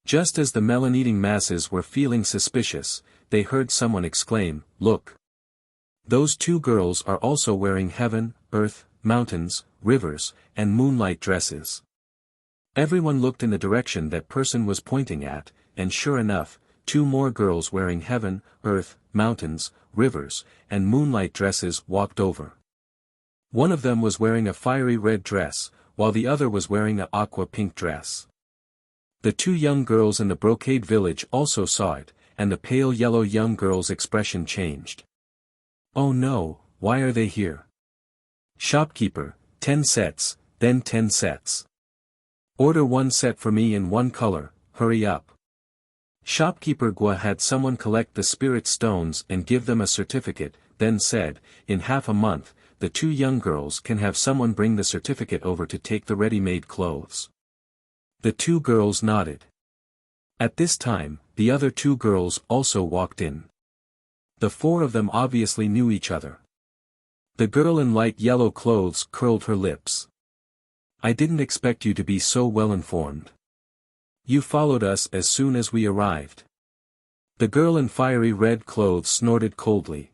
Just as the melon-eating masses were feeling suspicious, they heard someone exclaim, "Look! Those two girls are also wearing heaven, earth, mountains, rivers, and moonlight dresses." Everyone looked in the direction that person was pointing at, and sure enough, two more girls wearing heaven, earth, mountains, rivers, and moonlight dresses walked over. One of them was wearing a fiery red dress, while the other was wearing an aqua pink dress. The two young girls in the brocade village also saw it, and the pale yellow young girl's expression changed. "Oh no, why are they here? Shopkeeper, 10 sets, then 10 sets. Order 1 set for me in 1 color, hurry up." Shopkeeper Gua had someone collect the spirit stones and give them a certificate, then said, "In half a month, the two young girls can have someone bring the certificate over to take the ready-made clothes." The two girls nodded. At this time, the other two girls also walked in. The four of them obviously knew each other. The girl in light yellow clothes curled her lips. "I didn't expect you to be so well informed. You followed us as soon as we arrived." The girl in fiery red clothes snorted coldly.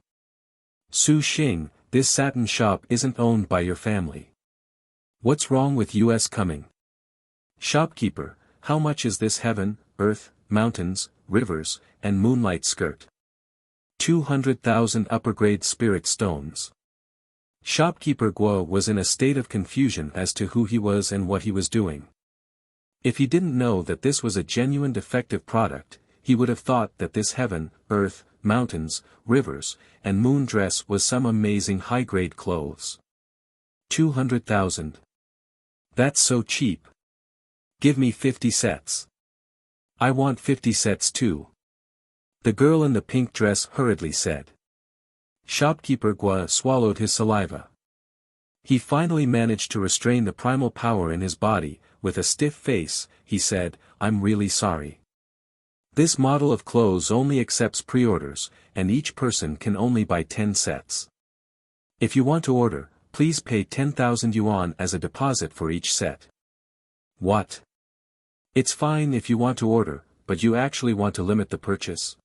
"Su Xing, this satin shop isn't owned by your family. What's wrong with us coming? Shopkeeper, how much is this heaven, earth, mountains, rivers, and moonlight skirt?" 200,000 upper-grade spirit stones. Shopkeeper Guo was in a state of confusion as to who he was and what he was doing. If he didn't know that this was a genuine defective product, he would have thought that this heaven, earth, mountains, rivers, and moon dress was some amazing high-grade clothes. 200,000. That's so cheap. Give me 50 sets. I want 50 sets too. The girl in the pink dress hurriedly said. Shopkeeper Gua swallowed his saliva. He finally managed to restrain the primal power in his body. With a stiff face, he said, "I'm really sorry. This model of clothes only accepts pre-orders, and each person can only buy 10 sets. If you want to order, please pay 10,000 yuan as a deposit for each set." "What? It's fine if you want to order, but you actually want to limit the purchase?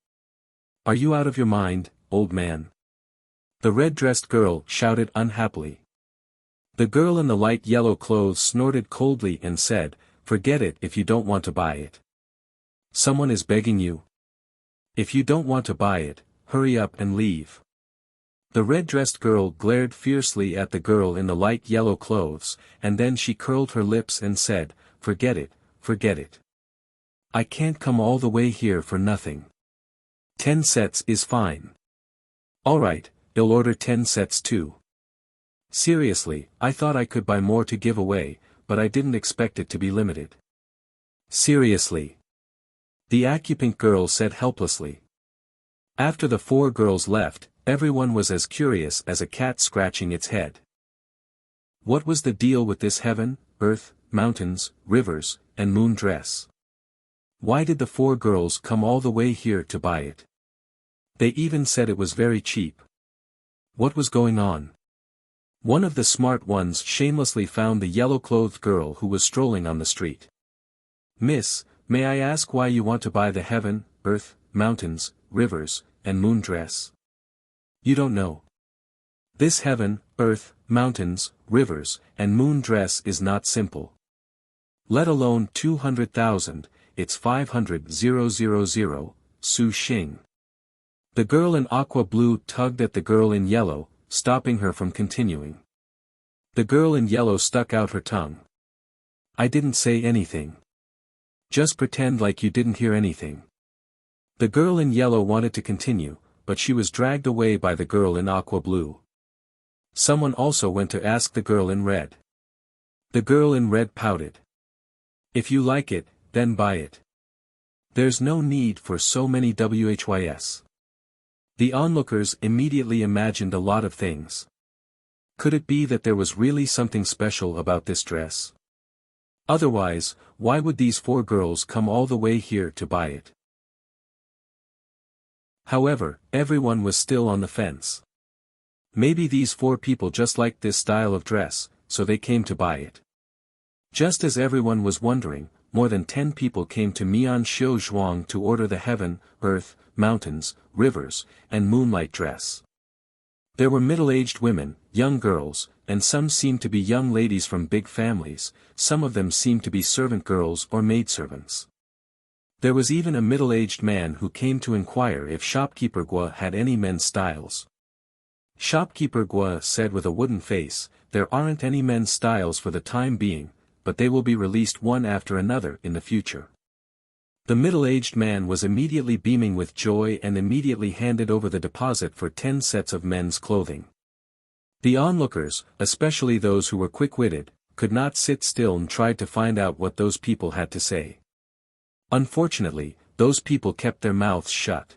Are you out of your mind, old man?" The red-dressed girl shouted unhappily. The girl in the light yellow clothes snorted coldly and said, "Forget it if you don't want to buy it. Someone is begging you. If you don't want to buy it, hurry up and leave." The red-dressed girl glared fiercely at the girl in the light yellow clothes, and then she curled her lips and said, "Forget it, forget it. I can't come all the way here for nothing. 10 sets is fine. Alright, I'll order 10 sets too. Seriously, I thought I could buy more to give away, but I didn't expect it to be limited." "Seriously?" the Acupink girl said helplessly. After the four girls left, everyone was as curious as a cat scratching its head. What was the deal with this heaven, earth, mountains, rivers, and moon dress? Why did the four girls come all the way here to buy it? They even said it was very cheap. What was going on? One of the smart ones shamelessly found the yellow-clothed girl who was strolling on the street. "Miss, may I ask why you want to buy the heaven, earth, mountains, rivers, and moon dress?" "You don't know. This heaven, earth, mountains, rivers, and moon dress is not simple. Let alone 200,000, it's 500,000, Su Xing." The girl in aqua blue tugged at the girl in yellow, stopping her from continuing. The girl in yellow stuck out her tongue. "I didn't say anything. Just pretend like you didn't hear anything." The girl in yellow wanted to continue, but she was dragged away by the girl in aqua blue. Someone also went to ask the girl in red. The girl in red pouted. "If you like it, then buy it. There's no need for so many WHYS." The onlookers immediately imagined a lot of things. Could it be that there was really something special about this dress? Otherwise, why would these four girls come all the way here to buy it? However, everyone was still on the fence. Maybe these four people just liked this style of dress, so they came to buy it. Just as everyone was wondering, more than 10 people came to Mian Xiu Zhuang to order the heaven, earth, mountains, rivers, and moonlight dress. There were middle-aged women, young girls, and some seemed to be young ladies from big families, some of them seemed to be servant girls or maidservants. There was even a middle-aged man who came to inquire if shopkeeper Gua had any men's styles. Shopkeeper Gua said with a wooden face, "There aren't any men's styles for the time being, but they will be released one after another in the future." The middle-aged man was immediately beaming with joy and immediately handed over the deposit for 10 sets of men's clothing. The onlookers, especially those who were quick-witted, could not sit still and tried to find out what those people had to say. Unfortunately, those people kept their mouths shut.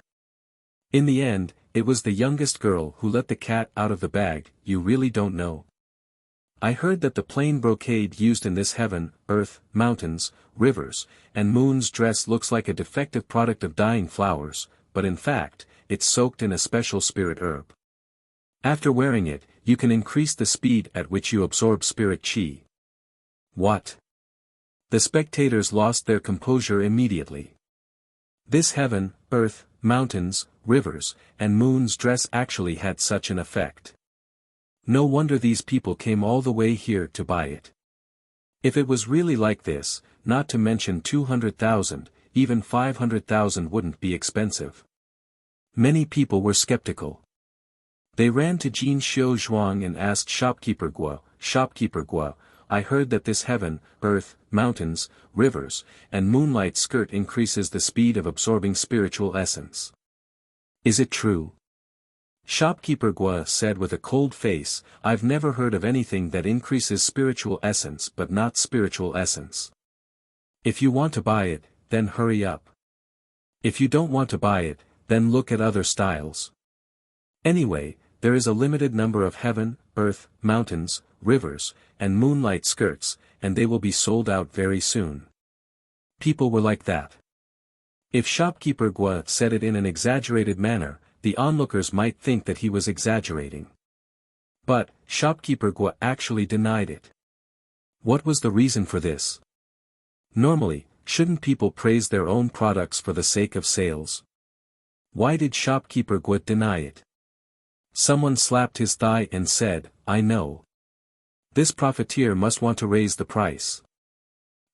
In the end, it was the youngest girl who let the cat out of the bag. "You really don't know? I heard that the plain brocade used in this heaven, earth, mountains, rivers, and moon's dress looks like a defective product of dying flowers, but in fact, it's soaked in a special spirit herb. After wearing it, you can increase the speed at which you absorb spirit chi." What? The spectators lost their composure immediately. This heaven, earth, mountains, rivers, and moon's dress actually had such an effect. No wonder these people came all the way here to buy it. If it was really like this, not to mention 200,000, even 500,000 wouldn't be expensive. Many people were skeptical. They ran to Jin Xiu Zhuang and asked Shopkeeper Gua, "Shopkeeper Gua, I heard that this heaven, earth, mountains, rivers, and moonlight skirt increases the speed of absorbing spiritual essence. Is it true?" Shopkeeper Gua said with a cold face, "I've never heard of anything that increases spiritual essence but not spiritual essence. If you want to buy it, then hurry up. If you don't want to buy it, then look at other styles. Anyway, there is a limited number of heaven, earth, mountains, rivers, and moonlight skirts, and they will be sold out very soon." People were like that. If Shopkeeper Gua said it in an exaggerated manner, the onlookers might think that he was exaggerating. But, Shopkeeper Gua actually denied it. What was the reason for this? Normally, shouldn't people praise their own products for the sake of sales? Why did Shopkeeper Gua deny it? Someone slapped his thigh and said, "I know. This profiteer must want to raise the price."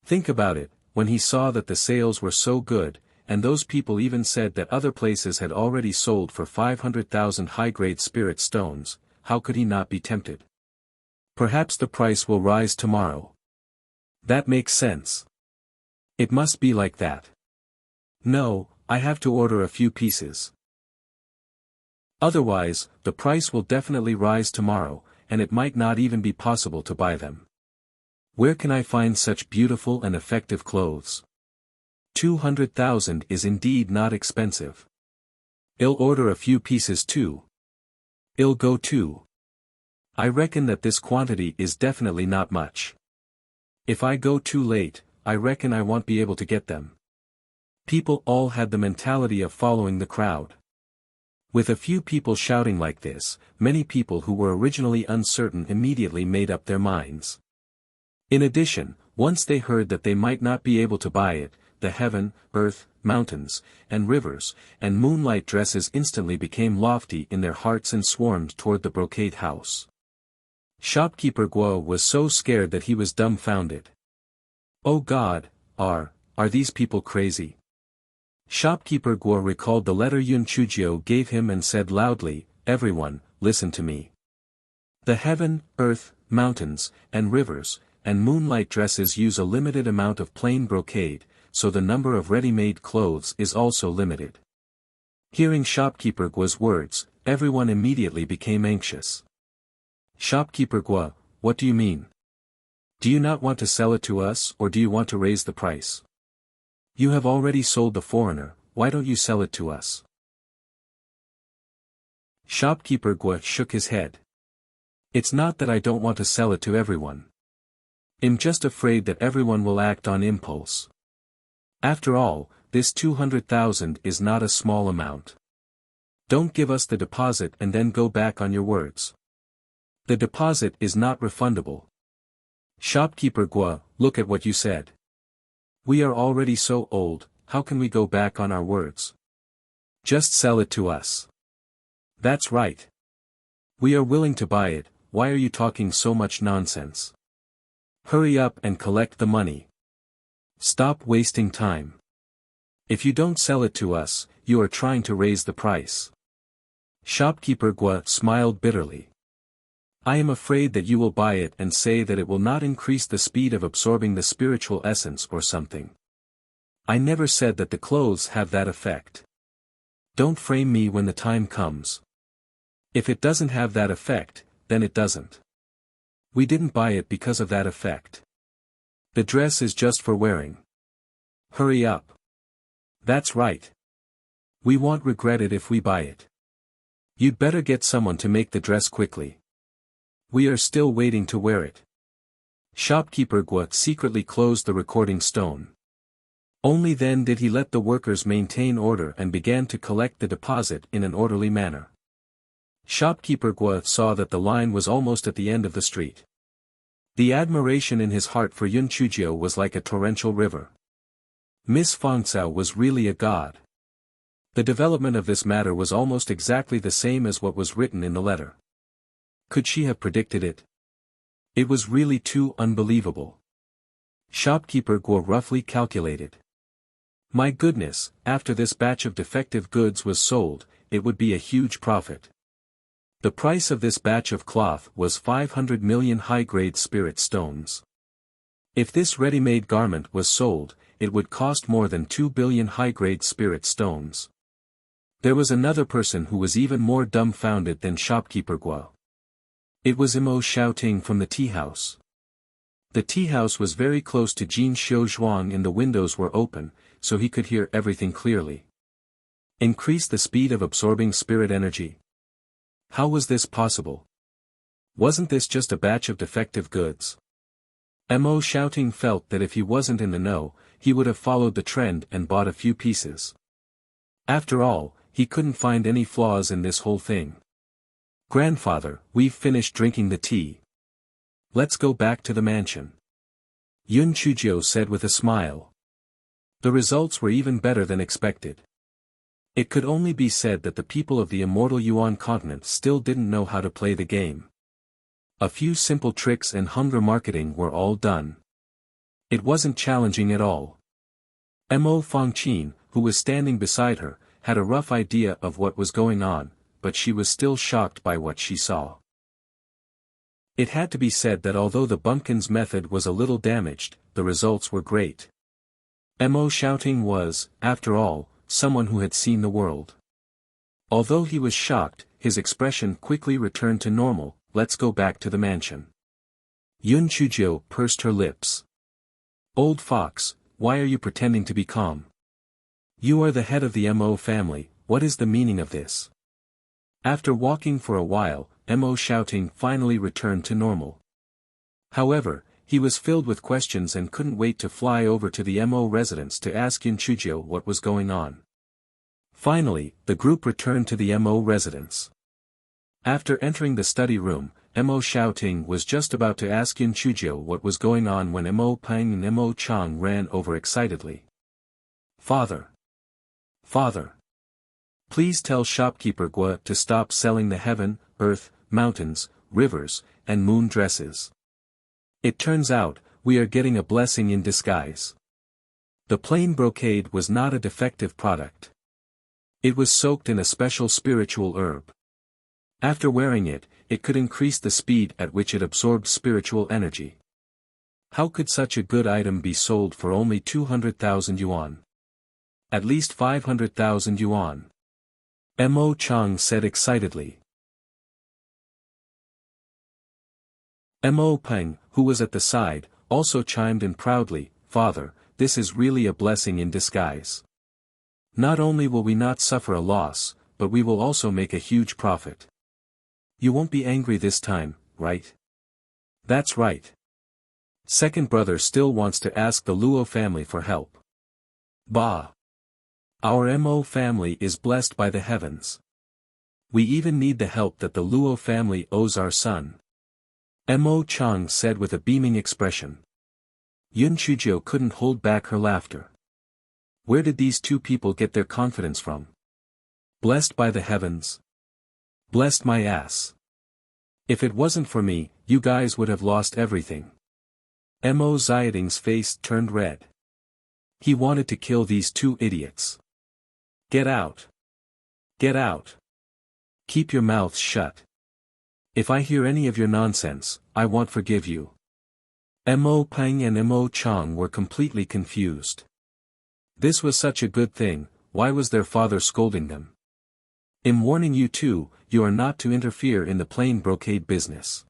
Think about it, when he saw that the sales were so good, and those people even said that other places had already sold for 500,000 high-grade spirit stones, how could he not be tempted? Perhaps the price will rise tomorrow. That makes sense. It must be like that. No, I have to order a few pieces. Otherwise, the price will definitely rise tomorrow, and it might not even be possible to buy them. Where can I find such beautiful and effective clothes? 200,000 is indeed not expensive. I'll order a few pieces too. I'll go too. I reckon that this quantity is definitely not much. If I go too late, I reckon I won't be able to get them. People all had the mentality of following the crowd. With a few people shouting like this, many people who were originally uncertain immediately made up their minds. In addition, once they heard that they might not be able to buy it, the heaven, earth, mountains, and rivers, and moonlight dresses instantly became lofty in their hearts and swarmed toward the brocade house. Shopkeeper Guo was so scared that he was dumbfounded. Oh God, are these people crazy? Shopkeeper Guo recalled the letter Yun Chujio gave him and said loudly, "Everyone, listen to me. The heaven, earth, mountains, and rivers, and moonlight dresses use a limited amount of plain brocade, so the number of ready-made clothes is also limited." Hearing Shopkeeper Guo's words, everyone immediately became anxious. "Shopkeeper Guo, what do you mean? Do you not want to sell it to us or do you want to raise the price? You have already sold the foreigner, why don't you sell it to us?" Shopkeeper Guo shook his head. "It's not that I don't want to sell it to everyone. I'm just afraid that everyone will act on impulse. After all, this 200,000 is not a small amount. Don't give us the deposit and then go back on your words. The deposit is not refundable." "Shopkeeper Guo, look at what you said. We are already so old, how can we go back on our words? Just sell it to us. That's right. We are willing to buy it, why are you talking so much nonsense? Hurry up and collect the money. Stop wasting time. If you don't sell it to us, you are trying to raise the price. Shopkeeper Gua smiled bitterly. I am afraid that you will buy it and say that it will not increase the speed of absorbing the spiritual essence or something. I never said that the clothes have that effect. Don't frame me when the time comes. If it doesn't have that effect, then it doesn't. We didn't buy it because of that effect. The dress is just for wearing. Hurry up. That's right. We won't regret it if we buy it. You'd better get someone to make the dress quickly. We are still waiting to wear it. Shopkeeper Gua secretly closed the recording stone. Only then did he let the workers maintain order and began to collect the deposit in an orderly manner. Shopkeeper Gua saw that the line was almost at the end of the street. The admiration in his heart for Yun Chujio was like a torrential river. Miss Fangcao was really a god. The development of this matter was almost exactly the same as what was written in the letter. Could she have predicted it? It was really too unbelievable. Shopkeeper Guo roughly calculated. My goodness, after this batch of defective goods was sold, it would be a huge profit. The price of this batch of cloth was 500 million high-grade spirit stones. If this ready-made garment was sold, it would cost more than 2 billion high-grade spirit stones. There was another person who was even more dumbfounded than Shopkeeper Guo. It was Imo shouting from the tea house. The tea house was very close to Jin Xiuzhuang and the windows were open, so he could hear everything clearly. Increase the speed of absorbing spirit energy. How was this possible? Wasn't this just a batch of defective goods? Imo shouting felt that if he wasn't in the know, he would have followed the trend and bought a few pieces. After all, he couldn't find any flaws in this whole thing. Grandfather, we've finished drinking the tea. Let's go back to the mansion. Yun Chujio said with a smile. The results were even better than expected. It could only be said that the people of the immortal Yuan continent still didn't know how to play the game. A few simple tricks and hunger marketing were all done. It wasn't challenging at all. Mo Fangqin, who was standing beside her, had a rough idea of what was going on, but she was still shocked by what she saw. It had to be said that although the bumpkin's method was a little damaged, the results were great. Mo shouting was, after all, someone who had seen the world. Although he was shocked, his expression quickly returned to normal. Let's go back to the mansion. Yun Chujio pursed her lips. Old fox, why are you pretending to be calm? You are the head of the Mo family, what is the meaning of this? After walking for a while, Mo shouting finally returned to normal. However, he was filled with questions and couldn't wait to fly over to the Mo residence to ask Yun Chujio what was going on. Finally, the group returned to the Mo residence. After entering the study room, Mo shouting was just about to ask Yun Chujio what was going on when Mo Peng and Mo Chang ran over excitedly. Father! Father! Please tell shopkeeper Gua to stop selling the heaven, earth, mountains, rivers, and moon dresses. It turns out, we are getting a blessing in disguise. The plain brocade was not a defective product. It was soaked in a special spiritual herb. After wearing it, it could increase the speed at which it absorbed spiritual energy. How could such a good item be sold for only 200,000 yuan? At least 500,000 yuan. Mo Chang said excitedly. Mo Peng, who was at the side, also chimed in proudly, Father, this is really a blessing in disguise. Not only will we not suffer a loss, but we will also make a huge profit. You won't be angry this time, right? That's right. Second brother still wants to ask the Luo family for help. Bah! Our Mo family is blessed by the heavens. We even need the help that the Luo family owes our son. Mo Chang said with a beaming expression. Yun Chujio couldn't hold back her laughter. Where did these two people get their confidence from? Blessed by the heavens. Blessed my ass. If it wasn't for me, you guys would have lost everything. Mo Ziyading's face turned red. He wanted to kill these two idiots. Get out. Get out. Keep your mouths shut. If I hear any of your nonsense, I won't forgive you. Mo Pang and Mo Chang were completely confused. This was such a good thing, why was their father scolding them? I'm warning you two, you are not to interfere in the plain brocade business.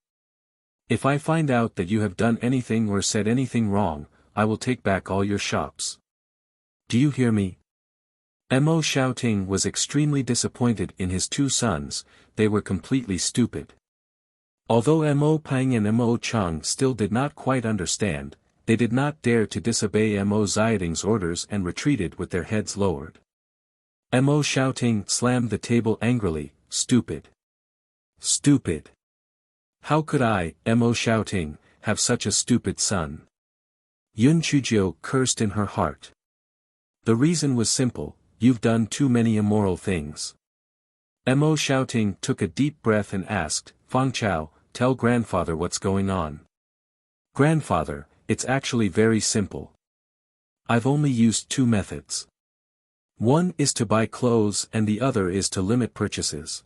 If I find out that you have done anything or said anything wrong, I will take back all your shops. Do you hear me? Mo Xiaoting was extremely disappointed in his two sons, they were completely stupid. Although Mo Pang and Mo Chang still did not quite understand, they did not dare to disobey Mo Ziyading's orders and retreated with their heads lowered. Mo Xiaoting slammed the table angrily, stupid. Stupid. How could I, Mo Xiaoting, have such a stupid son? Yun Chujio cursed in her heart. The reason was simple, you've done too many immoral things. Mo Xiaoting took a deep breath and asked, Fang Chao, tell grandfather what's going on. Grandfather, it's actually very simple. I've only used two methods. One is to buy clothes and the other is to limit purchases.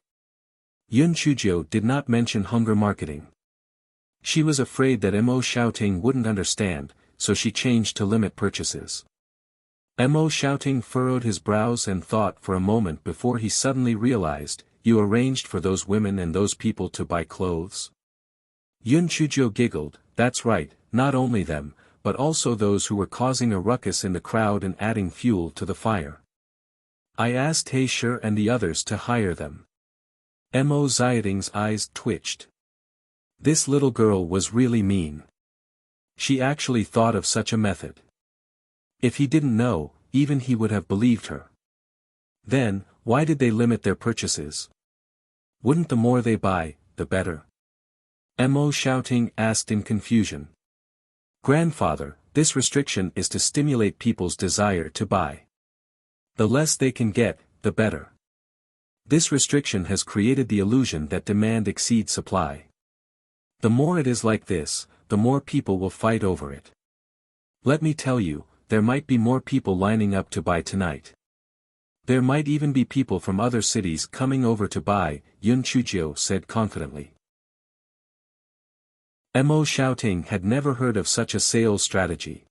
Yun Chujio did not mention hunger marketing. She was afraid that Mo Xiaoting wouldn't understand, so she changed to limit purchases. Mo Xiaoting furrowed his brows and thought for a moment before he suddenly realized, you arranged for those women and those people to buy clothes? Yun Chujio giggled, that's right, not only them, but also those who were causing a ruckus in the crowd and adding fuel to the fire. I asked He Shi and the others to hire them. Mo Ziyading's eyes twitched. This little girl was really mean. She actually thought of such a method. If he didn't know, even he would have believed her. Then, why did they limit their purchases? Wouldn't the more they buy, the better? Mo Xiaoting asked in confusion. Grandfather, this restriction is to stimulate people's desire to buy. The less they can get, the better. This restriction has created the illusion that demand exceeds supply. The more it is like this, the more people will fight over it. Let me tell you, there might be more people lining up to buy tonight. There might even be people from other cities coming over to buy, Yun Chujio said confidently. Mo Xiaoting had never heard of such a sales strategy.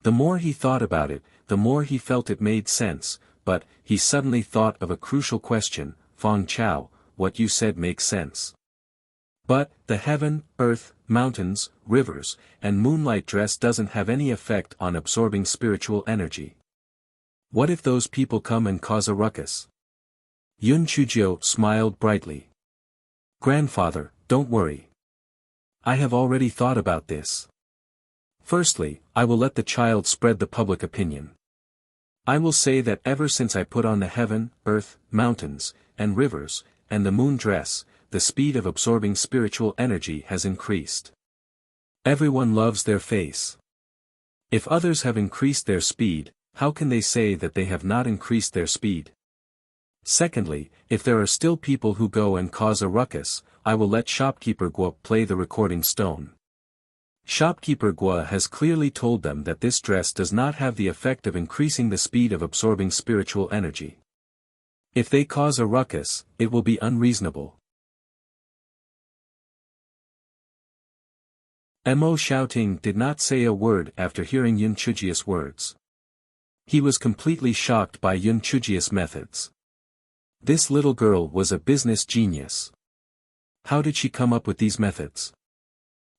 The more he thought about it, the more he felt it made sense, but, he suddenly thought of a crucial question, Fang Chao, what you said makes sense. But, the heaven, earth, mountains, rivers, and moonlight dress doesn't have any effect on absorbing spiritual energy. What if those people come and cause a ruckus? Yun Chujio smiled brightly. Grandfather, don't worry. I have already thought about this. Firstly, I will let the child spread the public opinion. I will say that ever since I put on the heaven, earth, mountains, and rivers, and the moon dress, the speed of absorbing spiritual energy has increased. Everyone loves their face. If others have increased their speed, how can they say that they have not increased their speed? Secondly, if there are still people who go and cause a ruckus, I will let shopkeeper Guo play the recording stone. Shopkeeper Guo has clearly told them that this dress does not have the effect of increasing the speed of absorbing spiritual energy. If they cause a ruckus, it will be unreasonable. Mo Xiaoting did not say a word after hearing Yun Chujio's words. He was completely shocked by Yun Chujio's methods. This little girl was a business genius. How did she come up with these methods?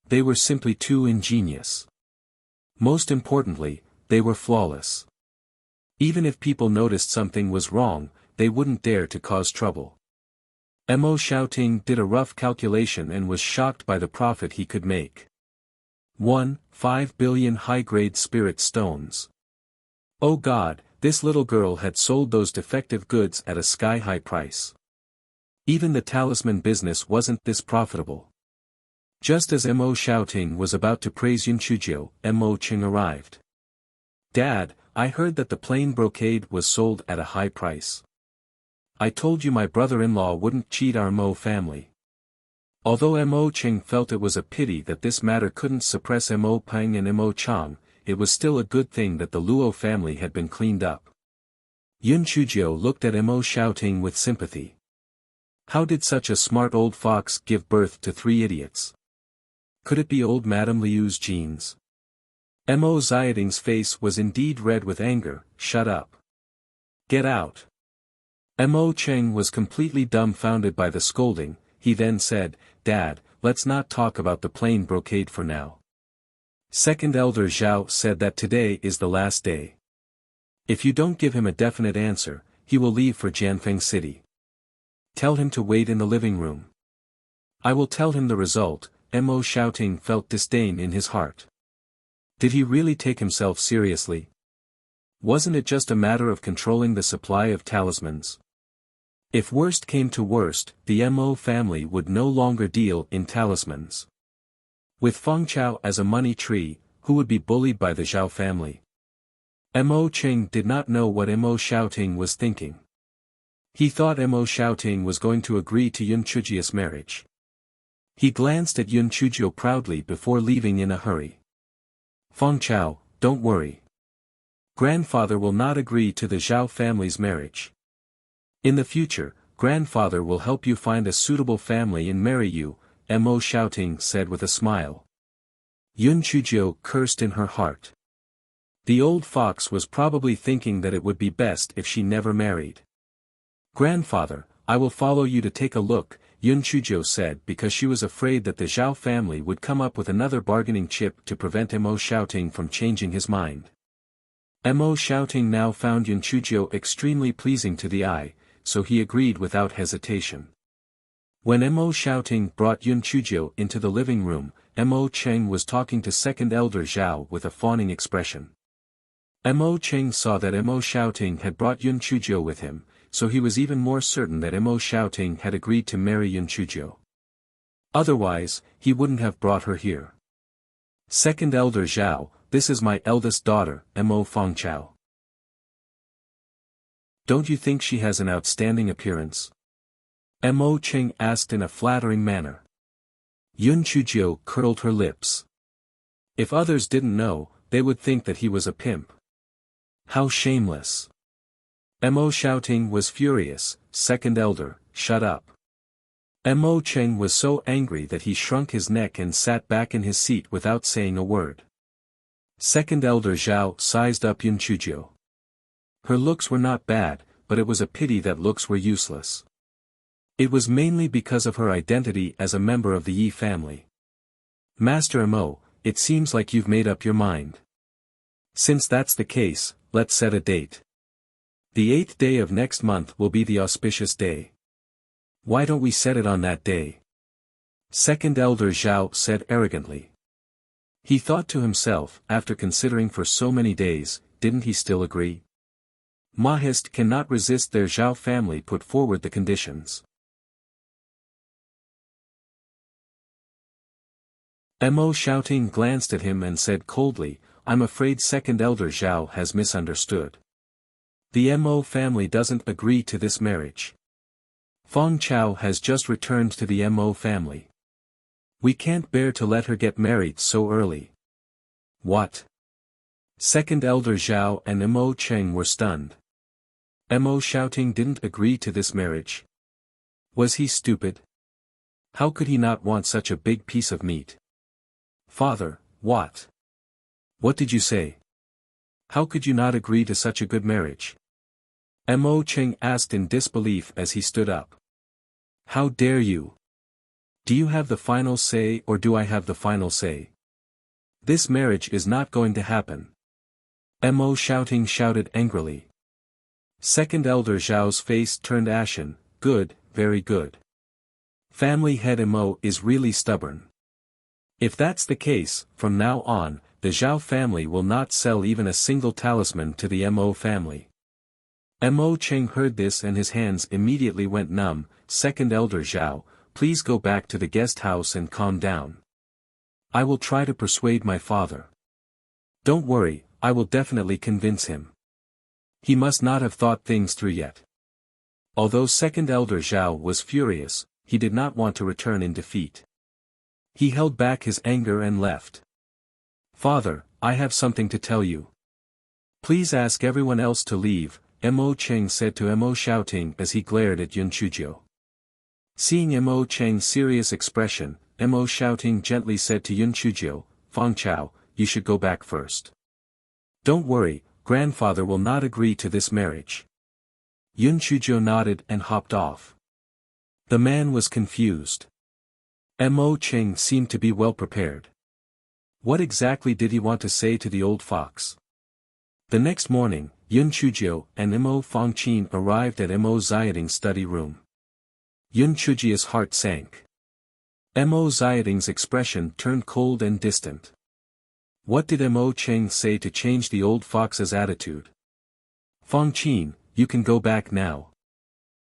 They were simply too ingenious. Most importantly, they were flawless. Even if people noticed something was wrong, they wouldn't dare to cause trouble. Mo Xiaoting did a rough calculation and was shocked by the profit he could make. 5 billion high-grade spirit stones. Oh God, this little girl had sold those defective goods at a sky-high price. Even the talisman business wasn't this profitable. Just as Mo Xiaoting was about to praise Yunchuzhou, Mo Qing arrived. "Dad, I heard that the plain brocade was sold at a high price. I told you my brother-in-law wouldn't cheat our Mo family." Although Mo Qing felt it was a pity that this matter couldn't suppress Mo Peng and Mo Chang, it was still a good thing that the Luo family had been cleaned up. Yunchuzhou looked at Mo Xiaoting with sympathy. How did such a smart old fox give birth to 3 idiots? Could it be old Madame Liu's genes? Mo Xiaoting's face was indeed red with anger. "Shut up. Get out." Mo Cheng was completely dumbfounded by the scolding. He then said, "Dad, let's not talk about the plain brocade for now. Second Elder Zhao said that today is the last day. If you don't give him a definite answer, he will leave for Jianfeng City. Tell him to wait in the living room. I will tell him the result." Mo Xiaoting felt disdain in his heart. Did he really take himself seriously? Wasn't it just a matter of controlling the supply of talismans? If worst came to worst, the Mo family would no longer deal in talismans. With Feng Chao as a money tree, who would be bullied by the Zhao family? Mo Qing did not know what Mo Xiaoting was thinking. He thought Mo Xiaoting was going to agree to Yunchuzhou's marriage. He glanced at Yunchuzhou proudly before leaving in a hurry. "Feng Chao, don't worry. Grandfather will not agree to the Zhao family's marriage. In the future, grandfather will help you find a suitable family and marry you," Mo Xiaoting said with a smile. Yunchuzhou cursed in her heart. The old fox was probably thinking that it would be best if she never married. "Grandfather, I will follow you to take a look," Yunchuzhou said, because she was afraid that the Zhao family would come up with another bargaining chip to prevent Mo Xiaoting from changing his mind. Mo Xiaoting now found Yunchuzhou extremely pleasing to the eye, so he agreed without hesitation. When Mo Xiaoting brought Yunchuzhou into the living room, Mo Cheng was talking to Second Elder Zhao with a fawning expression. Mo Cheng saw that Mo Xiaoting had brought Yunchuzhou with him, so he was even more certain that Mo Xiaoting had agreed to marry Yunchuzhou. Otherwise, he wouldn't have brought her here. "Second Elder Zhao, this is my eldest daughter, Mo Fengchao. Don't you think she has an outstanding appearance?" Mo Cheng asked in a flattering manner. Yunchuzhou curled her lips. If others didn't know, they would think that he was a pimp. How shameless. Mo Xiaoting was furious. "Second Elder, shut up." Mo Cheng was so angry that he shrunk his neck and sat back in his seat without saying a word. Second Elder Zhao sized up Yunchuzhou. Her looks were not bad, but it was a pity that looks were useless. It was mainly because of her identity as a member of the Yi family. "Master Mo, it seems like you've made up your mind. Since that's the case, let's set a date. The 8th day of next month will be the auspicious day. Why don't we set it on that day?" Second Elder Zhao said arrogantly. He thought to himself, after considering for so many days, didn't he still agree? Mahist cannot resist their Zhao family put forward the conditions. Mo Xiaoting glanced at him and said coldly, "I'm afraid Second Elder Zhao has misunderstood. The Mo family doesn't agree to this marriage. Feng Chao has just returned to the Mo family. We can't bear to let her get married so early." "What?" Second Elder Zhao and Mo Cheng were stunned. Mo Xiaoting didn't agree to this marriage. Was he stupid? How could he not want such a big piece of meat? "Father, what? What did you say? How could you not agree to such a good marriage?" Mo Cheng asked in disbelief as he stood up. "How dare you? Do you have the final say or do I have the final say? This marriage is not going to happen." Mo Xiaoting shouted angrily. Second Elder Zhao's face turned ashen. "Good, very good. Family head Mo is really stubborn. If that's the case, from now on, the Zhao family will not sell even a single talisman to the Mo family." Mo Cheng heard this and his hands immediately went numb. "Second Elder Zhao, please go back to the guest house and calm down. I will try to persuade my father. Don't worry, I will definitely convince him. He must not have thought things through yet. Although second elder Zhao was furious, he did not want to return in defeat. He held back his anger and left. Father, I have something to tell you. Please ask everyone else to leave, Mo Cheng said to Mo Xiaoting as he glared at Yun Chuzhou. Seeing Mo Cheng's serious expression, Mo Xiaoting gently said to Yun Chuzhou, Fang Chao, you should go back first. Don't worry, grandfather will not agree to this marriage. Yun Chuzhou nodded and hopped off. The man was confused. Mo Cheng seemed to be well prepared. What exactly did he want to say to the old fox? The next morning, Yun Chuzhou and Mo Fangqin arrived at Mo Xiaoting's study room. Yun Chuzhia's heart sank. Mo Xiaoting's expression turned cold and distant. What did Mo Cheng say to change the old fox's attitude? Fangqin, you can go back now.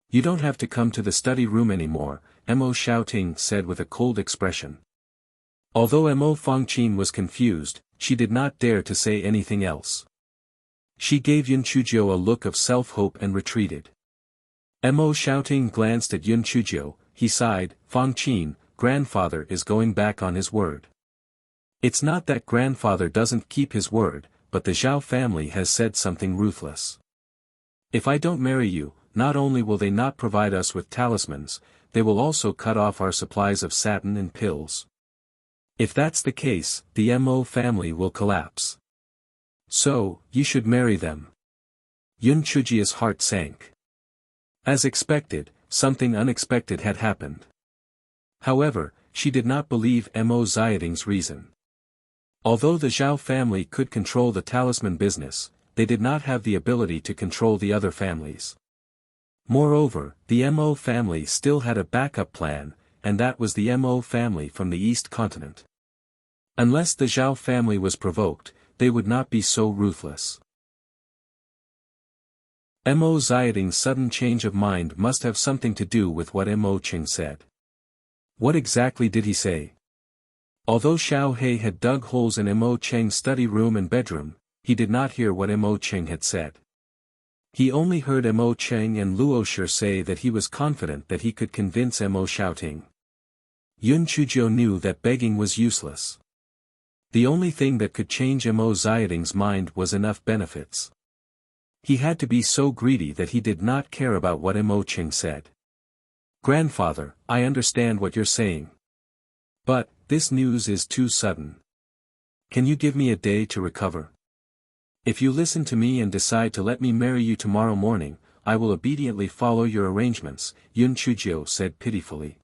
You don't have to come to the study room anymore, Mo Xiaoting said with a cold expression. Although Mo Fangqin was confused, she did not dare to say anything else. She gave Yun Chuzhou a look of self-hope and retreated. Mo Xiaoting glanced at Yun Chuzhou, he sighed, Fangqin, grandfather is going back on his word. It's not that grandfather doesn't keep his word, but the Zhao family has said something ruthless. If I don't marry you, not only will they not provide us with talismans, they will also cut off our supplies of satin and pills. If that's the case, the Mo family will collapse. So, you should marry them. Yun Chuzhia's heart sank. As expected, something unexpected had happened. However, she did not believe Mo Xiaoting's reason. Although the Zhao family could control the talisman business, they did not have the ability to control the other families. Moreover, the Mo family still had a backup plan, and that was the Mo family from the East Continent. Unless the Zhao family was provoked, they would not be so ruthless. Mo Xiaoting's sudden change of mind must have something to do with what Mo Cheng said. What exactly did he say? Although Xiao He had dug holes in Mo Cheng's study room and bedroom, he did not hear what Mo Cheng had said. He only heard Mo Cheng and Luo Shi say that he was confident that he could convince Mo Xiaoting. Yun Chuzhou knew that begging was useless. The only thing that could change Mo Xiaoting's mind was enough benefits. He had to be so greedy that he did not care about what Mo Cheng said. Grandfather, I understand what you're saying. But, this news is too sudden. Can you give me a day to recover? If you listen to me and decide to let me marry you tomorrow morning, I will obediently follow your arrangements, Yun Chuzhou said pitifully.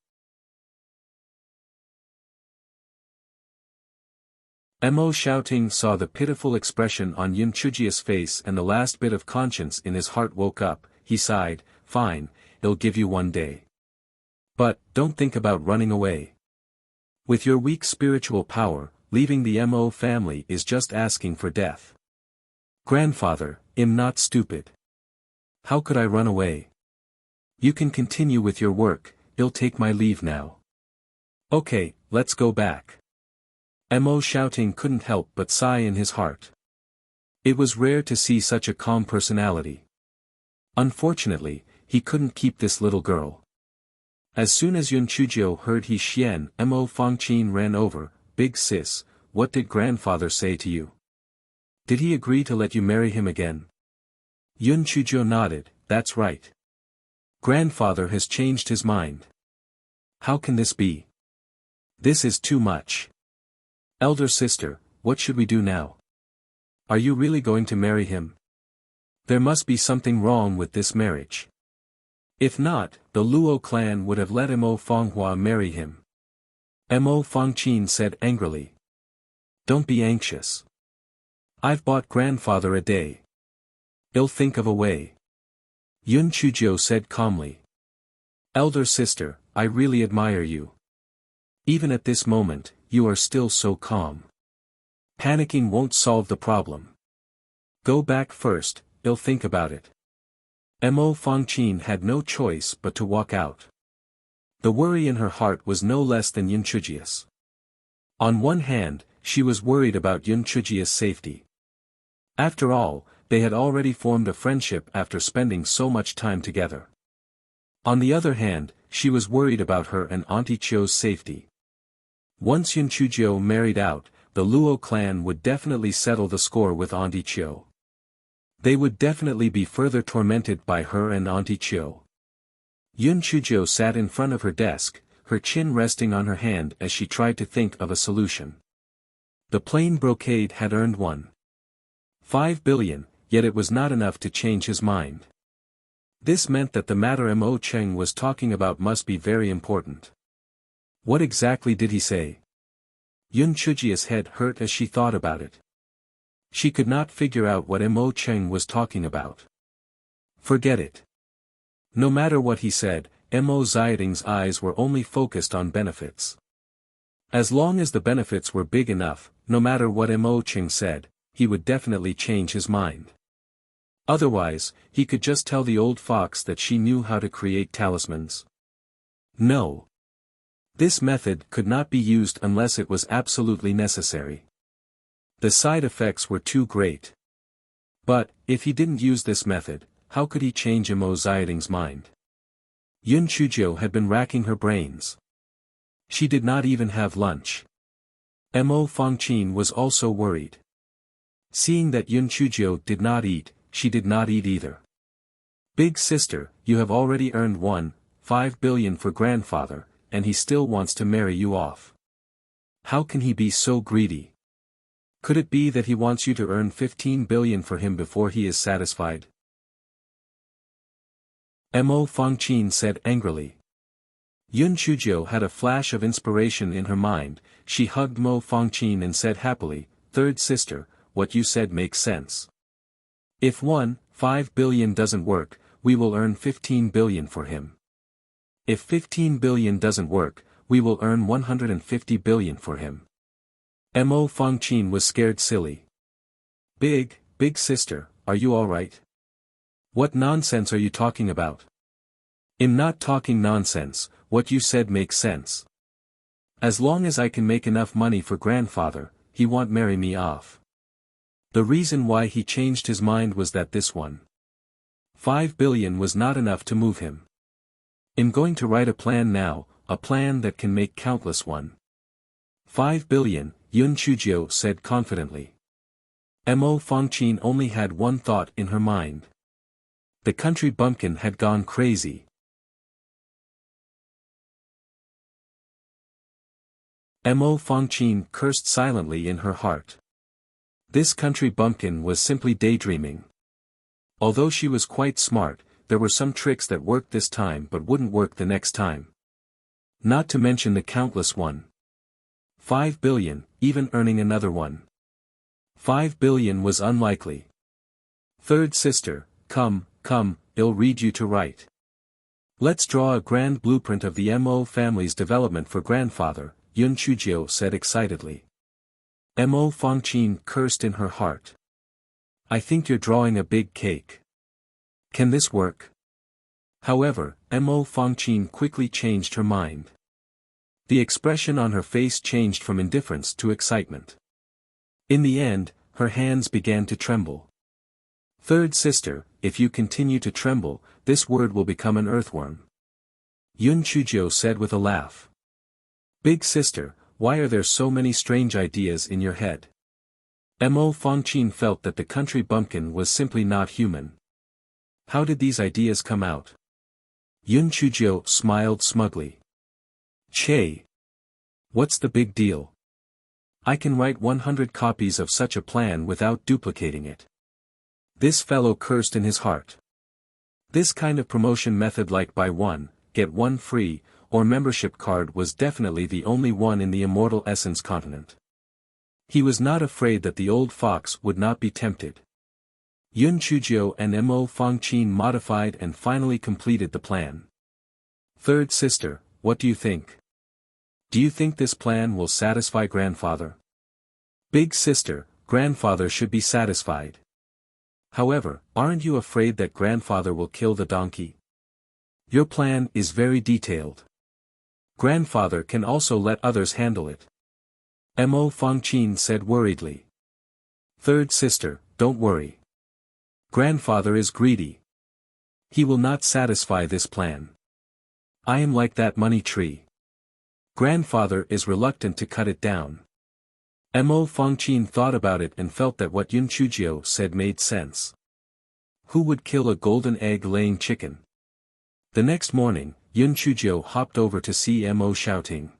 Mo Xiaoting saw the pitiful expression on Yun Chuzhia's face and the last bit of conscience in his heart woke up. He sighed, fine, I'll give you 1 day. But, don't think about running away. With your weak spiritual power, leaving the Mo family is just asking for death. Grandfather, I'm not stupid. How could I run away? You can continue with your work, I'll take my leave now. Okay, let's go back. Mo Xiaoting couldn't help but sigh in his heart. It was rare to see such a calm personality. Unfortunately, he couldn't keep this little girl. As soon as Yun Chuzhou heard he Xian, Mo Fangqin ran over, Big sis, what did grandfather say to you? Did he agree to let you marry him again? Yun Chuzhou nodded, that's right. Grandfather has changed his mind. How can this be? This is too much. Elder sister, what should we do now? Are you really going to marry him? There must be something wrong with this marriage. If not, the Luo clan would have let Mo Fanghua marry him. Mo Fangqin said angrily. Don't be anxious. I've bought grandfather a day. I'll think of a way. Yun Chuzhou said calmly. Elder sister, I really admire you. Even at this moment, you are still so calm. Panicking won't solve the problem. Go back first, I'll think about it. Mo Fangqin had no choice but to walk out. The worry in her heart was no less than Yun Chuzhia's. On one hand, she was worried about Yun Chujia's safety. After all, they had already formed a friendship after spending so much time together. On the other hand, she was worried about her and Auntie Chio's safety. Once Yun Chujio married out, the Luo clan would definitely settle the score with Auntie Chio. They would definitely be further tormented by her and Auntie Chio. Yun Chujio sat in front of her desk, her chin resting on her hand as she tried to think of a solution. The plain brocade had earned 1.5 billion, yet it was not enough to change his mind. This meant that the matter Mo Cheng was talking about must be very important. What exactly did he say? Yun Chujia's head hurt as she thought about it. She could not figure out what Mo Cheng was talking about. Forget it. No matter what he said, Mo Xiaoting's eyes were only focused on benefits. As long as the benefits were big enough, no matter what Mo Cheng said, he would definitely change his mind. Otherwise, he could just tell the old fox that she knew how to create talismans. No. This method could not be used unless it was absolutely necessary. The side effects were too great. But, if he didn't use this method, how could he change Mo Xiaoting's mind? Yun Chujio had been racking her brains. She did not even have lunch. Mo Fangqin was also worried. Seeing that Yun Chujio did not eat, she did not eat either. Big sister, you have already earned 1.5 billion for grandfather, and he still wants to marry you off. How can he be so greedy? Could it be that he wants you to earn 15 billion for him before he is satisfied? Mo Fangqin said angrily. Yun Chujio had a flash of inspiration in her mind. She hugged Mo Fangqin and said happily, "Third sister, what you said makes sense. If 1.5 billion doesn't work, we will earn 15 billion for him. If 15 billion doesn't work, we will earn 150 billion for him." Mo Fangqin was scared silly. Big sister, are you alright? What nonsense are you talking about? I'm not talking nonsense, what you said makes sense. As long as I can make enough money for grandfather, he won't marry me off. The reason why he changed his mind was that this 1.5 billion was not enough to move him. I'm going to write a plan now, a plan that can make countless 1.5 billion, Yun Chujio said confidently. Mo Fangqin only had one thought in her mind. The country bumpkin had gone crazy. Mo Fangqin cursed silently in her heart. This country bumpkin was simply daydreaming. Although she was quite smart, there were some tricks that worked this time but wouldn't work the next time. Not to mention the countless 1.5 billion, even earning another 1.5 billion was unlikely. Third sister, come, I'll read you to write. Let's draw a grand blueprint of the Mo family's development for grandfather, Yun Chujio said excitedly. Mo Fangqin cursed in her heart. I think you're drawing a big cake. Can this work? However, Mo Fangqin quickly changed her mind. The expression on her face changed from indifference to excitement. In the end, her hands began to tremble. Third sister, if you continue to tremble, this word will become an earthworm. Yun Chujio said with a laugh. Big sister, why are there so many strange ideas in your head? Mo Fangqin felt that the country bumpkin was simply not human. How did these ideas come out? Yun Chujio smiled smugly. Che. What's the big deal? I can write 100 copies of such a plan without duplicating it. This fellow cursed in his heart. This kind of promotion method like buy one, get one free, or membership card was definitely the only one in the Immortal Essence continent. He was not afraid that the old fox would not be tempted. Yun Chujio and Mo Fangqin modified and finally completed the plan. Third sister, what do you think? Do you think this plan will satisfy grandfather? Big sister, grandfather should be satisfied. However, aren't you afraid that grandfather will kill the donkey? Your plan is very detailed. Grandfather can also let others handle it. Mo Fangqin said worriedly. Third sister, don't worry. Grandfather is greedy. He will not satisfy this plan. I am like that money tree. Grandfather is reluctant to cut it down. Mo Fangqin thought about it and felt that what Yun Chujio said made sense. Who would kill a golden egg-laying chicken? The next morning, Yun Chujio hopped over to see Mo Xiaoting.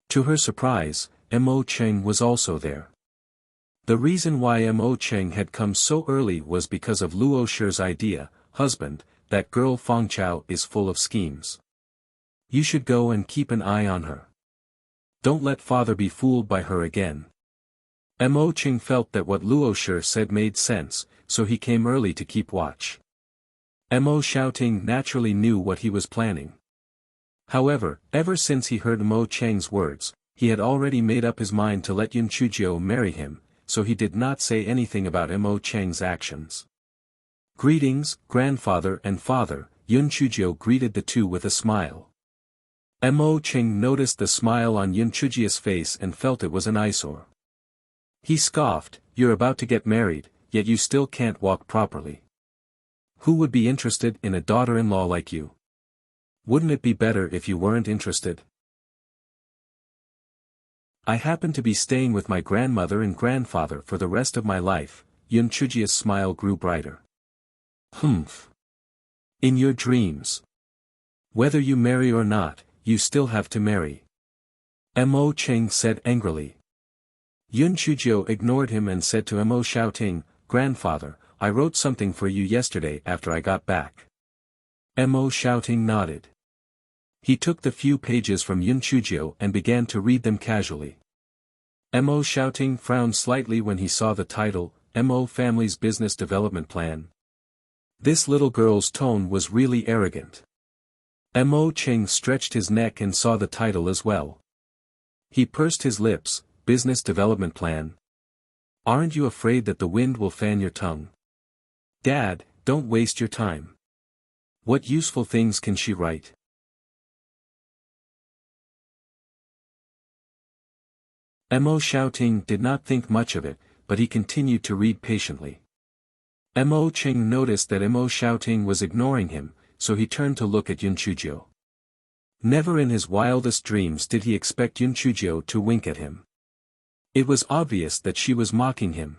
To her surprise, Mo Cheng was also there. The reason why Mo Cheng had come so early was because of Luo Shi's idea, husband, that girl Fang Chao is full of schemes. You should go and keep an eye on her. Don't let father be fooled by her again. Mo Cheng felt that what Luo Shi said made sense, so he came early to keep watch. Mo Xiaoting naturally knew what he was planning. However, ever since he heard Mo Cheng's words, he had already made up his mind to let Yun Chujio marry him, so he did not say anything about Mo Cheng's actions. Greetings, grandfather and father, Yun Chujio greeted the two with a smile. Mo Cheng noticed the smile on Yun Chujio's face and felt it was an eyesore. He scoffed, you're about to get married, yet you still can't walk properly. Who would be interested in a daughter-in-law like you? Wouldn't it be better if you weren't interested? I happen to be staying with my grandmother and grandfather for the rest of my life. Yun Chujio's smile grew brighter. Humph. In your dreams. Whether you marry or not, you still have to marry. Mo Cheng said angrily. Yun Chujio ignored him and said to Mo Xiaoting, Grandfather, I wrote something for you yesterday after I got back. Mo Xiaoting nodded. He took the few pages from Yun Chujio and began to read them casually. Mo Xiaoting frowned slightly when he saw the title, Mo Family's Business Development Plan. This little girl's tone was really arrogant. Mo Cheng stretched his neck and saw the title as well. He pursed his lips, Business Development Plan. Aren't you afraid that the wind will fan your tongue? Dad, don't waste your time. What useful things can she write? Mo Xiaoting did not think much of it, but he continued to read patiently. Mo Cheng noticed that Mo Xiaoting was ignoring him, so he turned to look at Yun Chujio. Never in his wildest dreams did he expect Yun Chujio to wink at him. It was obvious that she was mocking him.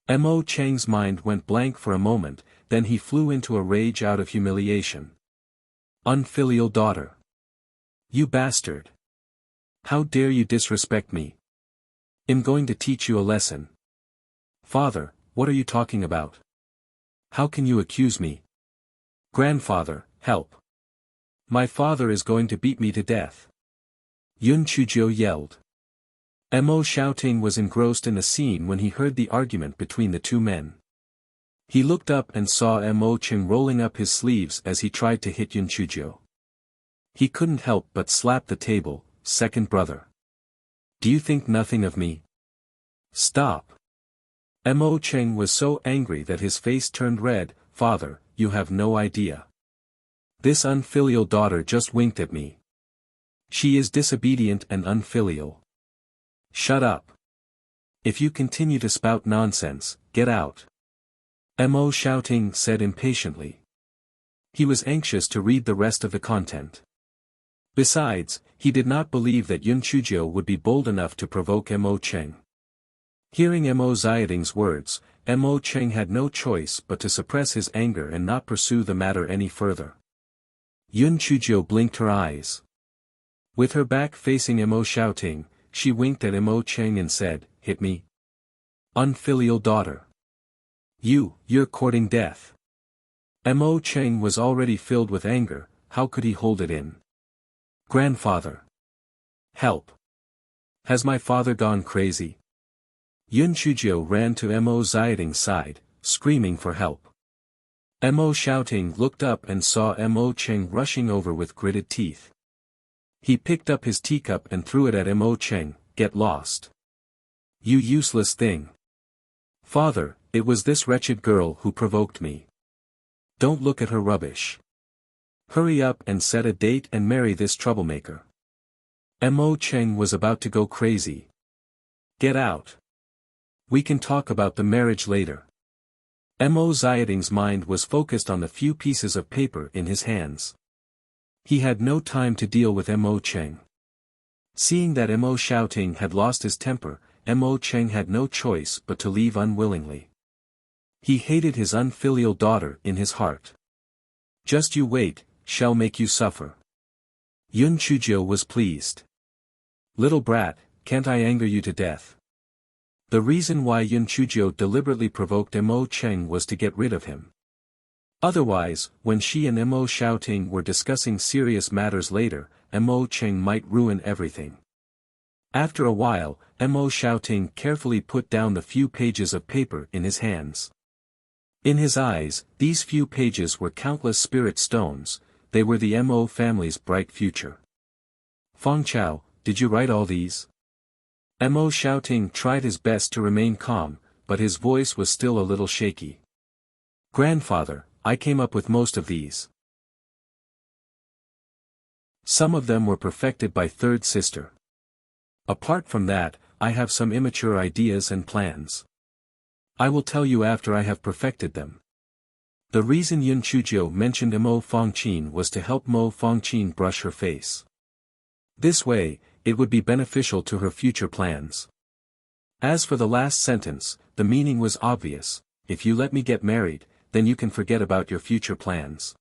Mo Cheng's mind went blank for a moment, then he flew into a rage out of humiliation. Unfilial daughter. You bastard. How dare you disrespect me? I'm going to teach you a lesson. Father, what are you talking about? How can you accuse me? Grandfather, help. My father is going to beat me to death. Yun Chujio yelled. Mo Xiaoting was engrossed in the scene when he heard the argument between the two men. He looked up and saw Mo Cheng rolling up his sleeves as he tried to hit Yun Chujio. He couldn't help but slap the table, second brother. Do you think nothing of me? Stop. Mo Cheng was so angry that his face turned red. Father, you have no idea. This unfilial daughter just winked at me. She is disobedient and unfilial. Shut up. If you continue to spout nonsense, get out. Mo Xiaoting said impatiently. He was anxious to read the rest of the content. Besides, he did not believe that Yun Chujio would be bold enough to provoke Mo Cheng. Hearing Mo Xiaoting's words, Mo Cheng had no choice but to suppress his anger and not pursue the matter any further. Yun Chujio blinked her eyes. With her back facing Mo Xiaoting, she winked at Mo Cheng and said, Hit me. Unfilial daughter. You're courting death. Mo Cheng was already filled with anger, how could he hold it in? Grandfather. Help. Has my father gone crazy? Yun Chujio ran to Mo Xiaoting's side, screaming for help. Mo Xiaoting looked up and saw Mo Cheng rushing over with gritted teeth. He picked up his teacup and threw it at Mo Cheng, get lost. You useless thing. Father, it was this wretched girl who provoked me. Don't look at her rubbish. Hurry up and set a date and marry this troublemaker. Mo Cheng was about to go crazy, Get out. We can talk about the marriage later. Mo Xiaoting's mind was focused on the few pieces of paper in his hands. He had no time to deal with Mo Cheng. Seeing that Mo Xiaoting had lost his temper, Mo Cheng had no choice but to leave unwillingly. He hated his unfilial daughter in his heart. Just you wait, shall make you suffer. Yun Chuzhou was pleased. Little brat, can't I anger you to death? The reason why Yun Chuzhou deliberately provoked Mo Cheng was to get rid of him. Otherwise, when she and Mo Xiaoting were discussing serious matters later, Mo Cheng might ruin everything. After a while, Mo Xiaoting carefully put down the few pages of paper in his hands. In his eyes, these few pages were countless spirit stones, they were the Mo family's bright future. Feng Chao, did you write all these? Mo Xiaoting tried his best to remain calm, but his voice was still a little shaky. Grandfather, I came up with most of these. Some of them were perfected by third sister. Apart from that, I have some immature ideas and plans. I will tell you after I have perfected them. The reason Yun Chuzhou mentioned Mo Fangqin was to help Mo Fangqin brush her face. This way, it would be beneficial to her future plans. As for the last sentence, the meaning was obvious: if you let me get married, then you can forget about your future plans.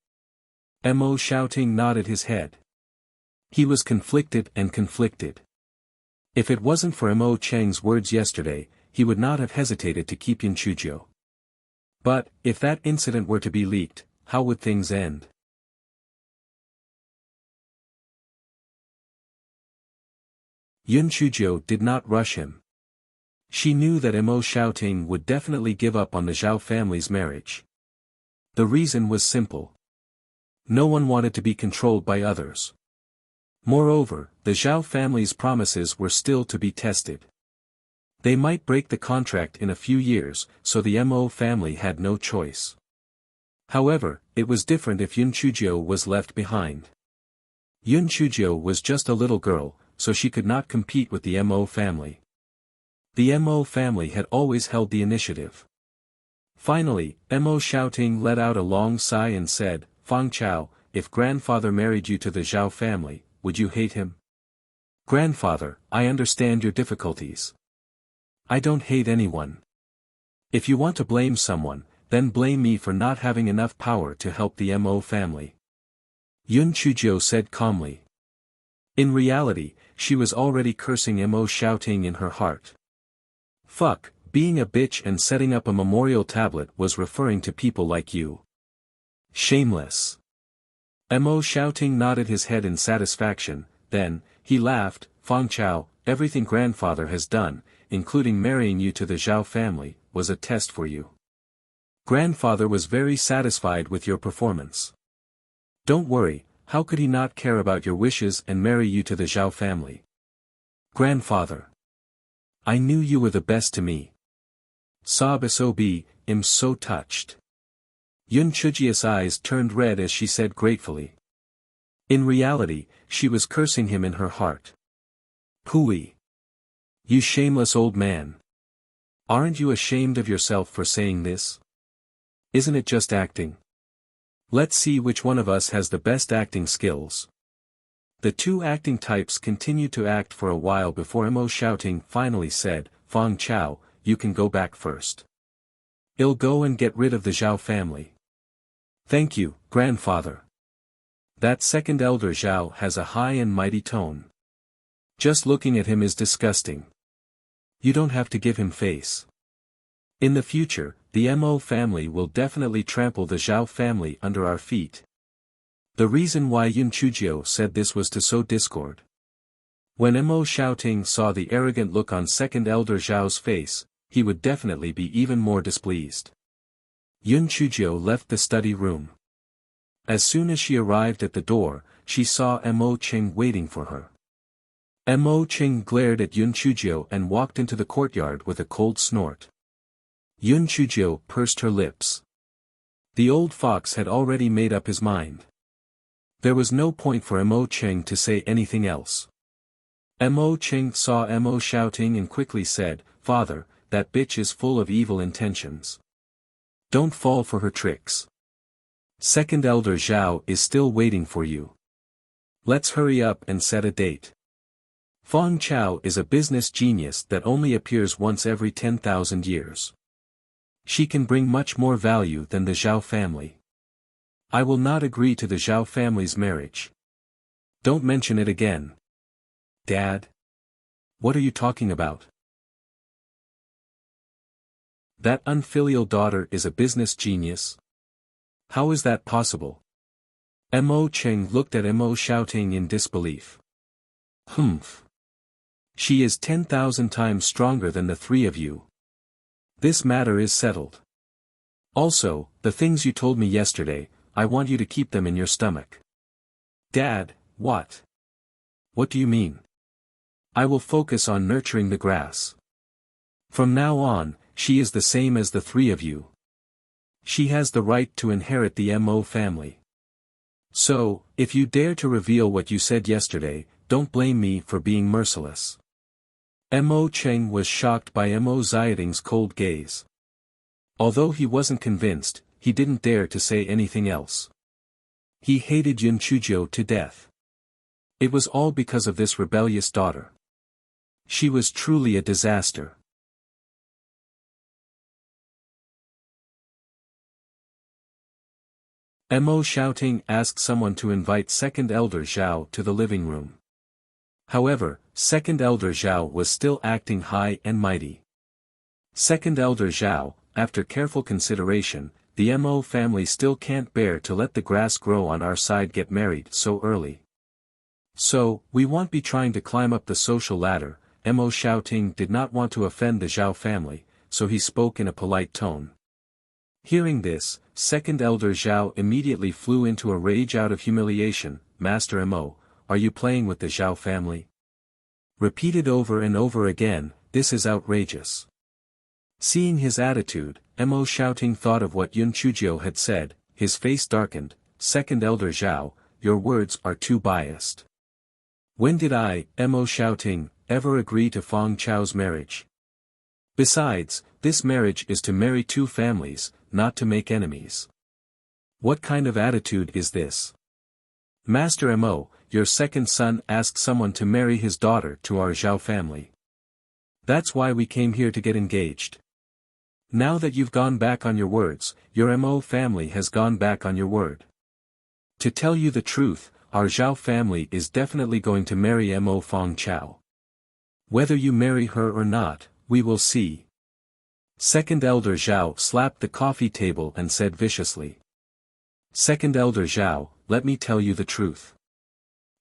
Mo Xiaoting nodded his head. He was conflicted. If it wasn't for Mo Cheng's words yesterday, he would not have hesitated to keep Yun Chuzhou. But, if that incident were to be leaked, how would things end? Yun Chuzhou did not rush him. She knew that Mo Xiaoting would definitely give up on the Zhao family's marriage. The reason was simple. No one wanted to be controlled by others. Moreover, the Zhao family's promises were still to be tested. They might break the contract in a few years, so the Mo family had no choice. However, it was different if Yun Chuzhou was left behind. Yun Chuzhou was just a little girl, so she could not compete with the Mo family. The Mo family had always held the initiative. Finally, Mo Xiaoting let out a long sigh and said, Fang Chao, if grandfather married you to the Zhao family, would you hate him? Grandfather, I understand your difficulties. I don't hate anyone. If you want to blame someone, then blame me for not having enough power to help the Mo family. Yun Chuzhou said calmly. In reality, she was already cursing Mo Xiaoting in her heart. Fuck, being a bitch and setting up a memorial tablet was referring to people like you. Shameless. Mo Xiaoting nodded his head in satisfaction, then, he laughed, Fang Chao, everything grandfather has done, including marrying you to the Zhao family, was a test for you. Grandfather was very satisfied with your performance. Don't worry, how could he not care about your wishes and marry you to the Zhao family? Grandfather. I knew you were the best to me. Sob sob, am so touched. Yun Chuzhia's eyes turned red as she said gratefully. In reality, she was cursing him in her heart. Pooey. You shameless old man. Aren't you ashamed of yourself for saying this? Isn't it just acting? Let's see which one of us has the best acting skills. The two acting types continued to act for a while before Mo Xiaoting finally said, Fang Chao, you can go back first. I'll go and get rid of the Zhao family. Thank you, grandfather. That second elder Zhao has a high and mighty tone. Just looking at him is disgusting. You don't have to give him face. In the future, the Mo family will definitely trample the Zhao family under our feet. The reason why Yun Chuzhou said this was to sow discord. When Mo Xiaoting saw the arrogant look on second elder Zhao's face, he would definitely be even more displeased. Yun Chuzhou left the study room. As soon as she arrived at the door, she saw Mo Cheng waiting for her. Mo Cheng glared at Yun Chuzhou and walked into the courtyard with a cold snort. Yun Chuzhou pursed her lips. The old fox had already made up his mind. There was no point for Mo Cheng to say anything else. Mo Cheng saw Mo shouting and quickly said, "Father, that bitch is full of evil intentions. Don't fall for her tricks. Second Elder Zhao is still waiting for you. Let's hurry up and set a date." Feng Chao is a business genius that only appears once every 10,000 years. She can bring much more value than the Zhao family. I will not agree to the Zhao family's marriage. Don't mention it again. Dad? What are you talking about? That unfilial daughter is a business genius? How is that possible? Mo Cheng looked at Mo shouting in disbelief. Humph. She is 10,000 times stronger than the three of you. This matter is settled. Also, the things you told me yesterday, I want you to keep them in your stomach. Dad, what? What do you mean? I will focus on nurturing the grass. From now on, she is the same as the three of you. She has the right to inherit the Mo family. So, if you dare to reveal what you said yesterday, don't blame me for being merciless. Mo Cheng was shocked by Mo Xiaoting's cold gaze. Although he wasn't convinced, he didn't dare to say anything else. He hated Yun Chuzhou to death. It was all because of this rebellious daughter. She was truly a disaster. Mo Xiaoting asked someone to invite Second Elder Zhao to the living room. However, Second Elder Zhao was still acting high and mighty. Second Elder Zhao, after careful consideration, the Mo family still can't bear to let the grass grow on our side get married so early. So, we won't be trying to climb up the social ladder. Mo Xiaoting did not want to offend the Zhao family, so he spoke in a polite tone. Hearing this, Second Elder Zhao immediately flew into a rage out of humiliation. Master Mo, are you playing with the Zhao family? Repeated over and over again, this is outrageous. Seeing his attitude, Mo Xiaoting thought of what Yun Chuzhou had said, his face darkened. Second Elder Zhao, your words are too biased. When did I, Mo Xiaoting, ever agree to Feng Chao's marriage? Besides, this marriage is to marry two families, not to make enemies. What kind of attitude is this? Master Mo, your second son asked someone to marry his daughter to our Zhao family. That's why we came here to get engaged. Now that you've gone back on your words, your Mo family has gone back on your word. To tell you the truth, our Zhao family is definitely going to marry Mo Feng Chao. Whether you marry her or not, we will see. Second Elder Zhao slapped the coffee table and said viciously. Second Elder Zhao, let me tell you the truth.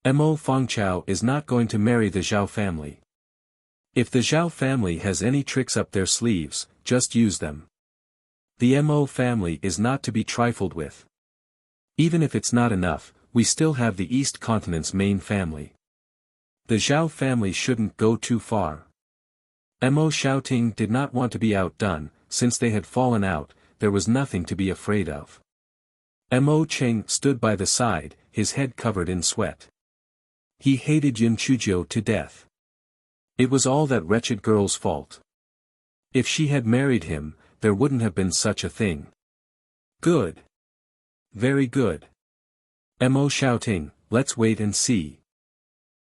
Mo Feng Chao is not going to marry the Zhao family. If the Zhao family has any tricks up their sleeves, just use them. The Mo family is not to be trifled with. Even if it's not enough, we still have the East Continent's main family. The Zhao family shouldn't go too far. Mo Xiaoting did not want to be outdone. Since they had fallen out, there was nothing to be afraid of. Mo Cheng stood by the side, his head covered in sweat. He hated Yun Chuzhou to death. It was all that wretched girl's fault. If she had married him, there wouldn't have been such a thing. Good. Very good. Mo Xiaoting, let's wait and see.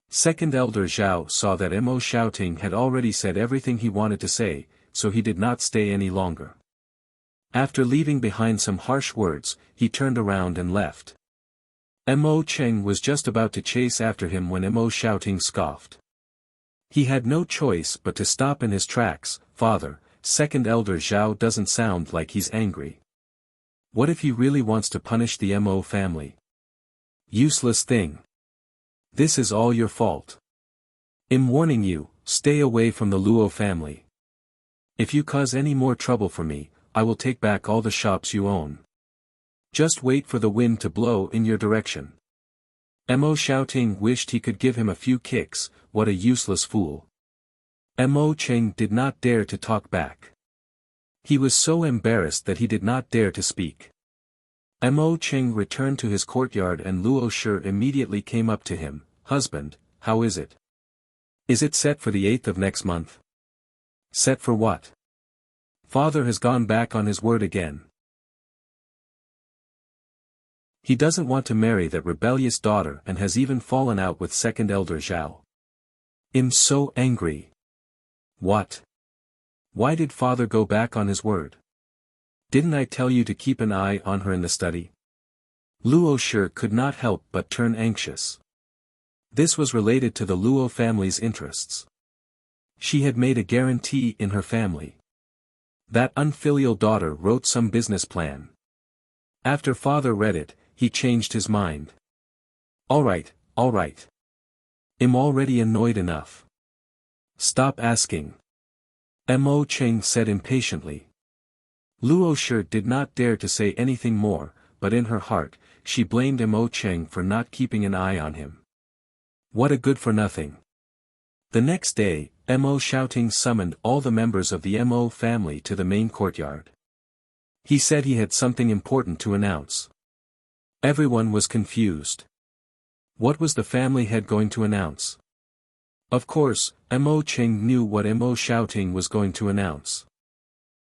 Second Elder Zhao saw that Mo Xiaoting had already said everything he wanted to say, so he did not stay any longer. After leaving behind some harsh words, he turned around and left. Mo Cheng was just about to chase after him when Mo Xiaoting scoffed. He had no choice but to stop in his tracks. Father, Second Elder Zhao doesn't sound like he's angry. What if he really wants to punish the Mo family? Useless thing. This is all your fault. I'm warning you, stay away from the Luo family. If you cause any more trouble for me, I will take back all the shops you own. Just wait for the wind to blow in your direction. Mo Xiaoting wished he could give him a few kicks. What a useless fool. Mo Cheng did not dare to talk back. He was so embarrassed that he did not dare to speak. Mo Cheng returned to his courtyard and Luo Shi immediately came up to him. Husband, how is it? Is it set for the 8th of next month? Set for what? Father has gone back on his word again. He doesn't want to marry that rebellious daughter and has even fallen out with second elder Zhao. I'm so angry. What? Why did father go back on his word? Didn't I tell you to keep an eye on her in the study? Luo Shi could not help but turn anxious. This was related to the Luo family's interests. She had made a guarantee in her family. That unfilial daughter wrote some business plan. After father read it, he changed his mind. Alright. I'm already annoyed enough. Stop asking. Mo Cheng said impatiently. Luo Shi did not dare to say anything more, but in her heart, she blamed Mo Cheng for not keeping an eye on him. What a good-for-nothing. The next day, Mo Shouting summoned all the members of the Mo family to the main courtyard. He said he had something important to announce. Everyone was confused. What was the family head going to announce? Of course, Mo Cheng knew what Mo Shouting was going to announce.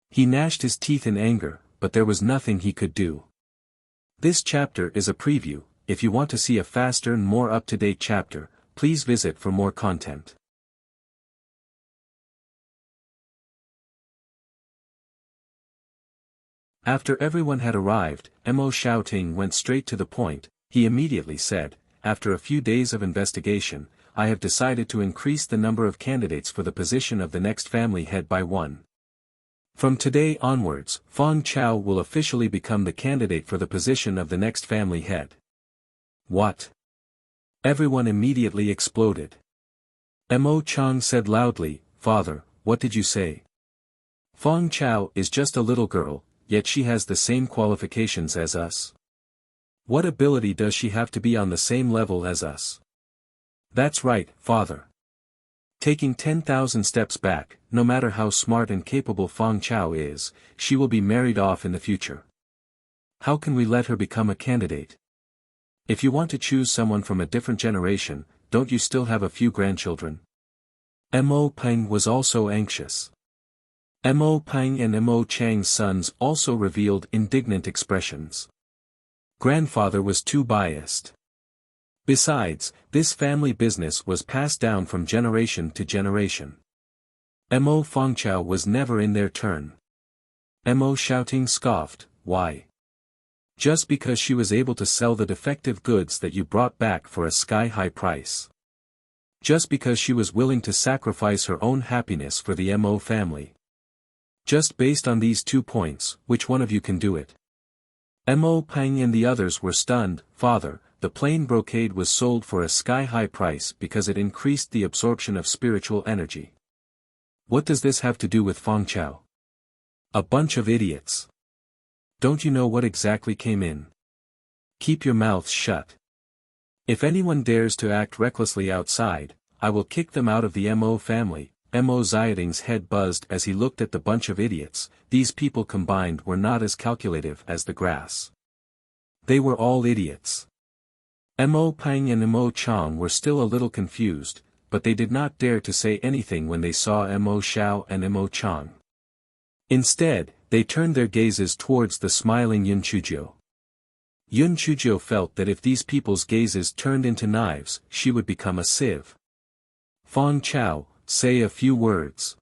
He gnashed his teeth in anger, but there was nothing he could do. This chapter is a preview. If you want to see a faster and more up-to-date chapter, please visit for more content. After everyone had arrived, Mo Shouting went straight to the point. He immediately said, after a few days of investigation, I have decided to increase the number of candidates for the position of the next family head by 1. From today onwards, Fang Chao will officially become the candidate for the position of the next family head. What? Everyone immediately exploded. Mo Chang said loudly, Father, what did you say? Fang Chao is just a little girl, yet she has the same qualifications as us. What ability does she have to be on the same level as us? That's right, Father. Taking 10,000 steps back, no matter how smart and capable Fang Chao is, she will be married off in the future. How can we let her become a candidate? If you want to choose someone from a different generation, don't you still have a few grandchildren? Mo Peng was also anxious. Mo Peng and Mo Chang's sons also revealed indignant expressions. Grandfather was too biased. Besides, this family business was passed down from generation to generation. Mo Fangchao was never in their turn. Mo Shouting scoffed, why? Just because she was able to sell the defective goods that you brought back for a sky-high price. Just because she was willing to sacrifice her own happiness for the Mo family. Just based on these 2 points, which one of you can do it? Mo Peng and the others were stunned. Father, the plain brocade was sold for a sky-high price because it increased the absorption of spiritual energy. What does this have to do with Fang Chao? A bunch of idiots. Don't you know what exactly came in? Keep your mouths shut. If anyone dares to act recklessly outside, I will kick them out of the Mo family. Mo Ziyading's head buzzed as he looked at the bunch of idiots. These people combined were not as calculative as the grass. They were all idiots. Mo Peng and Mo Chang were still a little confused, but they did not dare to say anything when they saw Mo Xiao and Mo Chang. Instead, they turned their gazes towards the smiling Yun Chuzhou. Yun Chuzhou felt that if these people's gazes turned into knives, she would become a sieve. Fang Chao, say a few words.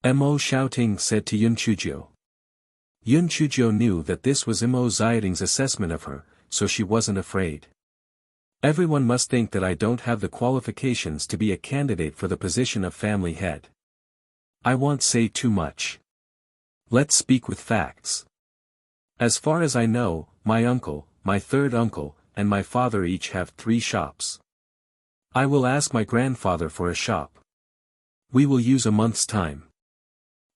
Mo Shouting said to Yun Chuzhou. Yun Chuzhou knew that this was Mo Ziyading's assessment of her, so she wasn't afraid. Everyone must think that I don't have the qualifications to be a candidate for the position of family head. I won't say too much. Let's speak with facts. As far as I know, my uncle, my third uncle, and my father each have 3 shops. I will ask my grandfather for a shop. We will use a month's time.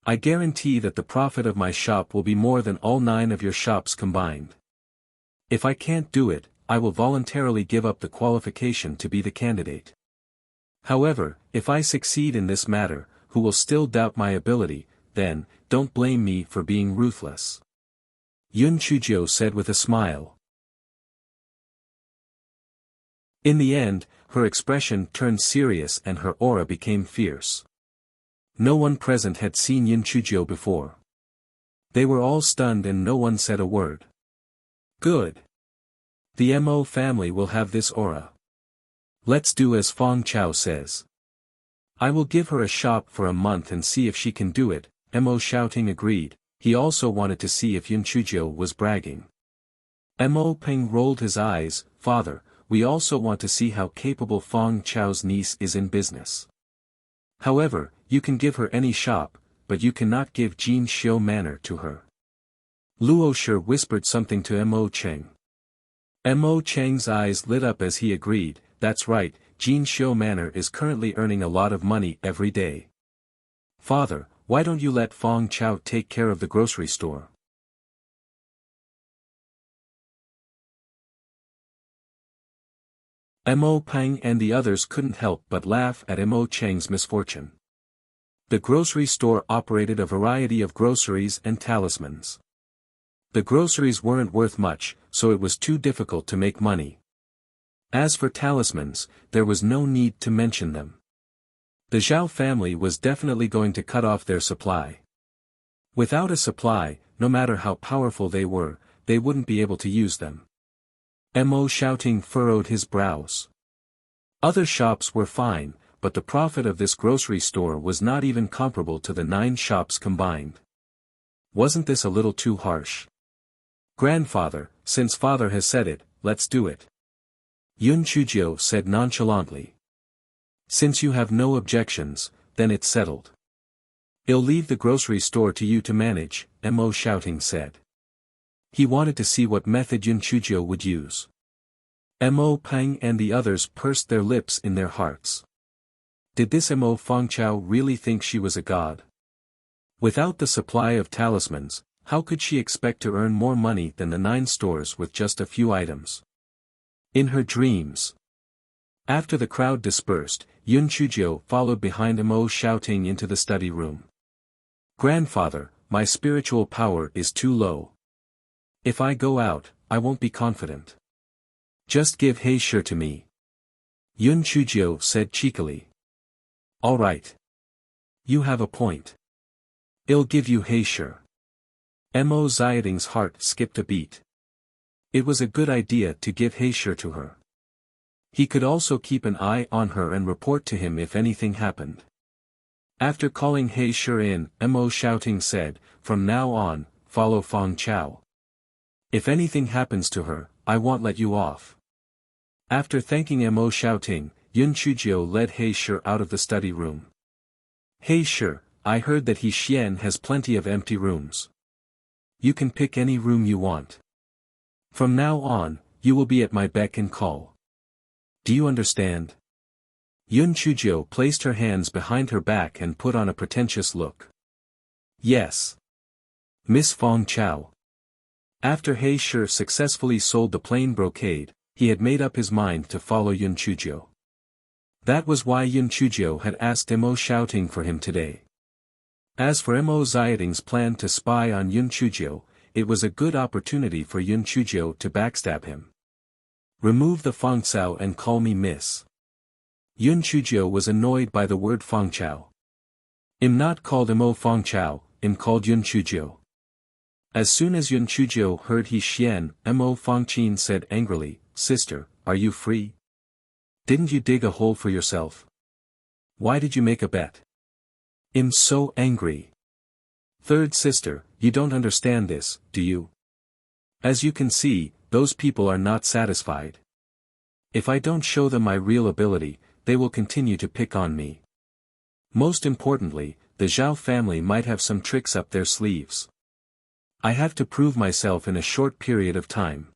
I guarantee that the profit of my shop will be more than all 9 of your shops combined. If I can't do it, I will voluntarily give up the qualification to be the candidate. However, if I succeed in this matter, who will still doubt my ability, then, don't blame me for being ruthless. Yun Chuzhou said with a smile. In the end, her expression turned serious and her aura became fierce. No one present had seen Yin Chujio before. They were all stunned and no one said a word. Good. The Mo family will have this aura. Let's do as Fong Chao says. I will give her a shop for a month and see if she can do it, Mo shouting agreed. He also wanted to see if Yin Chujio was bragging. Mo Peng rolled his eyes, Father, we also want to see how capable Fong Chao's niece is in business. However, you can give her any shop, but you cannot give Jin Xiu Manor to her. Luo Shi whispered something to Mo Cheng. Mo Cheng's eyes lit up as he agreed, that's right, Jin Xiu Manor is currently earning a lot of money every day. Father, why don't you let Fong Chao take care of the grocery store? Mo Peng and the others couldn't help but laugh at Mo Cheng's misfortune. The grocery store operated a variety of groceries and talismans. The groceries weren't worth much, so it was too difficult to make money. As for talismans, there was no need to mention them. The Zhao family was definitely going to cut off their supply. Without a supply, no matter how powerful they were, they wouldn't be able to use them. Mo shouting furrowed his brows. Other shops were fine, but the profit of this grocery store was not even comparable to the 9 shops combined. Wasn't this a little too harsh? Grandfather, since father has said it, let's do it. Yun Chujio said nonchalantly. Since you have no objections, then it's settled. I'll leave the grocery store to you to manage, Mo shouting said. He wanted to see what method Yun Chujio would use. Mo Peng and the others pursed their lips in their hearts. Did this Mo Fongchao really think she was a god? Without the supply of talismans, how could she expect to earn more money than the 9 stores with just a few items? In her dreams. After the crowd dispersed, Yun Chujio followed behind Mo shouting into the study room. Grandfather, my spiritual power is too low. If I go out, I won't be confident. Just give He Shi to me. Yun Chujio said cheekily. All right. You have a point. I'll give you He Shi. Mo Xiaoting's heart skipped a beat. It was a good idea to give He Shi to her. He could also keep an eye on her and report to him if anything happened. After calling He Shi in, Mo shouting said, from now on, follow Fong Chao. If anything happens to her, I won't let you off. After thanking Mo shouting, Yun Chujio led He Shi out of the study room. He Shi, I heard that He Xian has plenty of empty rooms. You can pick any room you want. From now on, you will be at my beck and call. Do you understand? Yun Chujio placed her hands behind her back and put on a pretentious look. Yes. Miss Fong Chao. After He Shi successfully sold the plain brocade, he had made up his mind to follow Yun Chujio. That was why Yun Chujio had asked Mo shouting for him today. As for Mo Xiaoting's plan to spy on Yun Chujio, it was a good opportunity for Yun Chujio to backstab him. Remove the Fongcao and call me miss. Yun Chujio was annoyed by the word Fongcao. Im not called Mo Fongcao, Im called Yun Chujio. As soon as Yun Chujio heard He Xian, Mo Fongqin said angrily, Sister, are you free? Didn't you dig a hole for yourself? Why did you make a bet? I'm so angry. Third sister, you don't understand this, do you? As you can see, those people are not satisfied. If I don't show them my real ability, they will continue to pick on me. Most importantly, the Zhao family might have some tricks up their sleeves. I have to prove myself in a short period of time.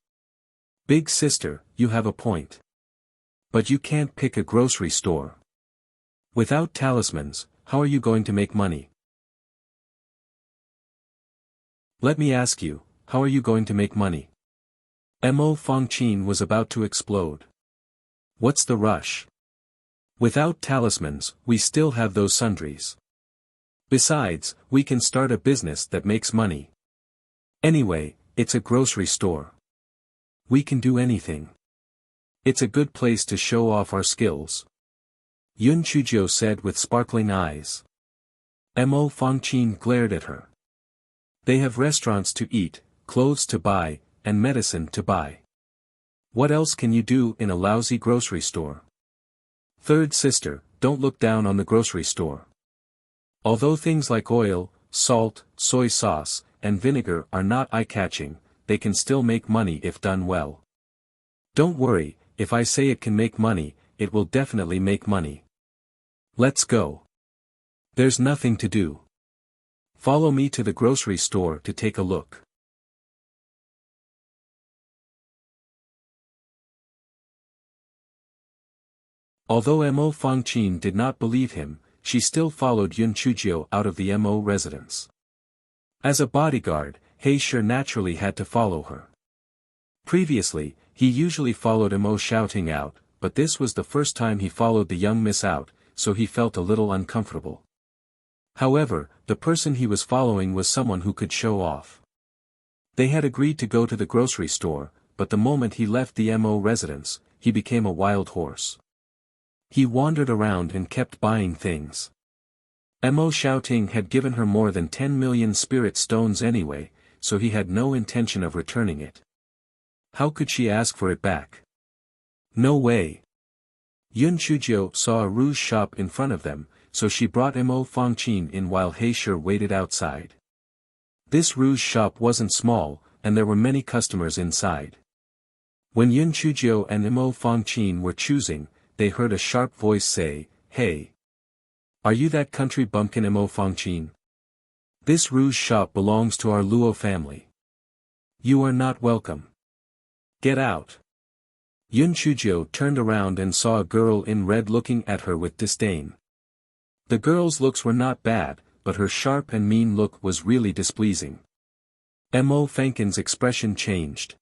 Big sister, you have a point. But you can't pick a grocery store. Without talismans, how are you going to make money? Let me ask you, how are you going to make money? Mo Fongqin was about to explode. What's the rush? Without talismans, we still have those sundries. Besides, we can start a business that makes money. Anyway, it's a grocery store. We can do anything. It's a good place to show off our skills. Yun Chujio said with sparkling eyes. Mo Fangqin glared at her. They have restaurants to eat, clothes to buy, and medicine to buy. What else can you do in a lousy grocery store? Third sister, don't look down on the grocery store. Although things like oil, salt, soy sauce, and vinegar are not eye-catching, they can still make money if done well. Don't worry, if I say it can make money, it will definitely make money. Let's go. There's nothing to do. Follow me to the grocery store to take a look. Although Mo Fangqin did not believe him, she still followed Yun Chujio out of the Mo residence. As a bodyguard, He Shi naturally had to follow her. Previously, he usually followed Mo shouting out, but this was the first time he followed the young miss out, so he felt a little uncomfortable. However, the person he was following was someone who could show off. They had agreed to go to the grocery store, but the moment he left the Mo residence, he became a wild horse. He wandered around and kept buying things. Mo Shouting had given her more than 10 million spirit stones anyway, so he had no intention of returning it. How could she ask for it back? No way. Yun Chujio saw a rouge shop in front of them, so she brought Mo Fangqin in while He Shi waited outside. This rouge shop wasn't small, and there were many customers inside. When Yun Chujio and Mo Fangqin were choosing, they heard a sharp voice say, "Hey! Are you that country bumpkin Mo Fangqin? This rouge shop belongs to our Luo family. You are not welcome. Get out." Yun Chujio turned around and saw a girl in red looking at her with disdain. The girl's looks were not bad, but her sharp and mean look was really displeasing. Mo Fangqin's expression changed.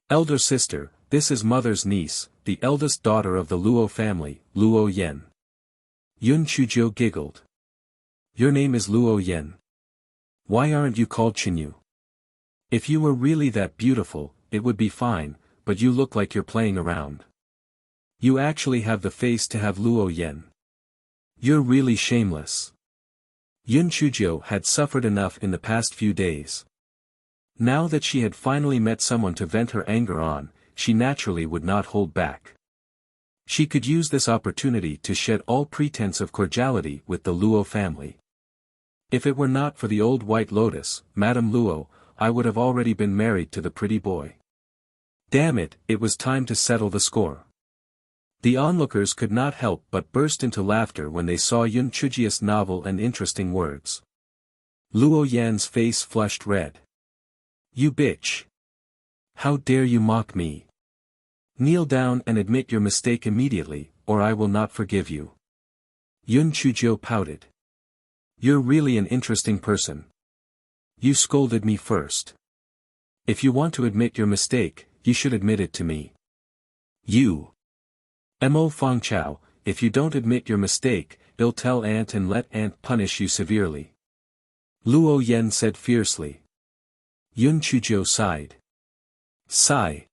"Elder sister, this is mother's niece, the eldest daughter of the Luo family, Luo Yen." Yun Chujio giggled. "Your name is Luo Yen. Why aren't you called Chinyu? If you were really that beautiful, it would be fine, but you look like you're playing around. You actually have the face to have Luo Yen. You're really shameless." Yun Chujio had suffered enough in the past few days. Now that she had finally met someone to vent her anger on, she naturally would not hold back. She could use this opportunity to shed all pretense of cordiality with the Luo family. If it were not for the old White Lotus, Madame Luo, I would have already been married to the pretty boy. Damn it, it was time to settle the score. The onlookers could not help but burst into laughter when they saw Yun Chujio's novel and interesting words. Luo Yan's face flushed red. "You bitch! How dare you mock me? Kneel down and admit your mistake immediately, or I will not forgive you." Yun Chujio pouted. "You're really an interesting person. You scolded me first. If you want to admit your mistake, you should admit it to me. You. Mo Fangqiao, if you don't admit your mistake, I'll tell Aunt and let Aunt punish you severely." Luo Yen said fiercely. Yun Chujio sighed. Sigh.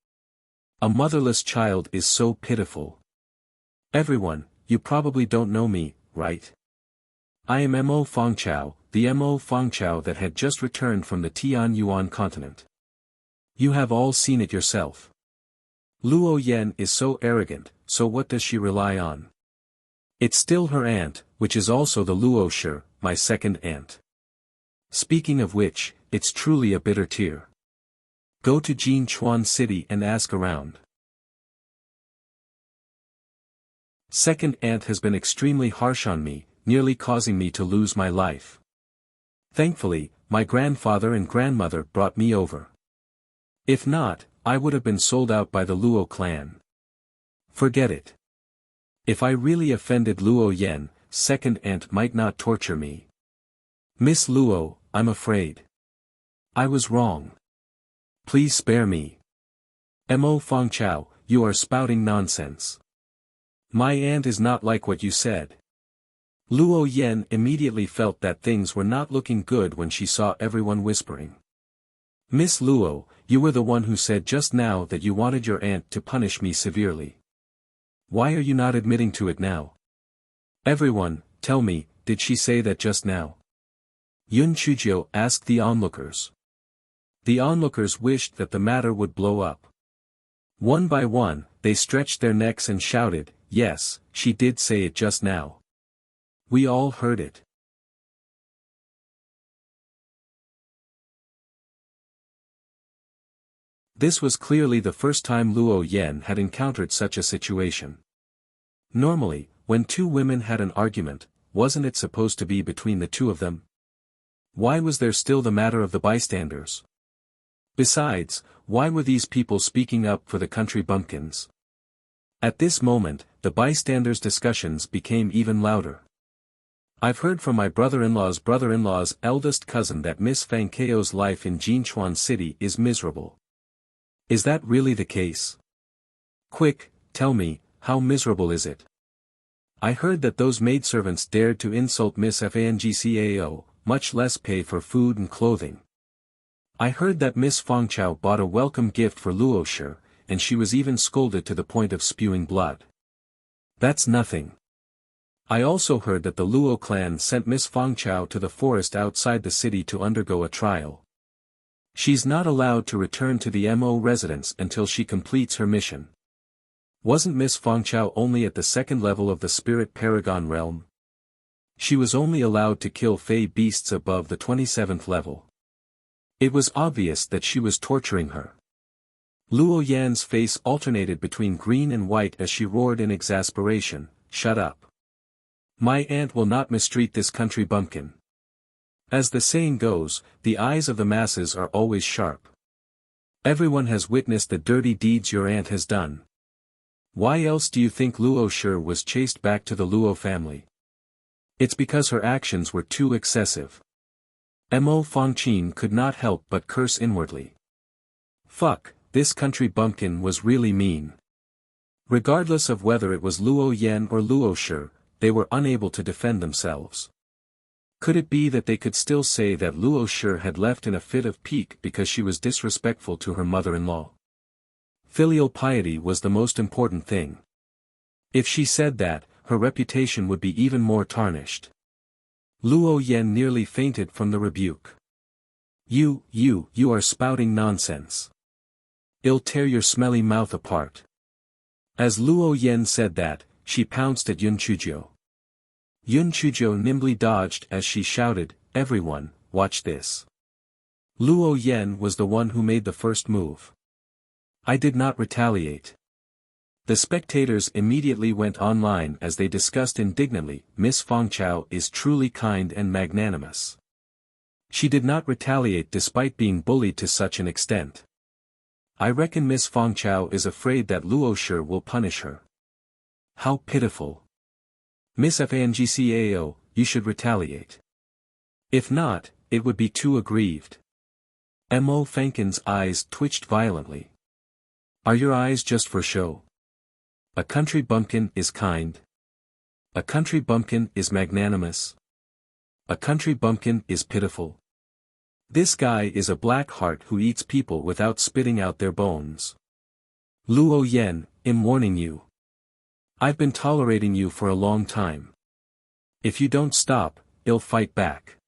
A motherless child is so pitiful. Everyone, you probably don't know me, right? I am Mo Fangqiao, the Mo Fangqiao that had just returned from the Tianyuan continent. You have all seen it yourself. Luo Yen is so arrogant, so what does she rely on? It's still her aunt, which is also the Luo Shi, my second aunt. Speaking of which, it's truly a bitter tear. Go to Jinchuan City and ask around. Second aunt has been extremely harsh on me, nearly causing me to lose my life. Thankfully, my grandfather and grandmother brought me over. If not, I would have been sold out by the Luo clan. Forget it. If I really offended Luo Yen, second aunt might not torture me. Miss Luo, I'm afraid I was wrong. Please spare me. Mo Fangqiao, you are spouting nonsense. My aunt is not like what you said. Luo Yen immediately felt that things were not looking good when she saw everyone whispering. Miss Luo, You were the one who said just now that you wanted your aunt to punish me severely. Why are you not admitting to it now? Everyone, tell me, did she say that just now? Yun Chujio asked the onlookers. The onlookers wished that the matter would blow up. One by one, they stretched their necks and shouted, yes, she did say it just now. We all heard it. This was clearly the first time Luo Yan had encountered such a situation. Normally, when two women had an argument, wasn't it supposed to be between the two of them? Why was there still the matter of the bystanders? Besides, why were these people speaking up for the country bumpkins? At this moment, the bystanders' discussions became even louder. I've heard from my brother-in-law's eldest cousin that Miss Fang Keo's life in Jinchuan City is miserable. Is that really the case? Quick, tell me, how miserable is it? I heard that those maidservants dared to insult Miss Fangcao, much less pay for food and clothing. I heard that Miss Fangchao bought a welcome gift for Luo Shi, and she was even scolded to the point of spewing blood. That's nothing. I also heard that the Luo clan sent Miss Fangchao to the forest outside the city to undergo a trial. She's not allowed to return to the Mo residence until she completes her mission. Wasn't Miss Fangchao only at the second level of the Spirit Paragon realm? She was only allowed to kill fey beasts above the 27th level. It was obvious that she was torturing her. Luo Yan's face alternated between green and white as she roared in exasperation, "Shut up. My aunt will not mistreat this country bumpkin." As the saying goes, the eyes of the masses are always sharp. Everyone has witnessed the dirty deeds your aunt has done. Why else do you think Luo Shi was chased back to the Luo family? It's because her actions were too excessive. Mo Fangqin could not help but curse inwardly. Fuck, this country bumpkin was really mean. Regardless of whether it was Luo Yan or Luo Shi, they were unable to defend themselves. Could it be that they could still say that Luo Shi had left in a fit of pique because she was disrespectful to her mother-in-law? Filial piety was the most important thing. If she said that, her reputation would be even more tarnished. Luo Yan nearly fainted from the rebuke. You are spouting nonsense. I'll tear your smelly mouth apart." As Luo Yan said that, she pounced at Yun Chujio. Yun Chujio nimbly dodged as she shouted, "Everyone, watch this." Luo Yan was the one who made the first move. I did not retaliate. The spectators immediately went online as they discussed indignantly, "Miss Fangchao is truly kind and magnanimous. She did not retaliate despite being bullied to such an extent. I reckon Miss Fangchao is afraid that Luo Shi will punish her. How pitiful. Miss Fangcao, you should retaliate. If not, it would be too aggrieved." Mo Fangqin's eyes twitched violently. Are your eyes just for show? A country bumpkin is kind. A country bumpkin is magnanimous. A country bumpkin is pitiful. This guy is a black heart who eats people without spitting out their bones. Luo Yan, I'm warning you. I've been tolerating you for a long time. If you don't stop, I'll fight back.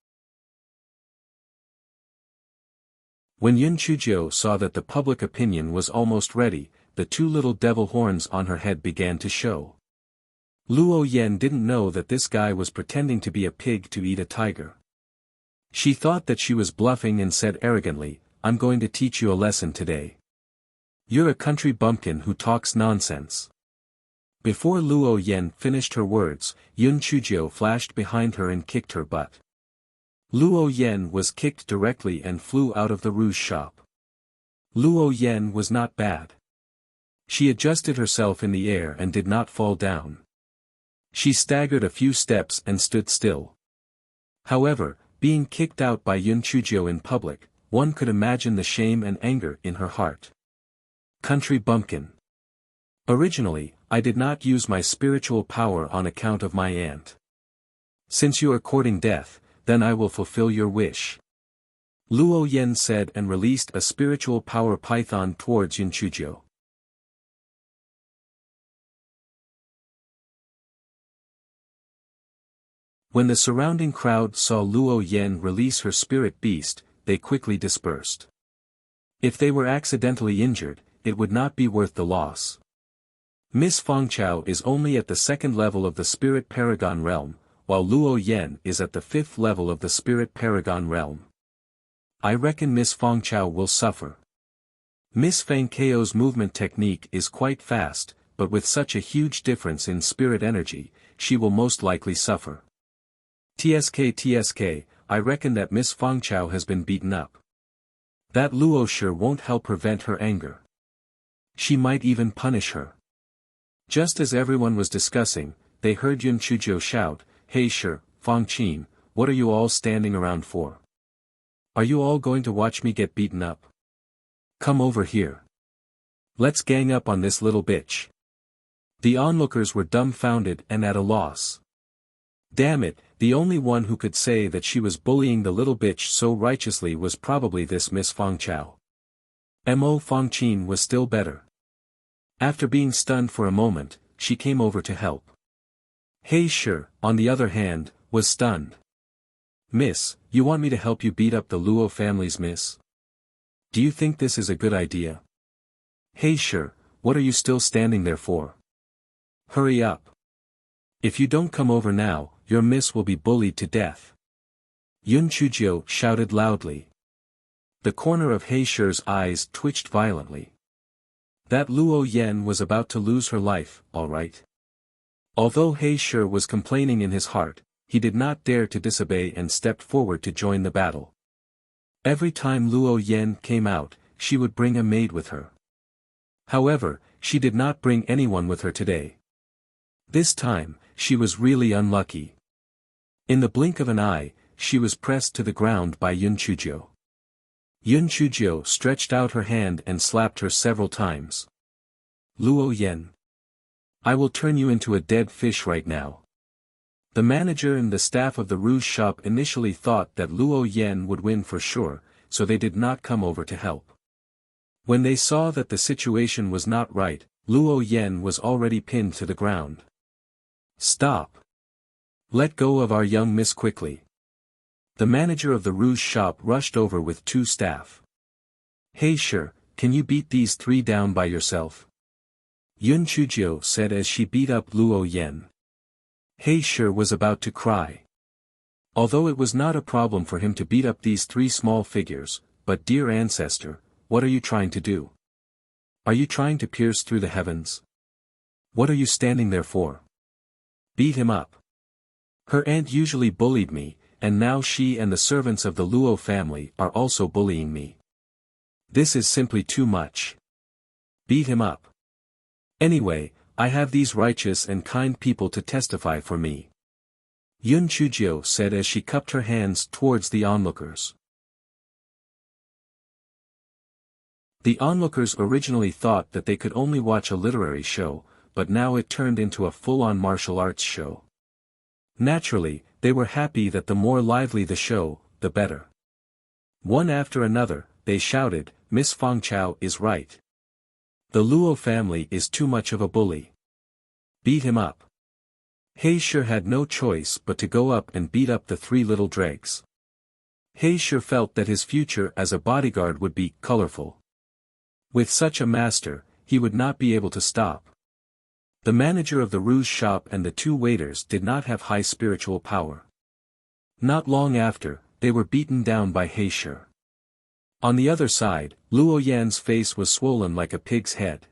When Yun Chujio saw that the public opinion was almost ready, the two little devil horns on her head began to show. Luo Yan didn't know that this guy was pretending to be a pig to eat a tiger. She thought that she was bluffing and said arrogantly, "I'm going to teach you a lesson today. You're a country bumpkin who talks nonsense." Before Luo Yan finished her words, Yun Chujio flashed behind her and kicked her butt. Luo Yan was kicked directly and flew out of the rouge shop. Luo Yan was not bad. She adjusted herself in the air and did not fall down. She staggered a few steps and stood still. However, being kicked out by Yun Chujio in public, one could imagine the shame and anger in her heart. Country bumpkin. Originally, I did not use my spiritual power on account of my aunt. Since you are courting death, then I will fulfill your wish. Luo Yan said and released a spiritual power python towards Yun Chuzhou. When the surrounding crowd saw Luo Yan release her spirit beast, they quickly dispersed. If they were accidentally injured, it would not be worth the loss. Miss Fangchao is only at the 2nd level of the Spirit Paragon realm, while Luo Yan is at the 5th level of the Spirit Paragon realm. I reckon Miss Fangchao will suffer. Miss Fang Kao's movement technique is quite fast, but with such a huge difference in spirit energy, she will most likely suffer. TSK, I reckon that Miss Fangchao has been beaten up. That Luo sure won't help prevent her anger. She might even punish her. Just as everyone was discussing, they heard Yun Chuzhou shout, "Hey sure, Fang Qin, what are you all standing around for? Are you all going to watch me get beaten up? Come over here. Let's gang up on this little bitch." The onlookers were dumbfounded and at a loss. Damn it, the only one who could say that she was bullying the little bitch so righteously was probably this Miss Fangchao. Mo Fang Qin was still better. After being stunned for a moment, she came over to help. Hey sure, on the other hand, was stunned. "Miss, you want me to help you beat up the Luo families, miss? Do you think this is a good idea? Hey sure, what are you still standing there for? Hurry up. If you don't come over now, your miss will be bullied to death." Yun Chuzhou shouted loudly. The corner of He Shi's eyes twitched violently. That Luo Yan was about to lose her life, all right. Although He Shi was complaining in his heart, he did not dare to disobey and stepped forward to join the battle. Every time Luo Yan came out, she would bring a maid with her. However, she did not bring anyone with her today. This time, she was really unlucky. In the blink of an eye, she was pressed to the ground by Yun Chuzhou. Yun Chuzhou stretched out her hand and slapped her several times. "Luo Yan. I will turn you into a dead fish right now." The manager and the staff of the rouge shop initially thought that Luo Yan would win for sure, so they did not come over to help. When they saw that the situation was not right, Luo Yan was already pinned to the ground. "Stop. Let go of our young miss quickly." The manager of the rouge shop rushed over with 2 staff. "Hey sure, can you beat these 3 down by yourself?" Yun Chuzhou said as she beat up Luo Yan. He Shi was about to cry. Although it was not a problem for him to beat up these 3 small figures, but dear ancestor, what are you trying to do? Are you trying to pierce through the heavens? What are you standing there for? Beat him up. Her aunt usually bullied me, and now she and the servants of the Luo family are also bullying me. This is simply too much. Beat him up. Anyway, I have these righteous and kind people to testify for me. Yun Chuzhou said as she cupped her hands towards the onlookers. The onlookers originally thought that they could only watch a literary show, but now it turned into a full-on martial arts show. Naturally, they were happy that the more lively the show, the better. One after another, they shouted, "Miss Fangchao is right. The Luo family is too much of a bully. Beat him up." He Shi had no choice but to go up and beat up the 3 little dregs. He Shi felt that his future as a bodyguard would be colorful. With such a master, he would not be able to stop. The manager of the rouge shop and the 2 waiters did not have high spiritual power. Not long after, they were beaten down by He Shi. On the other side, Luo Yan's face was swollen like a pig's head.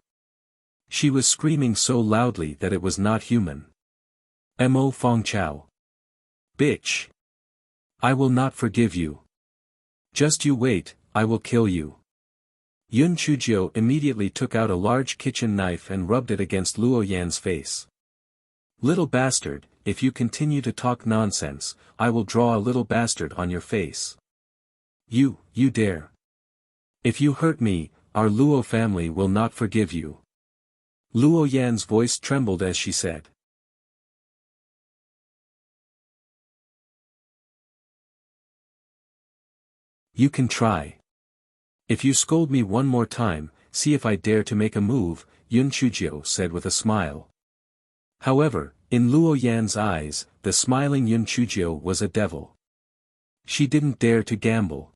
She was screaming so loudly that it was not human. "Mo Fangchao. Bitch. I will not forgive you. Just you wait, I will kill you." Yun Chuzhou immediately took out a large kitchen knife and rubbed it against Luo Yan's face. "Little bastard, if you continue to talk nonsense, I will draw a little bastard on your face. You dare. If you hurt me, our Luo family will not forgive you." Luo Yan's voice trembled as she said. You can try. If you scold me one more time, see if I dare to make a move, Yun Chujio said with a smile. However, in Luo Yan's eyes, the smiling Yun Chujio was a devil. She didn't dare to gamble.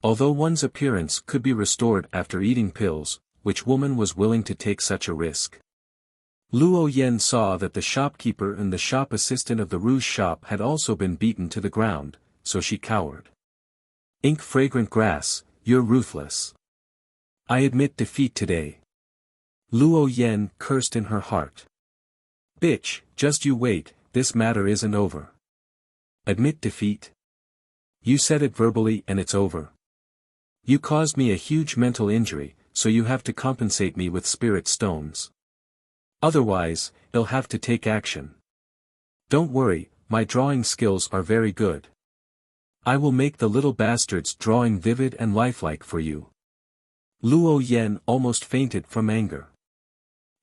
Although one's appearance could be restored after eating pills, which woman was willing to take such a risk? Luo Yan saw that the shopkeeper and the shop assistant of the rouge shop had also been beaten to the ground, so she cowered. Ink fragrant grass, you're ruthless. I admit defeat today. Luo Yan cursed in her heart. Bitch, just you wait, this matter isn't over. Admit defeat? You said it verbally and it's over. You caused me a huge mental injury, so you have to compensate me with spirit stones. Otherwise, you'll have to take action. Don't worry, my drawing skills are very good. I will make the little bastard's drawing vivid and lifelike for you. Luo Yan almost fainted from anger.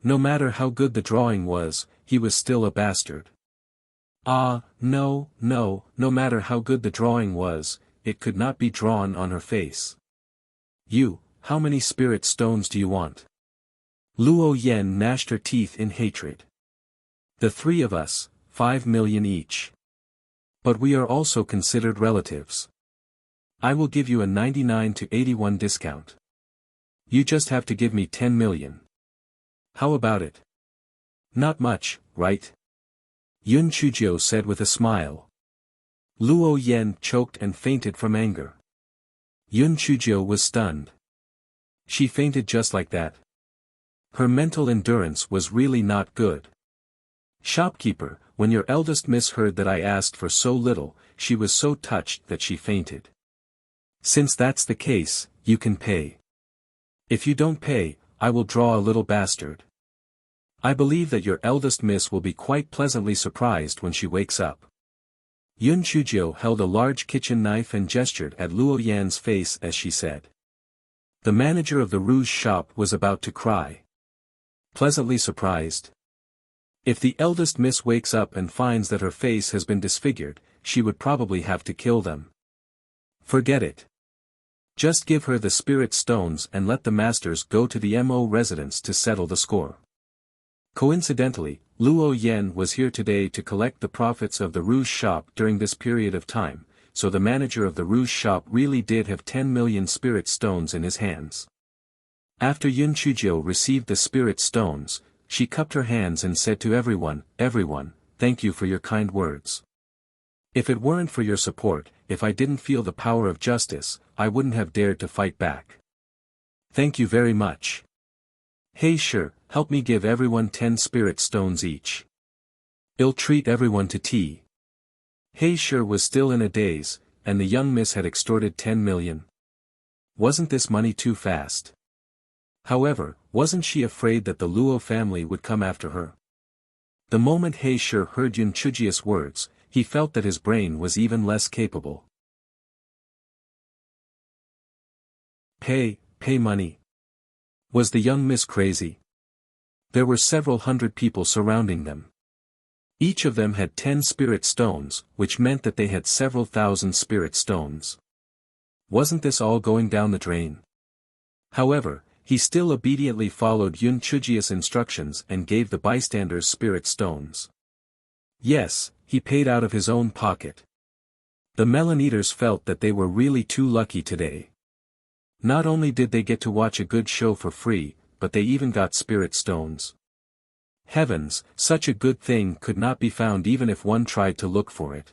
No matter how good the drawing was, he was still a bastard. No matter how good the drawing was, it could not be drawn on her face. How many spirit stones do you want? Luo Yan gnashed her teeth in hatred. The three of us, 5 million each. But we are also considered relatives. I will give you a 99 to 81 discount. You just have to give me 10 million. How about it? Not much, right? Yun Chujio said with a smile. Luo Yan choked and fainted from anger. Yun Chujio was stunned. She fainted just like that. Her mental endurance was really not good. Shopkeeper, when your eldest miss heard that I asked for so little, she was so touched that she fainted. Since that's the case, you can pay. If you don't pay, I will draw a little bastard. I believe that your eldest miss will be quite pleasantly surprised when she wakes up. Yun Chujio held a large kitchen knife and gestured at Luo Yan's face as she said. The manager of the rouge shop was about to cry. Pleasantly surprised? If the eldest miss wakes up and finds that her face has been disfigured, she would probably have to kill them. Forget it. Just give her the spirit stones and let the masters go to the MO residence to settle the score. Coincidentally, Luo Yan was here today to collect the profits of the rouge shop during this period of time, so the manager of the rouge shop really did have 10 million spirit stones in his hands. After Yun Chujio received the spirit stones, she cupped her hands and said to everyone, thank you for your kind words. If it weren't for your support, if I didn't feel the power of justice, I wouldn't have dared to fight back. Thank you very much. Hey sure, help me give everyone 10 spirit stones each. I'll treat everyone to tea. Hey sure was still in a daze, and the young miss had extorted 10 million. Wasn't this money too fast? However, wasn't she afraid that the Luo family would come after her? The moment He Shi heard Yun Chujio's words, he felt that his brain was even less capable. Pay money. Was the young miss crazy? There were several hundred people surrounding them. Each of them had 10 spirit stones, which meant that they had several thousand spirit stones. Wasn't this all going down the drain? However, he still obediently followed Yun Chujio's instructions and gave the bystanders spirit stones. Yes, he paid out of his own pocket. The Melon Eaters felt that they were really too lucky today. Not only did they get to watch a good show for free, but they even got spirit stones. Heavens, such a good thing could not be found even if one tried to look for it.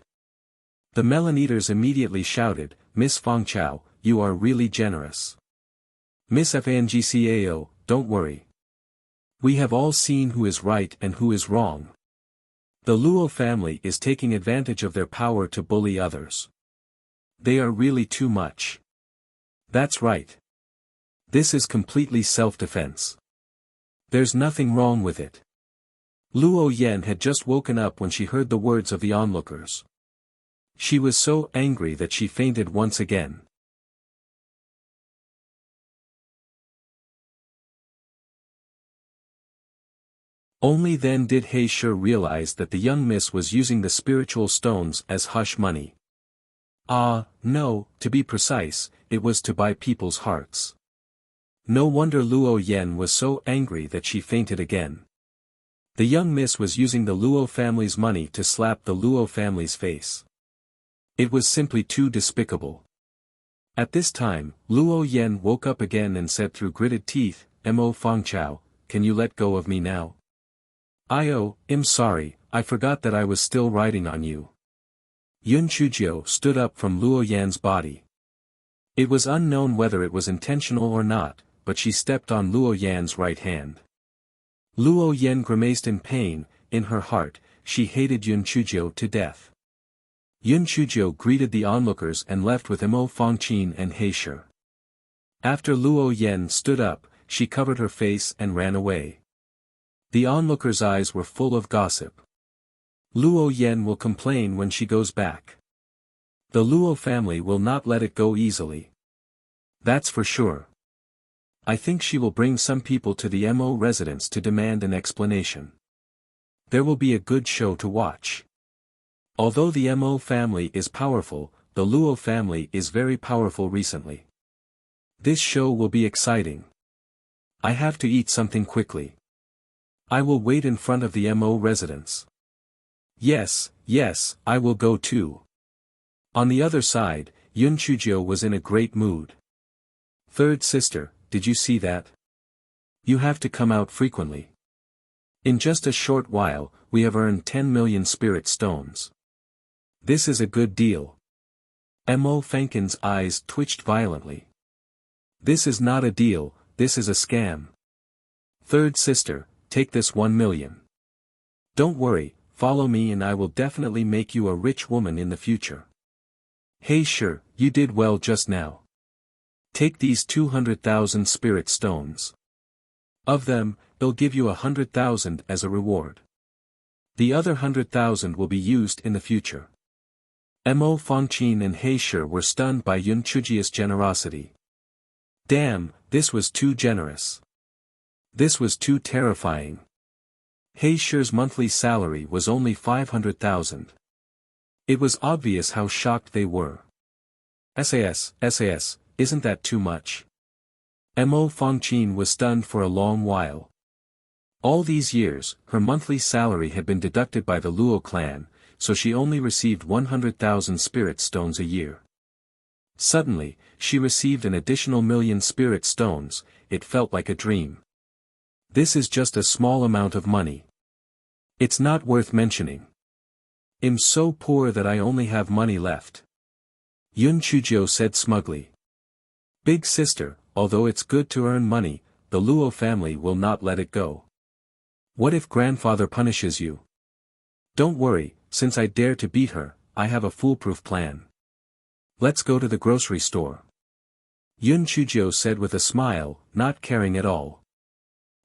The Melon Eaters immediately shouted, Miss Fangchao, you are really generous. Miss Fangcao, don't worry. We have all seen who is right and who is wrong. The Luo family is taking advantage of their power to bully others. They are really too much. That's right. This is completely self-defense. There's nothing wrong with it. Luo Yan had just woken up when she heard the words of the onlookers. She was so angry that she fainted once again. Only then did He Shi realize that the young miss was using the spiritual stones as hush money. No, to be precise, it was to buy people's hearts. No wonder Luo Yen was so angry that she fainted again. The young miss was using the Luo family's money to slap the Luo family's face. It was simply too despicable. At this time, Luo Yen woke up again and said through gritted teeth, "Mo Fangchao, can you let go of me now? I'm sorry, I forgot that I was still riding on you." Yun Chujio stood up from Luo Yan's body. It was unknown whether it was intentional or not, but she stepped on Luo Yan's right hand. Luo Yan grimaced in pain. In her heart, she hated Yun Chujio to death. Yun Chujio greeted the onlookers and left with Mo Fangqin and He Shi. After Luo Yan stood up, she covered her face and ran away. The onlookers' eyes were full of gossip. Luo Yan will complain when she goes back. The Luo family will not let it go easily. That's for sure. I think she will bring some people to the Mo residence to demand an explanation. There will be a good show to watch. Although the Mo family is powerful, the Luo family is very powerful recently. This show will be exciting. I have to eat something quickly. I will wait in front of the Mo residence. Yes, I will go too. On the other side, Yun Chujio was in a great mood. "Third sister, did you see that? You have to come out frequently. In just a short while, we have earned 10 million spirit stones. This is a good deal." Mo Fangqin's eyes twitched violently. "This is not a deal, this is a scam. Third sister, take this 1 million. Don't worry, follow me and I will definitely make you a rich woman in the future. Hey sure, you did well just now. Take these 200,000 spirit stones. Of them, they'll give you 100,000 as a reward. The other 100,000 will be used in the future." Mo Fangqin and He Shi were stunned by Yun Chujio's generosity. Damn, this was too generous. This was too terrifying. He Shi's monthly salary was only 500,000. It was obvious how shocked they were. SAS, isn't that too much? Mo Fangqin was stunned for a long while. All these years, her monthly salary had been deducted by the Luo clan, so she only received 100,000 spirit stones a year. Suddenly, she received an additional 1,000,000 spirit stones. It felt like a dream. This is just a small amount of money. It's not worth mentioning. I'm so poor that I only have money left. Yun Chujio said smugly. Big sister, although it's good to earn money, the Luo family will not let it go. What if grandfather punishes you? Don't worry, since I dare to beat her, I have a foolproof plan. Let's go to the grocery store. Yun Chujio said with a smile, not caring at all.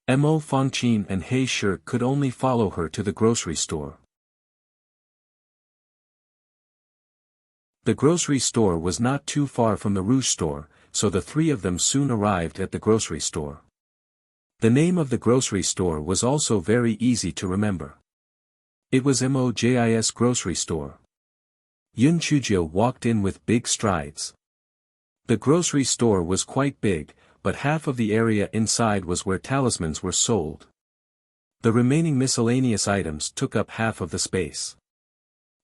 Mo Fangqin and He Shi could only follow her to the grocery store. The grocery store was not too far from the Rouge store, so the three of them soon arrived at the grocery store. The name of the grocery store was also very easy to remember. It was MOJIS grocery store. Yun Chujio walked in with big strides. The grocery store was quite big, but half of the area inside was where talismans were sold. The remaining miscellaneous items took up half of the space.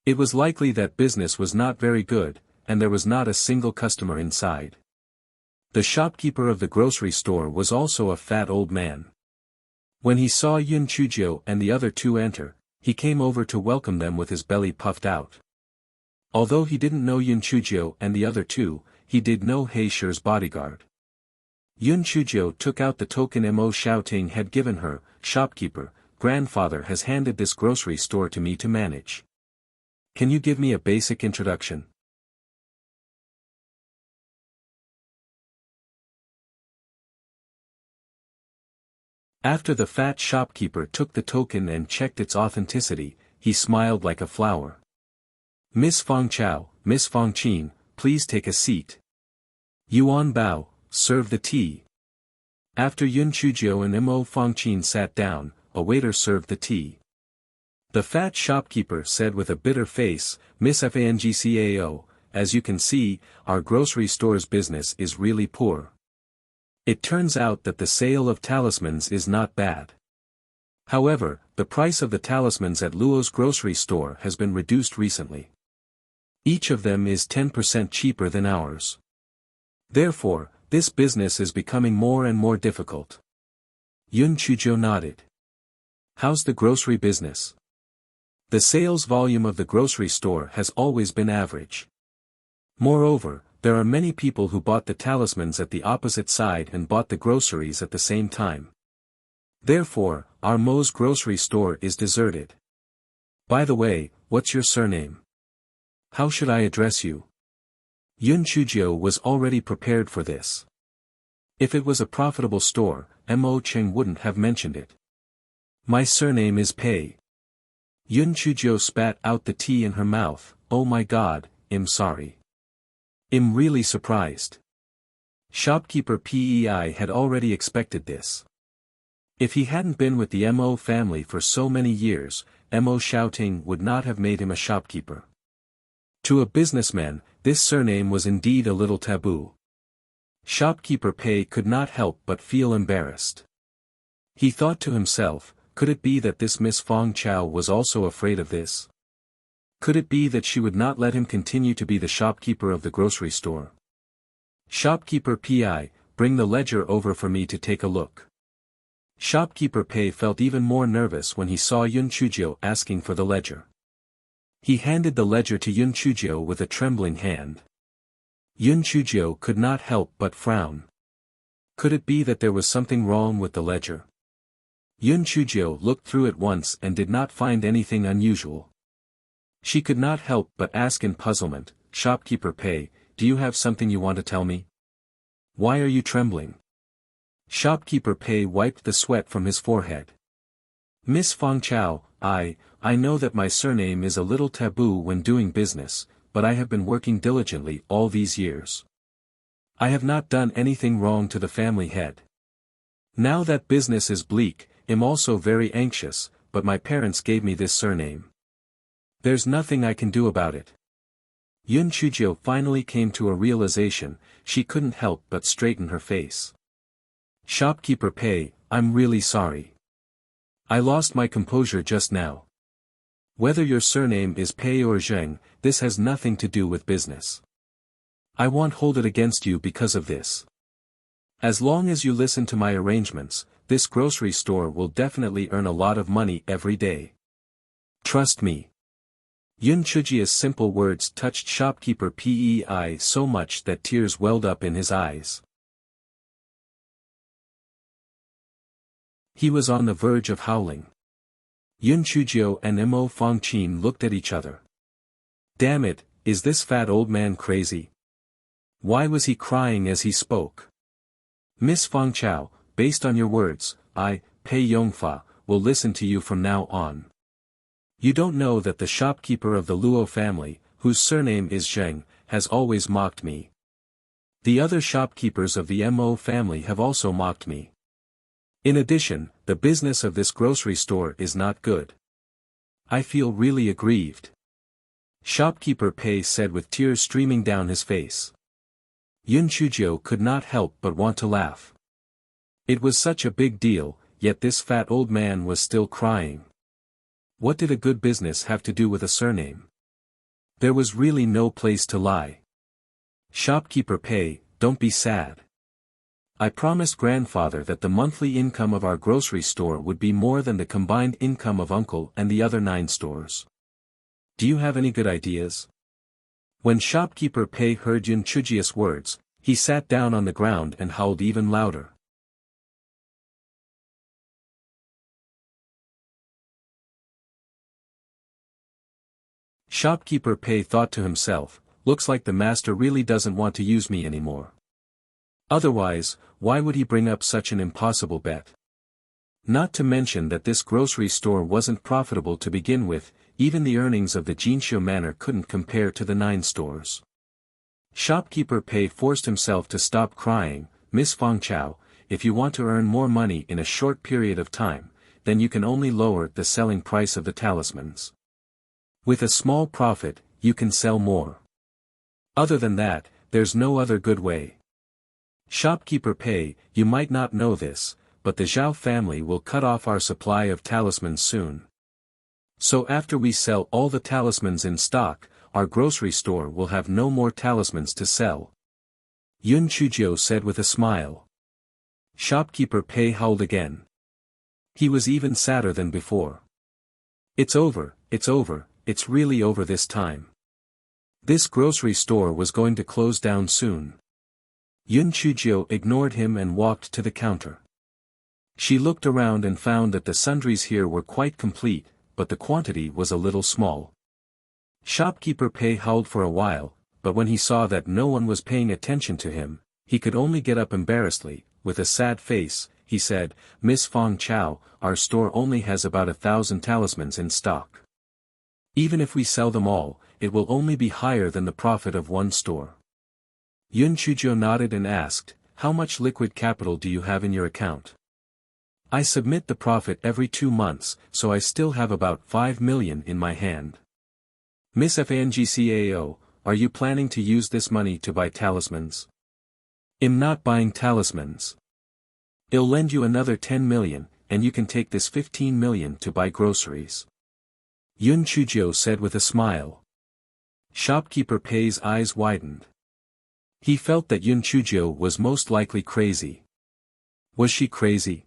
It was likely that business was not very good, and there was not a single customer inside. The shopkeeper of the grocery store was also a fat old man. When he saw Yun Chujio and the other two enter, he came over to welcome them with his belly puffed out. Although he didn't know Yun Chujio and the other two, he did know He Shi's bodyguard. Yun Chujio took out the token Mo Xiaoting had given her. Shopkeeper, grandfather has handed this grocery store to me to manage. Can you give me a basic introduction? After the fat shopkeeper took the token and checked its authenticity, he smiled like a flower. Miss Fangchao, Miss Fangqin, please take a seat. Yuan Bao, serve the tea. After Yun Chujio and Mo Fangqin sat down, a waiter served the tea. The fat shopkeeper said with a bitter face, Miss Fangcao, as you can see, our grocery store's business is really poor. It turns out that the sale of talismans is not bad. However, the price of the talismans at Luo's grocery store has been reduced recently. Each of them is 10% cheaper than ours. Therefore, this business is becoming more and more difficult. Yun Chujiu nodded. How's the grocery business? The sales volume of the grocery store has always been average. Moreover, there are many people who bought the talismans at the opposite side and bought the groceries at the same time. Therefore, our Mo's grocery store is deserted. By the way, what's your surname? How should I address you? Yun Chujiu was already prepared for this. If it was a profitable store, Mo Cheng wouldn't have mentioned it. My surname is Pei. Yun Chujiu spat out the tea in her mouth. Oh my god, I'm sorry. I'm really surprised. Shopkeeper Pei had already expected this. If he hadn't been with the Mo family for so many years, Mo Shouting would not have made him a shopkeeper. To a businessman, this surname was indeed a little taboo. Shopkeeper Pei could not help but feel embarrassed. He thought to himself, could it be that this Miss Fong Chao was also afraid of this? Could it be that she would not let him continue to be the shopkeeper of the grocery store? Shopkeeper Pi, bring the ledger over for me to take a look. Shopkeeper Pei felt even more nervous when he saw Yun Chujiu asking for the ledger. He handed the ledger to Yun Chujiu with a trembling hand. Yun Chujiu could not help but frown. Could it be that there was something wrong with the ledger? Yun Chujiu looked through it once and did not find anything unusual. She could not help but ask in puzzlement, Shopkeeper Pei, do you have something you want to tell me? Why are you trembling? Shopkeeper Pei wiped the sweat from his forehead. Miss Fong Chao, I know that my surname is a little taboo when doing business, but I have been working diligently all these years. I have not done anything wrong to the family head. Now that business is bleak, I'm also very anxious, but my parents gave me this surname. There's nothing I can do about it. Yun Chujiu finally came to a realization. She couldn't help but straighten her face. Shopkeeper Pei, I'm really sorry. I lost my composure just now. Whether your surname is Pei or Zheng, this has nothing to do with business. I won't hold it against you because of this. As long as you listen to my arrangements, this grocery store will definitely earn a lot of money every day. Trust me. Yun Chujiu's simple words touched Shopkeeper Pei so much that tears welled up in his eyes. He was on the verge of howling. Yun Chujiu and Mo Fongqin looked at each other. Damn it, is this fat old man crazy? Why was he crying as he spoke? Miss Fong Chao, based on your words, I, Pei Yongfa, will listen to you from now on. You don't know that the shopkeeper of the Luo family, whose surname is Zheng, has always mocked me. The other shopkeepers of the Mo family have also mocked me. In addition, the business of this grocery store is not good. I feel really aggrieved. Shopkeeper Pei said with tears streaming down his face. Yun Chujiu could not help but want to laugh. It was such a big deal, yet this fat old man was still crying. What did a good business have to do with a surname? There was really no place to lie. Shopkeeper Pei, don't be sad. I promised grandfather that the monthly income of our grocery store would be more than the combined income of uncle and the other 9 stores. Do you have any good ideas? When Shopkeeper Pei heard Yun Chujiu's words, he sat down on the ground and howled even louder. Shopkeeper Pei thought to himself, looks like the master really doesn't want to use me anymore. Otherwise, why would he bring up such an impossible bet? Not to mention that this grocery store wasn't profitable to begin with, even the earnings of the Jinxiu Manor couldn't compare to the 9 stores. Shopkeeper Pei forced himself to stop crying. Miss Fong Chao, if you want to earn more money in a short period of time, then you can only lower the selling price of the talismans. With a small profit, you can sell more. Other than that, there's no other good way. Shopkeeper Pei, you might not know this, but the Zhao family will cut off our supply of talismans soon. So after we sell all the talismans in stock, our grocery store will have no more talismans to sell. Yun Chuzhou said with a smile. Shopkeeper Pei howled again. He was even sadder than before. It's over, it's really over this time. This grocery store was going to close down soon. Yun Chuzhou ignored him and walked to the counter. She looked around and found that the sundries here were quite complete, but the quantity was a little small. Shopkeeper Pei howled for a while, but when he saw that no one was paying attention to him, he could only get up embarrassedly. With a sad face, he said, Miss Fong Chao, our store only has about 1,000 talismans in stock. Even if we sell them all, it will only be higher than the profit of one store. Yun Chuzhou nodded and asked, how much liquid capital do you have in your account? I submit the profit every 2 months, so I still have about 5 million in my hand. Miss Fangcao, are you planning to use this money to buy talismans? I'm not buying talismans. I'll lend you another 10 million, and you can take this 15 million to buy groceries. Yun Chuzhou said with a smile. Shopkeeper Pei's eyes widened. He felt that Yun Chuzhou was most likely crazy. Was she crazy?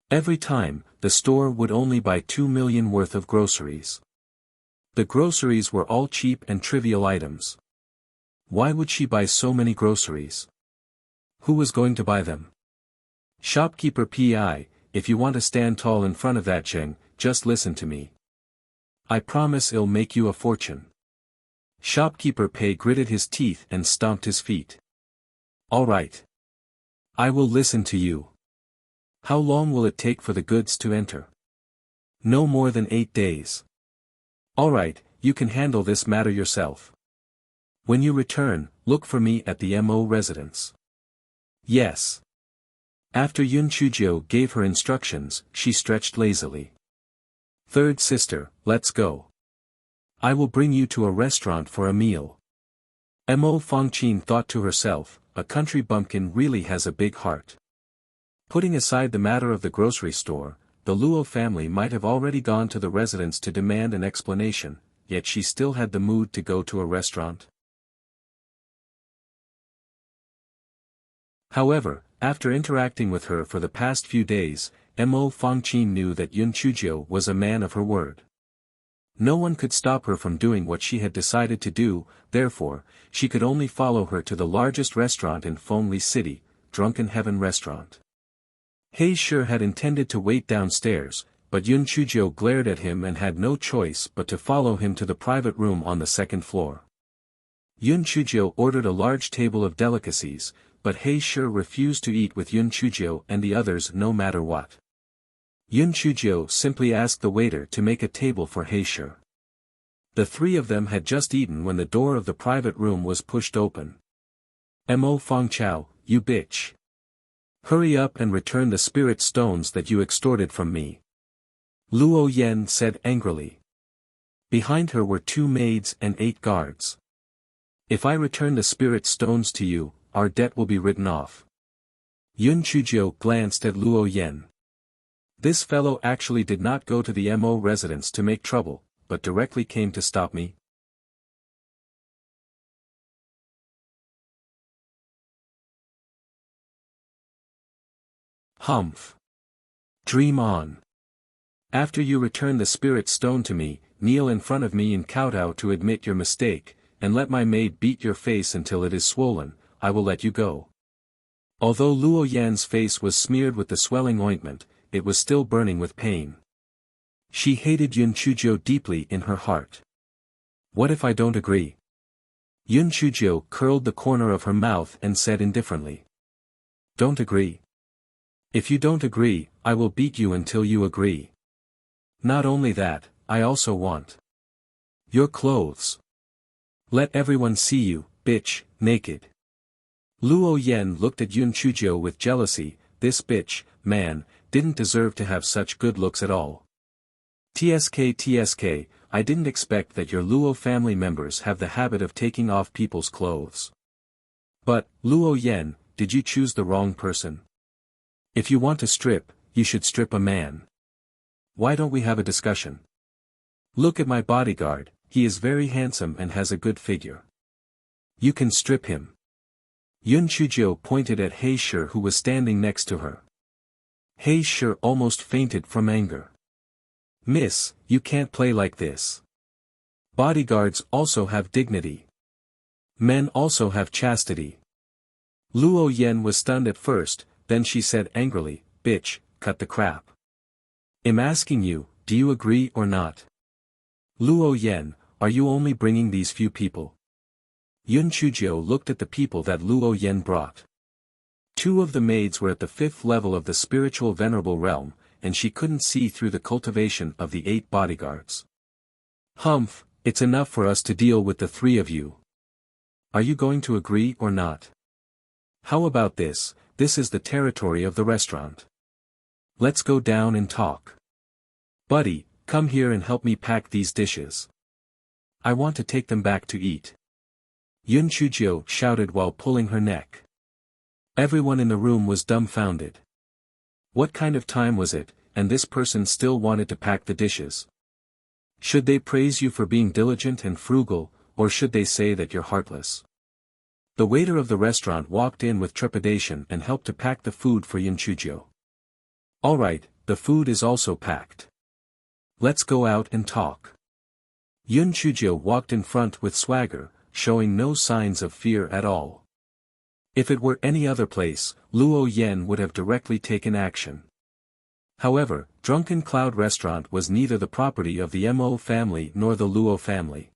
Every time, the store would only buy 2 million worth of groceries. The groceries were all cheap and trivial items. Why would she buy so many groceries? Who was going to buy them? Shopkeeper Pi, if you want to stand tall in front of that Cheng, just listen to me. I promise I'll make you a fortune. Shopkeeper Pei gritted his teeth and stomped his feet. All right. I will listen to you. How long will it take for the goods to enter? No more than 8 days. All right, you can handle this matter yourself. When you return, look for me at the MO residence. Yes. After Yun Chuzhou gave her instructions, she stretched lazily. Third sister, let's go. I will bring you to a restaurant for a meal. Mo Fangqin thought to herself, a country bumpkin really has a big heart. Putting aside the matter of the grocery store, the Luo family might have already gone to the residence to demand an explanation, yet she still had the mood to go to a restaurant. However, after interacting with her for the past few days, Mo Fangqin knew that Yun Chuzhou was a man of her word. No one could stop her from doing what she had decided to do, therefore, she could only follow her to the largest restaurant in Fengli City, Drunken Heaven Restaurant. He Shi had intended to wait downstairs, but Yun Chuzhou glared at him and had no choice but to follow him to the private room on the second floor. Yun Chuzhou ordered a large table of delicacies, but He Shi refused to eat with Yun Chuzhou and the others no matter what. Yun Chuzhou simply asked the waiter to make a table for He Shi. The three of them had just eaten when the door of the private room was pushed open. Mo Fangchao, you bitch. Hurry up and return the spirit stones that you extorted from me. Luo Yan said angrily. Behind her were 2 maids and 8 guards. If I return the spirit stones to you, our debt will be written off. Yun Chuzhou glanced at Luo Yan. This fellow actually did not go to the MO residence to make trouble, but directly came to stop me. Humph. Dream on. After you return the spirit stone to me, kneel in front of me and kowtow to admit your mistake, and let my maid beat your face until it is swollen, I will let you go. Although Luo Yan's face was smeared with the swelling ointment, it was still burning with pain. She hated Yun Chuzhou deeply in her heart. What if I don't agree? Yun Chuzhou curled the corner of her mouth and said indifferently. Don't agree. If you don't agree, I will beat you until you agree. Not only that, I also want your clothes. Let everyone see you, bitch, naked. Luo Yan looked at Yun Chuzhou with jealousy. This bitch, man, didn't deserve to have such good looks at all. TSK, I didn't expect that your Luo family members have the habit of taking off people's clothes. But, Luo Yen, did you choose the wrong person? If you want to strip, you should strip a man. Why don't we have a discussion? Look at my bodyguard, he is very handsome and has a good figure. You can strip him. Yun Chujio pointed at He Shi who was standing next to her. He Shi almost fainted from anger. Miss, you can't play like this. Bodyguards also have dignity. Men also have chastity. Luo Yen was stunned at first, then she said angrily, bitch, cut the crap. I'm asking you, do you agree or not? Luo Yen, are you only bringing these few people? Yun Chujio looked at the people that Luo Yen brought. 2 of the maids were at the 5th level of the spiritual venerable realm, and she couldn't see through the cultivation of the 8 bodyguards. Humph, it's enough for us to deal with the 3 of you. Are you going to agree or not? How about this is the territory of the restaurant. Let's go down and talk. Buddy, come here and help me pack these dishes. I want to take them back to eat. Yun Chujio shouted while pulling her neck. Everyone in the room was dumbfounded. What kind of time was it, and this person still wanted to pack the dishes? Should they praise you for being diligent and frugal, or should they say that you're heartless? The waiter of the restaurant walked in with trepidation and helped to pack the food for Yun Chujio. Alright, the food is also packed. Let's go out and talk. Yun Chujio walked in front with swagger, showing no signs of fear at all. If it were any other place, Luo Yen would have directly taken action. However, Drunken Cloud Restaurant was neither the property of the Mo family nor the Luo family.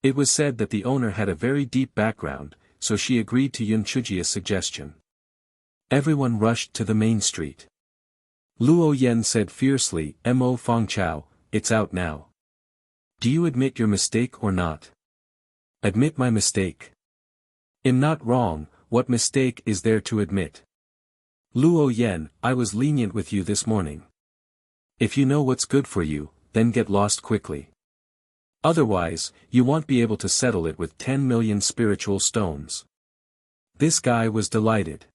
It was said that the owner had a very deep background, so she agreed to Yun Chujio's suggestion. Everyone rushed to the main street. Luo Yen said fiercely, Mo Fangchao, it's out now. Do you admit your mistake or not? Admit my mistake. I'm not wrong, what mistake is there to admit? Luo Yen, I was lenient with you this morning. If you know what's good for you, then get lost quickly. Otherwise, you won't be able to settle it with 10 million spiritual stones. This guy was delighted.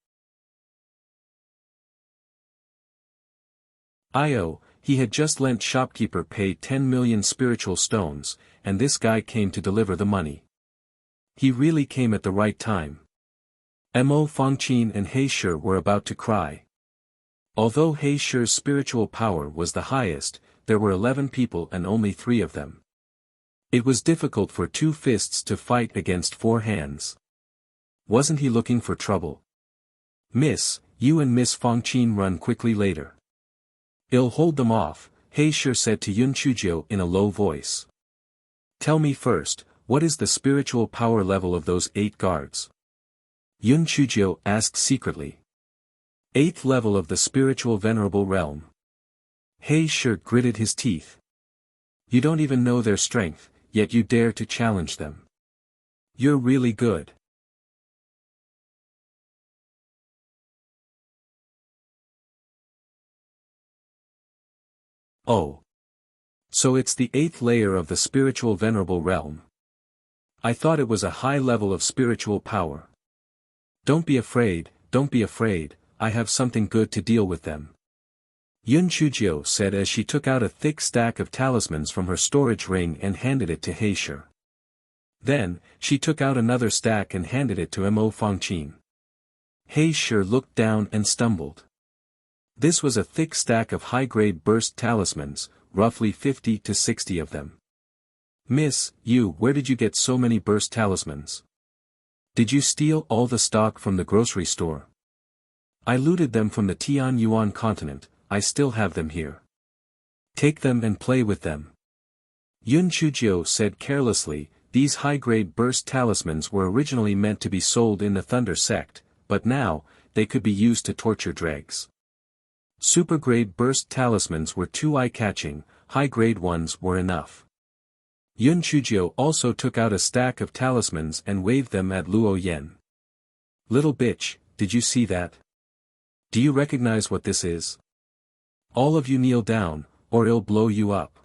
He had just lent shopkeeper pay 10 million spiritual stones, and this guy came to deliver the money. He really came at the right time. Mo Fangqin and He Shi were about to cry. Although He Shi's spiritual power was the highest, there were 11 people and only 3 of them. It was difficult for 2 fists to fight against 4 hands. Wasn't he looking for trouble? Miss, you and Miss Fangqin run quickly later. I'll hold them off, He Shi said to Yun Chujio in a low voice. Tell me first, what is the spiritual power level of those 8 guards? Yun Chujio asked secretly. 8th level of the spiritual venerable realm. He Shi gritted his teeth. You don't even know their strength, yet you dare to challenge them. You're really good. Oh. So it's the 8th layer of the spiritual venerable realm. I thought it was a high level of spiritual power. Don't be afraid, I have something good to deal with them. Yun Chujio said as she took out a thick stack of talismans from her storage ring and handed it to He Shi. Then, she took out another stack and handed it to Mo Fangqin. He Shi looked down and stumbled. This was a thick stack of high-grade burst talismans, roughly 50 to 60 of them. Miss, where did you get so many burst talismans? Did you steal all the stock from the grocery store? I looted them from the Tian Yuan continent, I still have them here. Take them and play with them. Yun Chujio said carelessly, these high-grade burst talismans were originally meant to be sold in the Thunder sect, but now, they could be used to torture dregs. Super-grade burst talismans were too eye-catching, high-grade ones were enough. Yun Chujio also took out a stack of talismans and waved them at Luo Yen. Little bitch, did you see that? Do you recognize what this is? All of you kneel down, or I'll blow you up.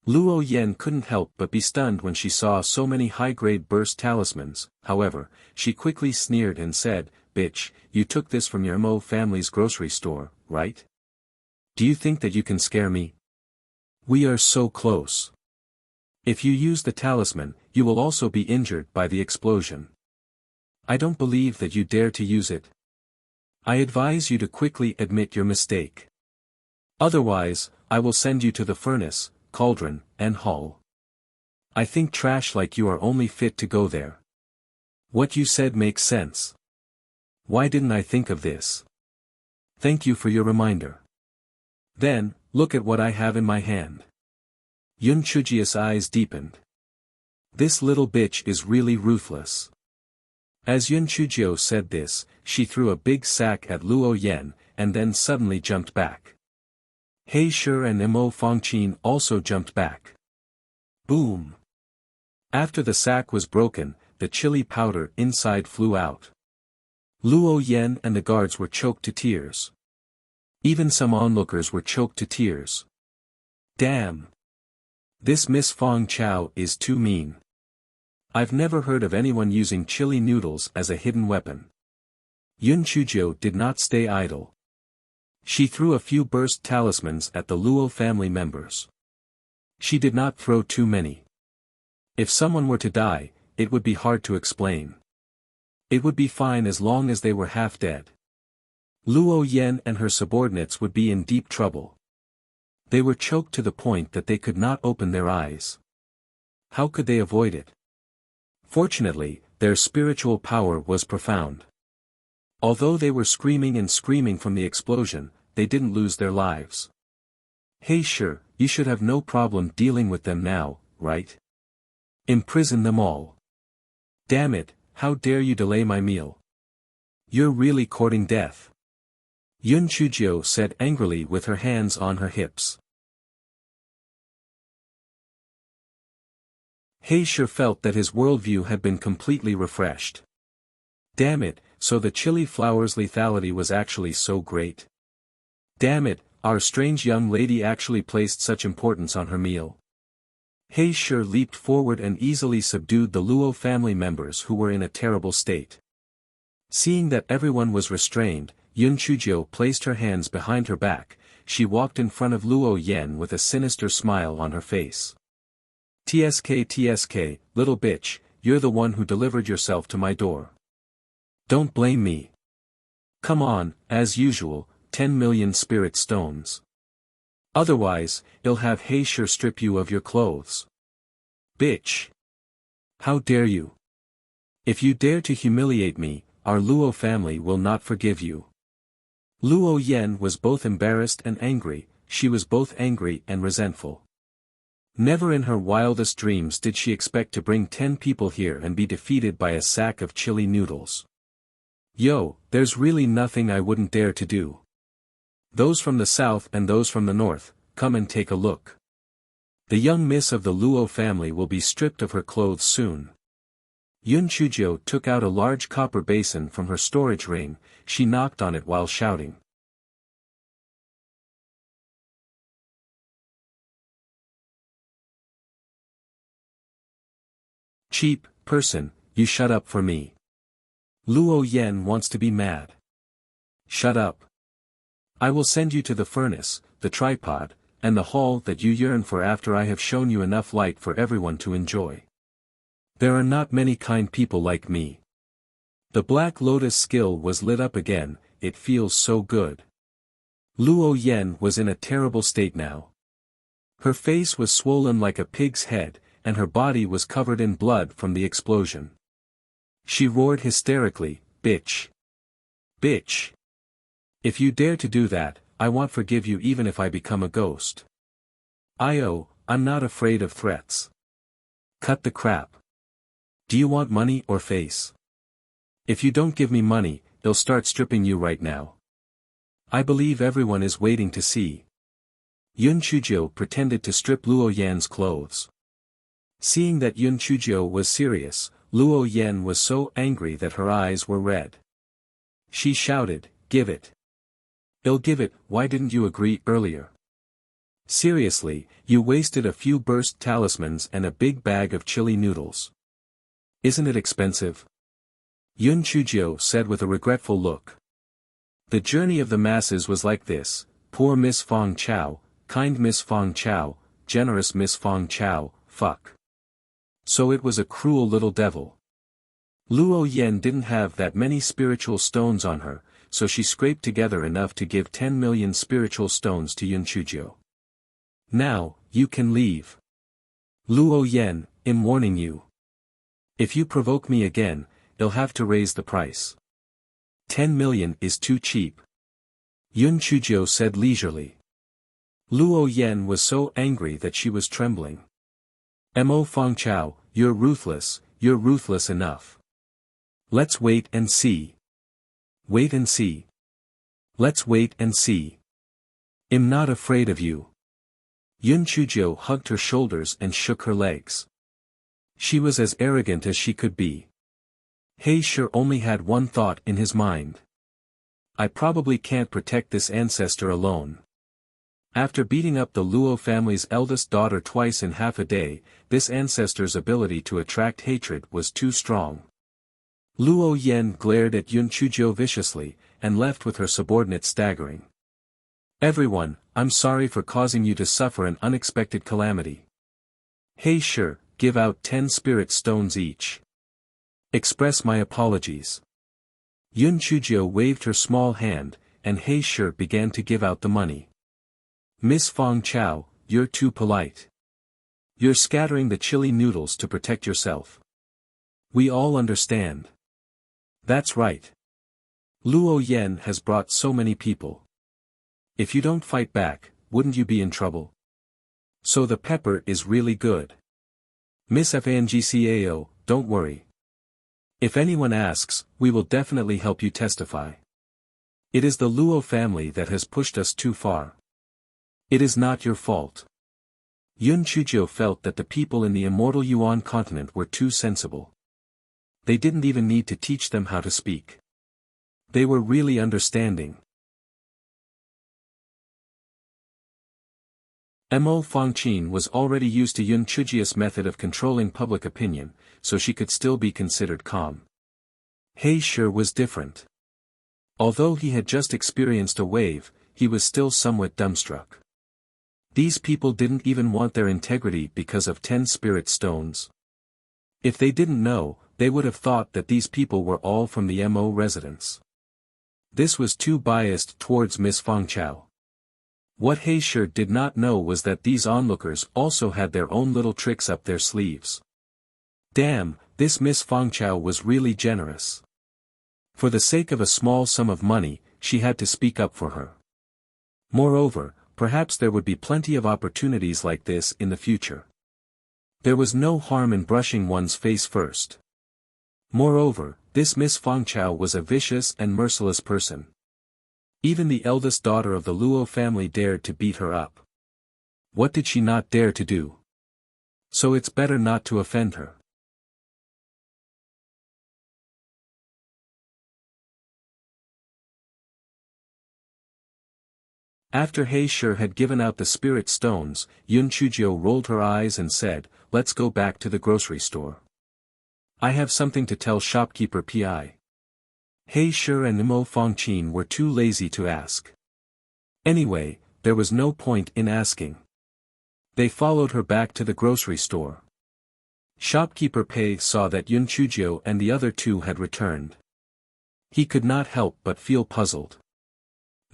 Luo Yen couldn't help but be stunned when she saw so many high-grade burst talismans. However, she quickly sneered and said, "Bitch, you took this from your Mo family's grocery store, right? Do you think that you can scare me? We are so close. If you use the talisman, you will also be injured by the explosion. I don't believe that you dare to use it. I advise you to quickly admit your mistake. Otherwise, I will send you to the furnace, cauldron, and hall. I think trash like you are only fit to go there. What you said makes sense. Why didn't I think of this? Thank you for your reminder. Then, look at what I have in my hand." Yun Chujia's eyes deepened. This little bitch is really ruthless. As Yun Chujio said this, she threw a big sack at Luo Yen, and then suddenly jumped back. He Shi and Mo Fongqin also jumped back. Boom! After the sack was broken, the chili powder inside flew out. Luo Yen and the guards were choked to tears. Even some onlookers were choked to tears. Damn! This Miss Fong Chao is too mean. I've never heard of anyone using chili noodles as a hidden weapon. Yun Chujio did not stay idle. She threw a few burst talismans at the Luo family members. She did not throw too many. If someone were to die, it would be hard to explain. It would be fine as long as they were half dead. Luo Yen and her subordinates would be in deep trouble. They were choked to the point that they could not open their eyes. How could they avoid it? Fortunately, their spiritual power was profound. Although they were screaming and screaming from the explosion, they didn't lose their lives. Hey, sure, you should have no problem dealing with them now, right? Imprison them all. Damn it, how dare you delay my meal? You're really courting death. Yun Chujio said angrily with her hands on her hips. He sure felt that his worldview had been completely refreshed. Damn it, so the chili flower's lethality was actually so great. Damn it, our strange young lady actually placed such importance on her meal. He sure leaped forward and easily subdued the Luo family members who were in a terrible state. Seeing that everyone was restrained, Yun Chujio placed her hands behind her back. She walked in front of Luo Yen with a sinister smile on her face. TSK, little bitch, you're the one who delivered yourself to my door. Don't blame me. Come on, as usual, 10 million spirit stones. Otherwise, I'll have He Shi strip you of your clothes. Bitch. How dare you? If you dare to humiliate me, our Luo family will not forgive you. Luo Yen was both embarrassed and angry. She was both angry and resentful. Never in her wildest dreams did she expect to bring 10 people here and be defeated by a sack of chili noodles. Yo, there's really nothing I wouldn't dare to do. Those from the south and those from the north, come and take a look. The young miss of the Luo family will be stripped of her clothes soon. Yun Chujio took out a large copper basin from her storage ring. She knocked on it while shouting. Cheap person, you shut up for me. Luo Yen wants to be mad. Shut up. I will send you to the furnace, the tripod, and the hall that you yearn for after I have shown you enough light for everyone to enjoy. There are not many kind people like me. The Black Lotus skill was lit up again. It feels so good. Luo Yen was in a terrible state now. Her face was swollen like a pig's head, and her body was covered in blood from the explosion. She roared hysterically, "Bitch! Bitch! If you dare to do that, I won't forgive you even if I become a ghost. I'm not afraid of threats. Cut the crap. Do you want money or face? If you don't give me money, they'll start stripping you right now. I believe everyone is waiting to see." Yun Chujio pretended to strip Luo Yan's clothes. Seeing that Yun Chujio was serious, Luo Yan was so angry that her eyes were red. She shouted, "Give it. I'll give it, why didn't you agree earlier?" Seriously, you wasted a few burst talismans and a big bag of chili noodles. Isn't it expensive? Yun Chujio said with a regretful look. The journey of the masses was like this: poor Miss Fong Chao, kind Miss Fong Chao, generous Miss Fong Chao, fuck. So it was a cruel little devil. Luo Yen didn't have that many spiritual stones on her, so she scraped together enough to give 10 million spiritual stones to Yun Chujio. Now, you can leave. Luo Yen, I'm warning you. If you provoke me again, you'll have to raise the price. 10 million is too cheap. Yun Chujio said leisurely. Luo Yen was so angry that she was trembling. Mo Fongchao, you're ruthless enough. Let's wait and see. Wait and see. Let's wait and see. I'm not afraid of you. Yun Chujio hugged her shoulders and shook her legs. She was as arrogant as she could be. He sure only had one thought in his mind. I probably can't protect this ancestor alone. After beating up the Luo family's eldest daughter twice in half a day, this ancestor's ability to attract hatred was too strong. Luo Yen glared at Yun Chujio viciously, and left with her subordinate staggering. Everyone, I'm sorry for causing you to suffer an unexpected calamity. Hey sure, give out 10 spirit stones each. Express my apologies. Yun Chujio waved her small hand, and He Sure began to give out the money. Miss Fong Chao, you're too polite. You're scattering the chili noodles to protect yourself. We all understand. That's right. Luo Yen has brought so many people. If you don't fight back, wouldn't you be in trouble? So the pepper is really good. Miss Fangcao, don't worry. If anyone asks, we will definitely help you testify. It is the Luo family that has pushed us too far. It is not your fault. Yun Chujio felt that the people in the immortal Yuan continent were too sensible. They didn't even need to teach them how to speak. They were really understanding. Mo Fongqin was already used to Yun Chujio's method of controlling public opinion, so she could still be considered calm. He Sure was different. Although he had just experienced a wave, he was still somewhat dumbstruck. These people didn't even want their integrity because of 10 spirit stones. If they didn't know, they would have thought that these people were all from the Mo residence. This was too biased towards Miss Fongchao. What He Sure did not know was that these onlookers also had their own little tricks up their sleeves. Damn, this Miss Fongchao was really generous. For the sake of a small sum of money, she had to speak up for her. Moreover, perhaps there would be plenty of opportunities like this in the future. There was no harm in brushing one's face first. Moreover, this Miss Fongchao was a vicious and merciless person. Even the eldest daughter of the Luo family dared to beat her up. What did she not dare to do? So it's better not to offend her. After He Sure had given out the spirit stones, Yun Chujio rolled her eyes and said, "Let's go back to the grocery store. I have something to tell shopkeeper Pi." He Sure and Mo Fongqin were too lazy to ask. Anyway, there was no point in asking. They followed her back to the grocery store. Shopkeeper Pei saw that Yun Chujio and the other two had returned. He could not help but feel puzzled.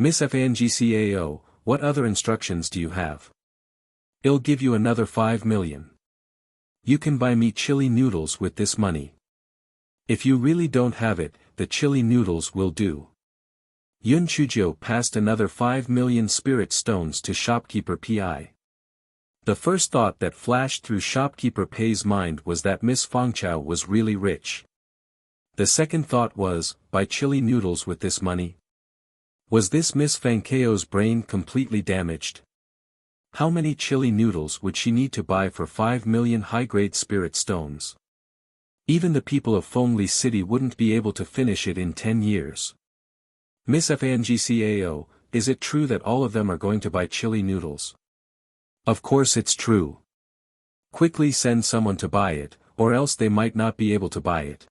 Miss Fangcao, what other instructions do you have? I'll give you another 5 million. You can buy me chili noodles with this money. If you really don't have it, the chili noodles will do. Yun Chujio passed another 5 million spirit stones to shopkeeper Pi. The first thought that flashed through shopkeeper Pei's mind was that Miss Fongchao was really rich. The second thought was, buy chili noodles with this money? Was this Miss Fangcao's brain completely damaged? How many chili noodles would she need to buy for 5 million high-grade spirit stones? Even the people of Fengli City wouldn't be able to finish it in 10 years. Miss Fangcao, is it true that all of them are going to buy chili noodles? Of course it's true. Quickly send someone to buy it, or else they might not be able to buy it.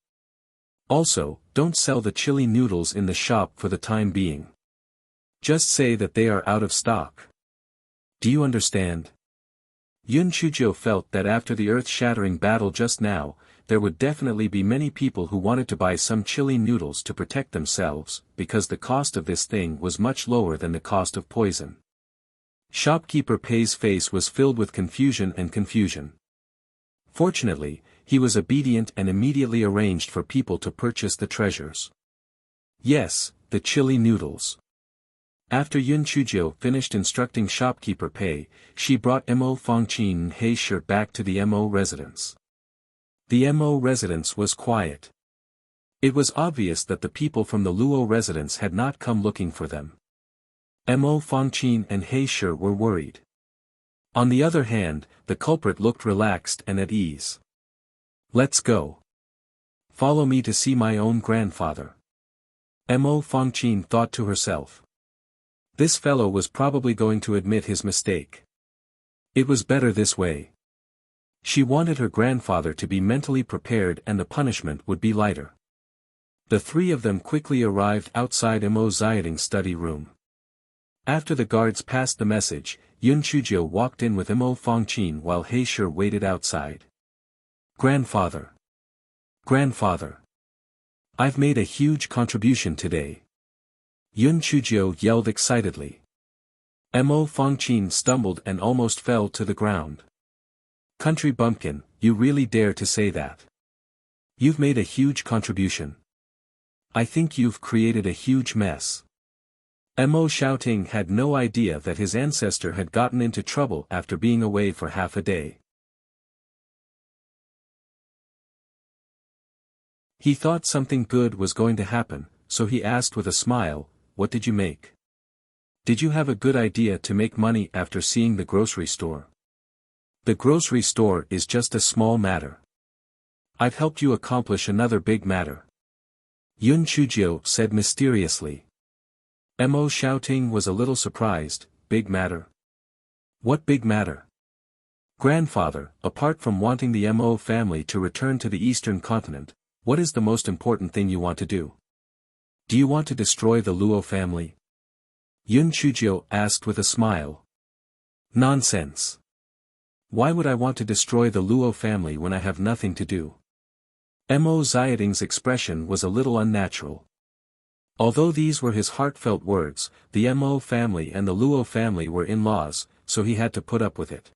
Also, don't sell the chili noodles in the shop for the time being. Just say that they are out of stock. Do you understand? Yun Chuzhou felt that after the earth-shattering battle just now, there would definitely be many people who wanted to buy some chili noodles to protect themselves, because the cost of this thing was much lower than the cost of poison. Shopkeeper Pei's face was filled with confusion and confusion. Fortunately, he was obedient and immediately arranged for people to purchase the treasures. Yes, the chili noodles. After Yun Chuzhou finished instructing shopkeeper Pei, she brought Mo Fangqin and He Shi back to the Mo residence. The Mo residence was quiet. It was obvious that the people from the Luo residence had not come looking for them. Mo Fangqin and He Shi were worried. On the other hand, the culprit looked relaxed and at ease. Let's go. Follow me to see my own grandfather. Mo Fangqin thought to herself. This fellow was probably going to admit his mistake. It was better this way. She wanted her grandfather to be mentally prepared and the punishment would be lighter. The three of them quickly arrived outside Mo Xiaoting's study room. After the guards passed the message, Yun Chuzhou walked in with Mo Fangqin while He Shi waited outside. Grandfather. Grandfather. I've made a huge contribution today. Yun Chuzhou yelled excitedly. Mo Fangqin stumbled and almost fell to the ground. Country bumpkin, you really dare to say that? You've made a huge contribution. I think you've created a huge mess. Mo Xiaoting had no idea that his ancestor had gotten into trouble after being away for half a day. He thought something good was going to happen, so he asked with a smile, "What did you make? Did you have a good idea to make money after seeing the grocery store?" The grocery store is just a small matter. I've helped you accomplish another big matter. Yun Chuzhou said mysteriously. Mo Xiaoting was a little surprised. Big matter? What big matter? Grandfather, apart from wanting the Mo family to return to the eastern continent, what is the most important thing you want to do? Do you want to destroy the Luo family? Yun Chuzhou asked with a smile. Nonsense. Why would I want to destroy the Luo family when I have nothing to do? Mo Xiaoting's expression was a little unnatural. Although these were his heartfelt words, the Mo family and the Luo family were in-laws, so he had to put up with it.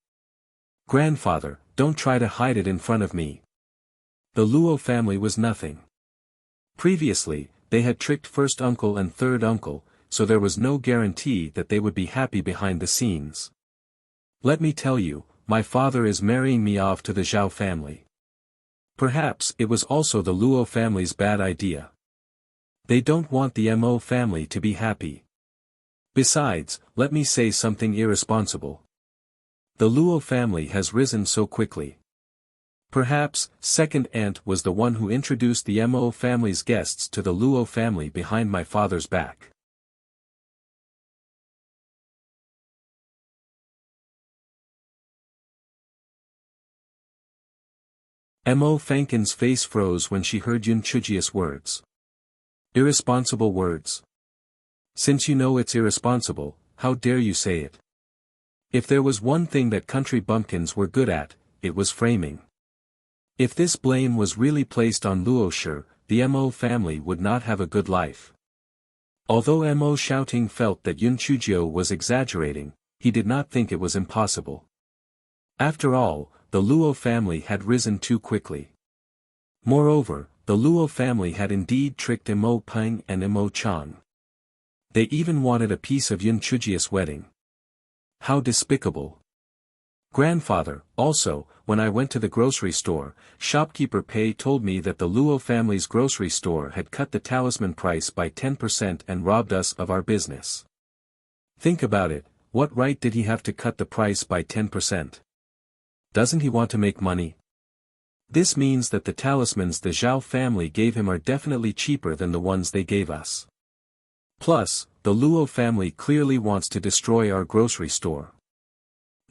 Grandfather, don't try to hide it in front of me. The Luo family was nothing. Previously, they had tricked first uncle and third uncle, so there was no guarantee that they would be happy behind the scenes. Let me tell you, my father is marrying me off to the Zhao family. Perhaps it was also the Luo family's bad idea. They don't want the Mo family to be happy. Besides, let me say something irresponsible. The Luo family has risen so quickly. Perhaps, second aunt was the one who introduced the Mo family's guests to the Luo family behind my father's back. Mo Fangqin's face froze when she heard Yun Chuzhou's words. Irresponsible words. Since you know it's irresponsible, how dare you say it? If there was one thing that country bumpkins were good at, it was framing. If this blame was really placed on Luo Shi, the Mo family would not have a good life. Although Mo Xiaoting felt that Yun Chuzhou was exaggerating, he did not think it was impossible. After all, the Luo family had risen too quickly. Moreover, the Luo family had indeed tricked Mo Peng and Mo Chang. They even wanted a piece of Yun Chuzhou's wedding. How despicable. Grandfather, also, when I went to the grocery store, shopkeeper Pei told me that the Luo family's grocery store had cut the talisman price by 10% and robbed us of our business. Think about it, what right did he have to cut the price by 10%? Doesn't he want to make money? This means that the talismans the Zhao family gave him are definitely cheaper than the ones they gave us. Plus, the Luo family clearly wants to destroy our grocery store.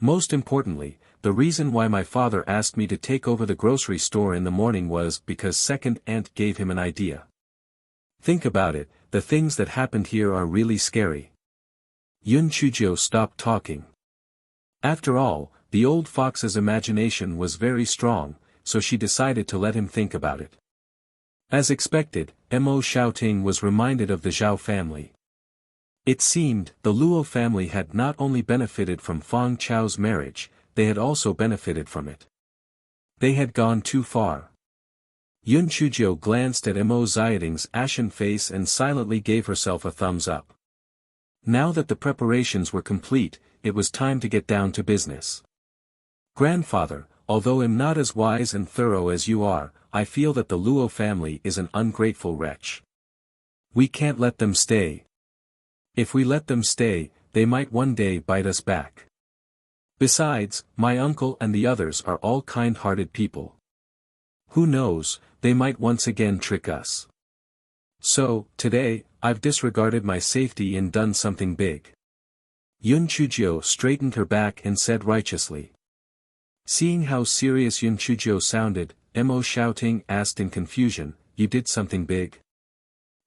Most importantly, the reason why my father asked me to take over the grocery store in the morning was because second aunt gave him an idea. Think about it, the things that happened here are really scary. Yun Chujio stopped talking. After all, the old fox's imagination was very strong, so she decided to let him think about it. As expected, Mo Xiaoting was reminded of the Zhao family. It seemed, the Luo family had not only benefited from Fang Chao's marriage, they had also benefited from it. They had gone too far. Yun Chujio glanced at Mo Xiaoting's ashen face and silently gave herself a thumbs up. Now that the preparations were complete, it was time to get down to business. Grandfather, although I'm not as wise and thorough as you are, I feel that the Luo family is an ungrateful wretch. We can't let them stay. If we let them stay, they might one day bite us back. Besides, my uncle and the others are all kind-hearted people. Who knows, they might once again trick us. So, today, I've disregarded my safety and done something big. Yun Chujio straightened her back and said righteously. Seeing how serious Yun Chujio sounded, Mo Xiaoting asked in confusion, "You did something big?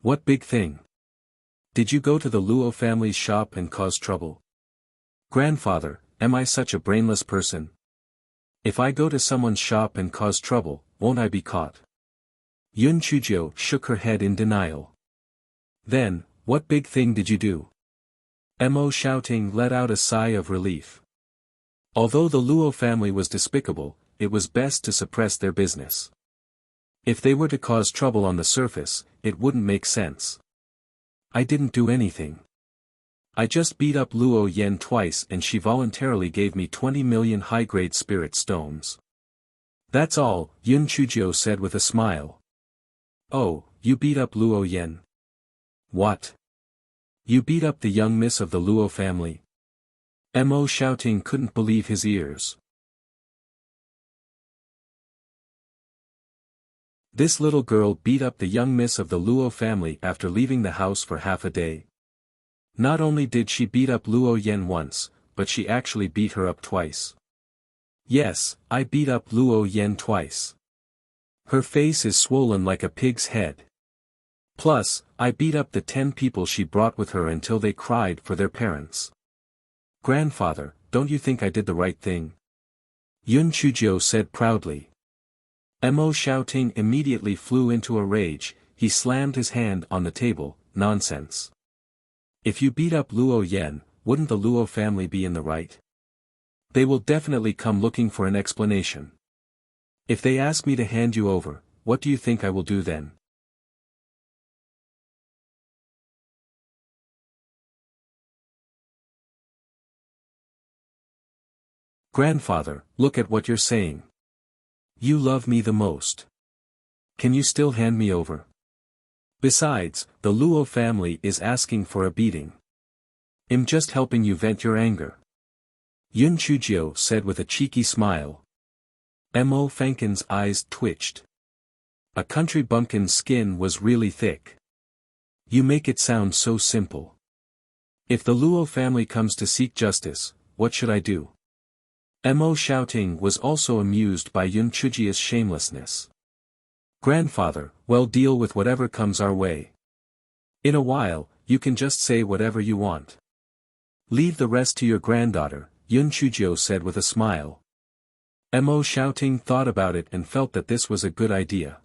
What big thing? Did you go to the Luo family's shop and cause trouble?" "Grandfather, am I such a brainless person? If I go to someone's shop and cause trouble, won't I be caught?" Yun Chujio shook her head in denial. "Then, what big thing did you do?" Mo Xiaoting let out a sigh of relief. Although the Luo family was despicable, it was best to suppress their business. If they were to cause trouble on the surface, it wouldn't make sense. "I didn't do anything. I just beat up Luo Yen twice and she voluntarily gave me 20 million high-grade spirit stones. That's all," Yun Chujio said with a smile. "Oh, you beat up Luo Yen? What? You beat up the young miss of the Luo family?" Mo Xiaoting couldn't believe his ears. This little girl beat up the young miss of the Luo family after leaving the house for half a day. Not only did she beat up Luo Yen once, but she actually beat her up twice. "Yes, I beat up Luo Yen twice. Her face is swollen like a pig's head. Plus, I beat up the 10 people she brought with her until they cried for their parents. Grandfather, don't you think I did the right thing?" Yun Chujio said proudly. Mo Xiaoting immediately flew into a rage, he slammed his hand on the table. "Nonsense. If you beat up Luo Yen, wouldn't the Luo family be in the right? They will definitely come looking for an explanation. If they ask me to hand you over, what do you think I will do then?" "Grandfather, look at what you're saying. You love me the most. Can you still hand me over? Besides, the Luo family is asking for a beating. I'm just helping you vent your anger." Yun Chujio said with a cheeky smile. Mo Fankin's eyes twitched. A country bumpkin's skin was really thick. "You make it sound so simple. If the Luo family comes to seek justice, what should I do?" Mo Xiaoting was also amused by Yun Chujio's shamelessness. "Grandfather, well, deal with whatever comes our way. In a while, you can just say whatever you want. Leave the rest to your granddaughter," Yun Chujio said with a smile. Mo Xiaoting thought about it and felt that this was a good idea.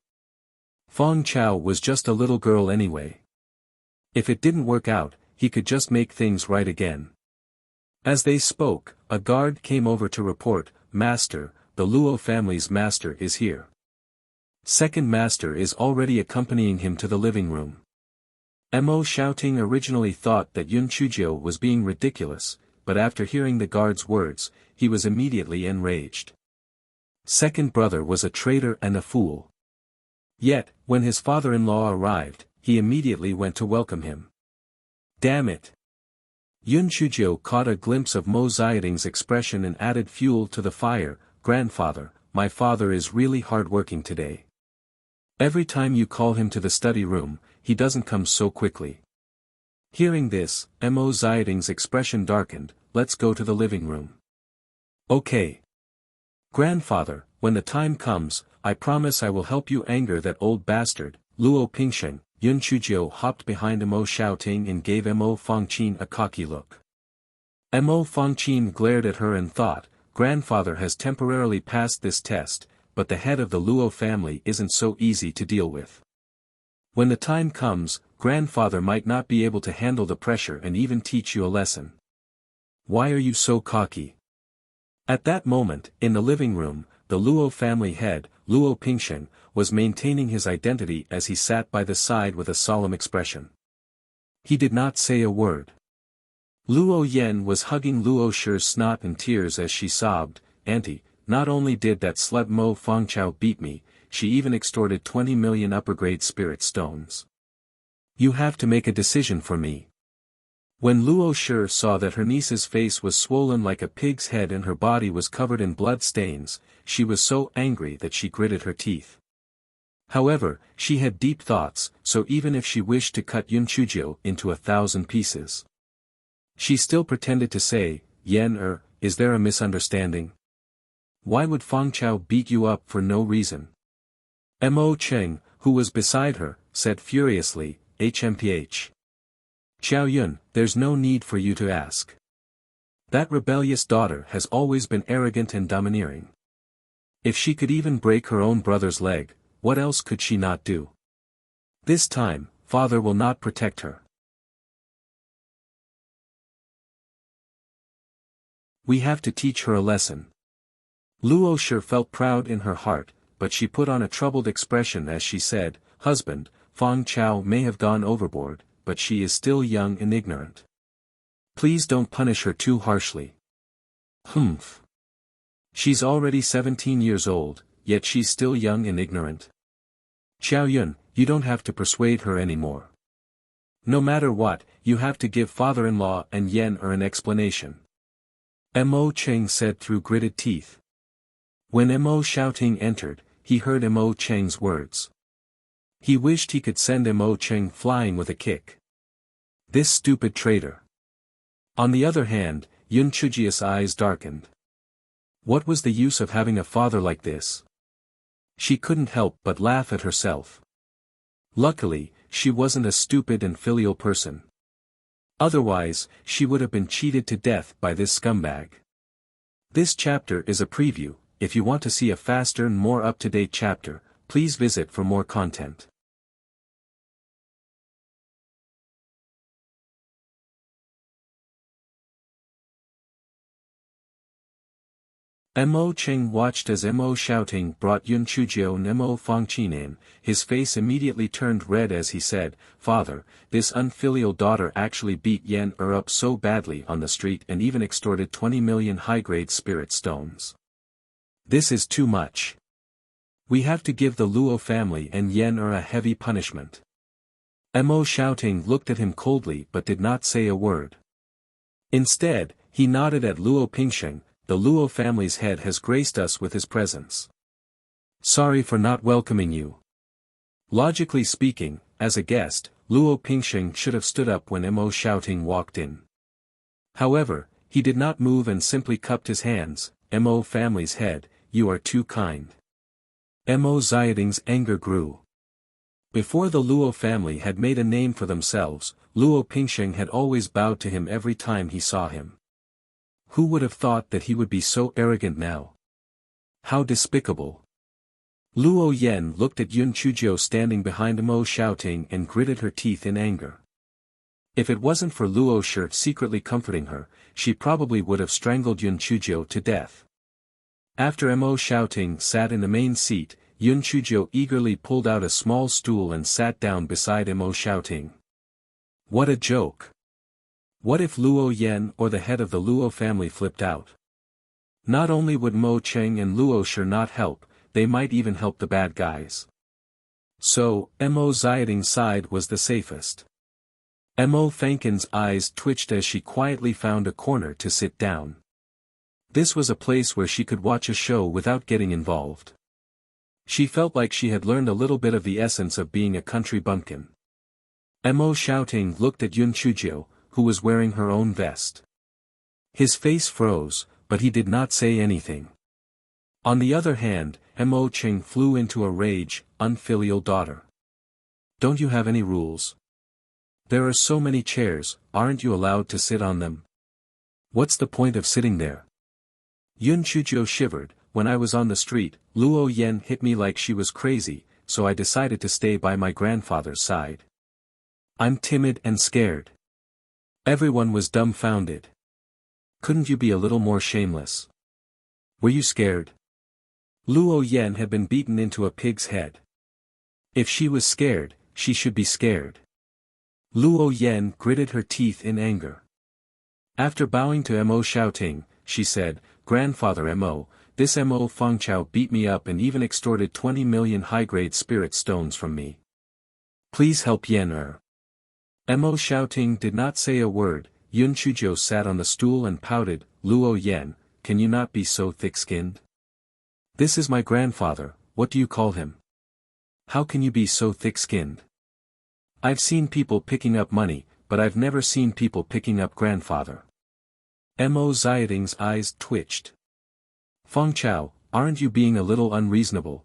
Fang Chao was just a little girl anyway. If it didn't work out, he could just make things right again. As they spoke, a guard came over to report, "Master, the Luo family's master is here." Second master is already accompanying him to the living room. Mo Xiaoting originally thought that Yun Chujio was being ridiculous, but after hearing the guard's words, he was immediately enraged. Second brother was a traitor and a fool. Yet, when his father-in-law arrived, he immediately went to welcome him. Damn it! Yun Chujio caught a glimpse of Mo Xiaoting's expression and added fuel to the fire. "Grandfather, my father is really hard-working today. Every time you call him to the study room, he doesn't come so quickly." Hearing this, Mo Xiaoting's expression darkened. "Let's go to the living room. Okay. Grandfather, when the time comes, I promise I will help you anger that old bastard. Luo Pingsheng. Yun Chujiu hopped behind Mo shouting and gave Mo Fangqin a cocky look. Mo Fangqin glared at her and thought, grandfather has temporarily passed this test, but the head of the Luo family isn't so easy to deal with. When the time comes, grandfather might not be able to handle the pressure and even teach you a lesson. Why are you so cocky? At that moment, in the living room, the Luo family head, Luo Pingsheng, was maintaining his identity as he sat by the side with a solemn expression. He did not say a word. Luo Yen was hugging Luo Shi's snot and tears as she sobbed, Auntie, not only did that slut Mo Fangchao beat me, she even extorted 20 million upper-grade spirit stones. You have to make a decision for me. When Luo Shi saw that her niece's face was swollen like a pig's head and her body was covered in blood stains, she was so angry that she gritted her teeth. However, she had deep thoughts, so even if she wished to cut Yun Chujiu into 1,000 pieces, she still pretended to say, Yen is there a misunderstanding? Why would Fangchao beat you up for no reason? Mo Cheng, who was beside her, said furiously, HMPH. Xiao Yun, there's no need for you to ask. That rebellious daughter has always been arrogant and domineering. If she could even break her own brother's leg, what else could she not do? This time, father will not protect her. We have to teach her a lesson. Luo Shi felt proud in her heart, but she put on a troubled expression as she said, Husband, Fang Chao may have gone overboard, but she is still young and ignorant. Please don't punish her too harshly. Humph. She's already 17 years old, yet she's still young and ignorant. Xiao Yun, you don't have to persuade her anymore. No matter what, you have to give father-in-law and Yen an explanation. Mo Cheng said through gritted teeth. When Mo Shouting entered, he heard Mo Cheng's words. He wished he could send Mo Cheng flying with a kick. This stupid traitor. On the other hand, Yun Chujia's eyes darkened. What was the use of having a father like this? She couldn't help but laugh at herself. Luckily, she wasn't a stupid and filial person. Otherwise, she would have been cheated to death by this scumbag. This chapter is a preview. If you want to see a faster and more up-to-date chapter, please visit for more content. Mo Cheng watched as Mo Shouting brought Yun Chujiu and Mo Fangqin in. His face immediately turned red as he said, Father, this unfilial daughter actually beat Yen up so badly on the street and even extorted 20 million high-grade spirit stones. This is too much. We have to give the Luo family and Yen a heavy punishment. Mo Shouting looked at him coldly but did not say a word. Instead, he nodded at Luo Pingsheng. The Luo family's head has graced us with his presence. Sorry for not welcoming you. Logically speaking, as a guest, Luo Pingsheng should have stood up when Mo Shouting walked in. However, he did not move and simply cupped his hands. Mo family's head, you are too kind. Mo Xiaoting's anger grew. Before the Luo family had made a name for themselves, Luo Pingsheng had always bowed to him every time he saw him. Who would have thought that he would be so arrogant now? How despicable. Luo Yen looked at Yun Chujiu standing behind Mo Shouting and gritted her teeth in anger. If it wasn't for Luo Shi secretly comforting her, she probably would have strangled Yun Chujiu to death. After Mo Shouting sat in the main seat, Yun Chujiu eagerly pulled out a small stool and sat down beside Mo Shouting. What a joke. What if Luo Yen or the head of the Luo family flipped out? Not only would Mo Cheng and Luo Shi not help, they might even help the bad guys. So, Mo Xiaoting's side was the safest. Mo Fangqin's eyes twitched as she quietly found a corner to sit down. This was a place where she could watch a show without getting involved. She felt like she had learned a little bit of the essence of being a country bumpkin. Mo Shouting looked at Yun Chujiu, who was wearing her own vest. His face froze, but he did not say anything. On the other hand, Mo Ching flew into a rage, unfilial daughter. Don't you have any rules? There are so many chairs, aren't you allowed to sit on them? What's the point of sitting there? Yun Chujiu shivered. When I was on the street, Luo Yen hit me like she was crazy, so I decided to stay by my grandfather's side. I'm timid and scared. Everyone was dumbfounded. Couldn't you be a little more shameless? Were you scared? Luo Yen had been beaten into a pig's head. If she was scared, she should be scared. Luo Yen gritted her teeth in anger. After bowing to Mo Xiaoting, she said, Grandfather Mo, this Mo Fengchao beat me up and even extorted 20 million high-grade spirit stones from me. Please help Yen Mo Xiaoting did not say a word. Yun Chujiu sat on the stool and pouted. Luo Yen, can you not be so thick-skinned? This is my grandfather, what do you call him? How can you be so thick-skinned? I've seen people picking up money, but I've never seen people picking up grandfather. Mo Xiaoting's eyes twitched. Fengchao, aren't you being a little unreasonable?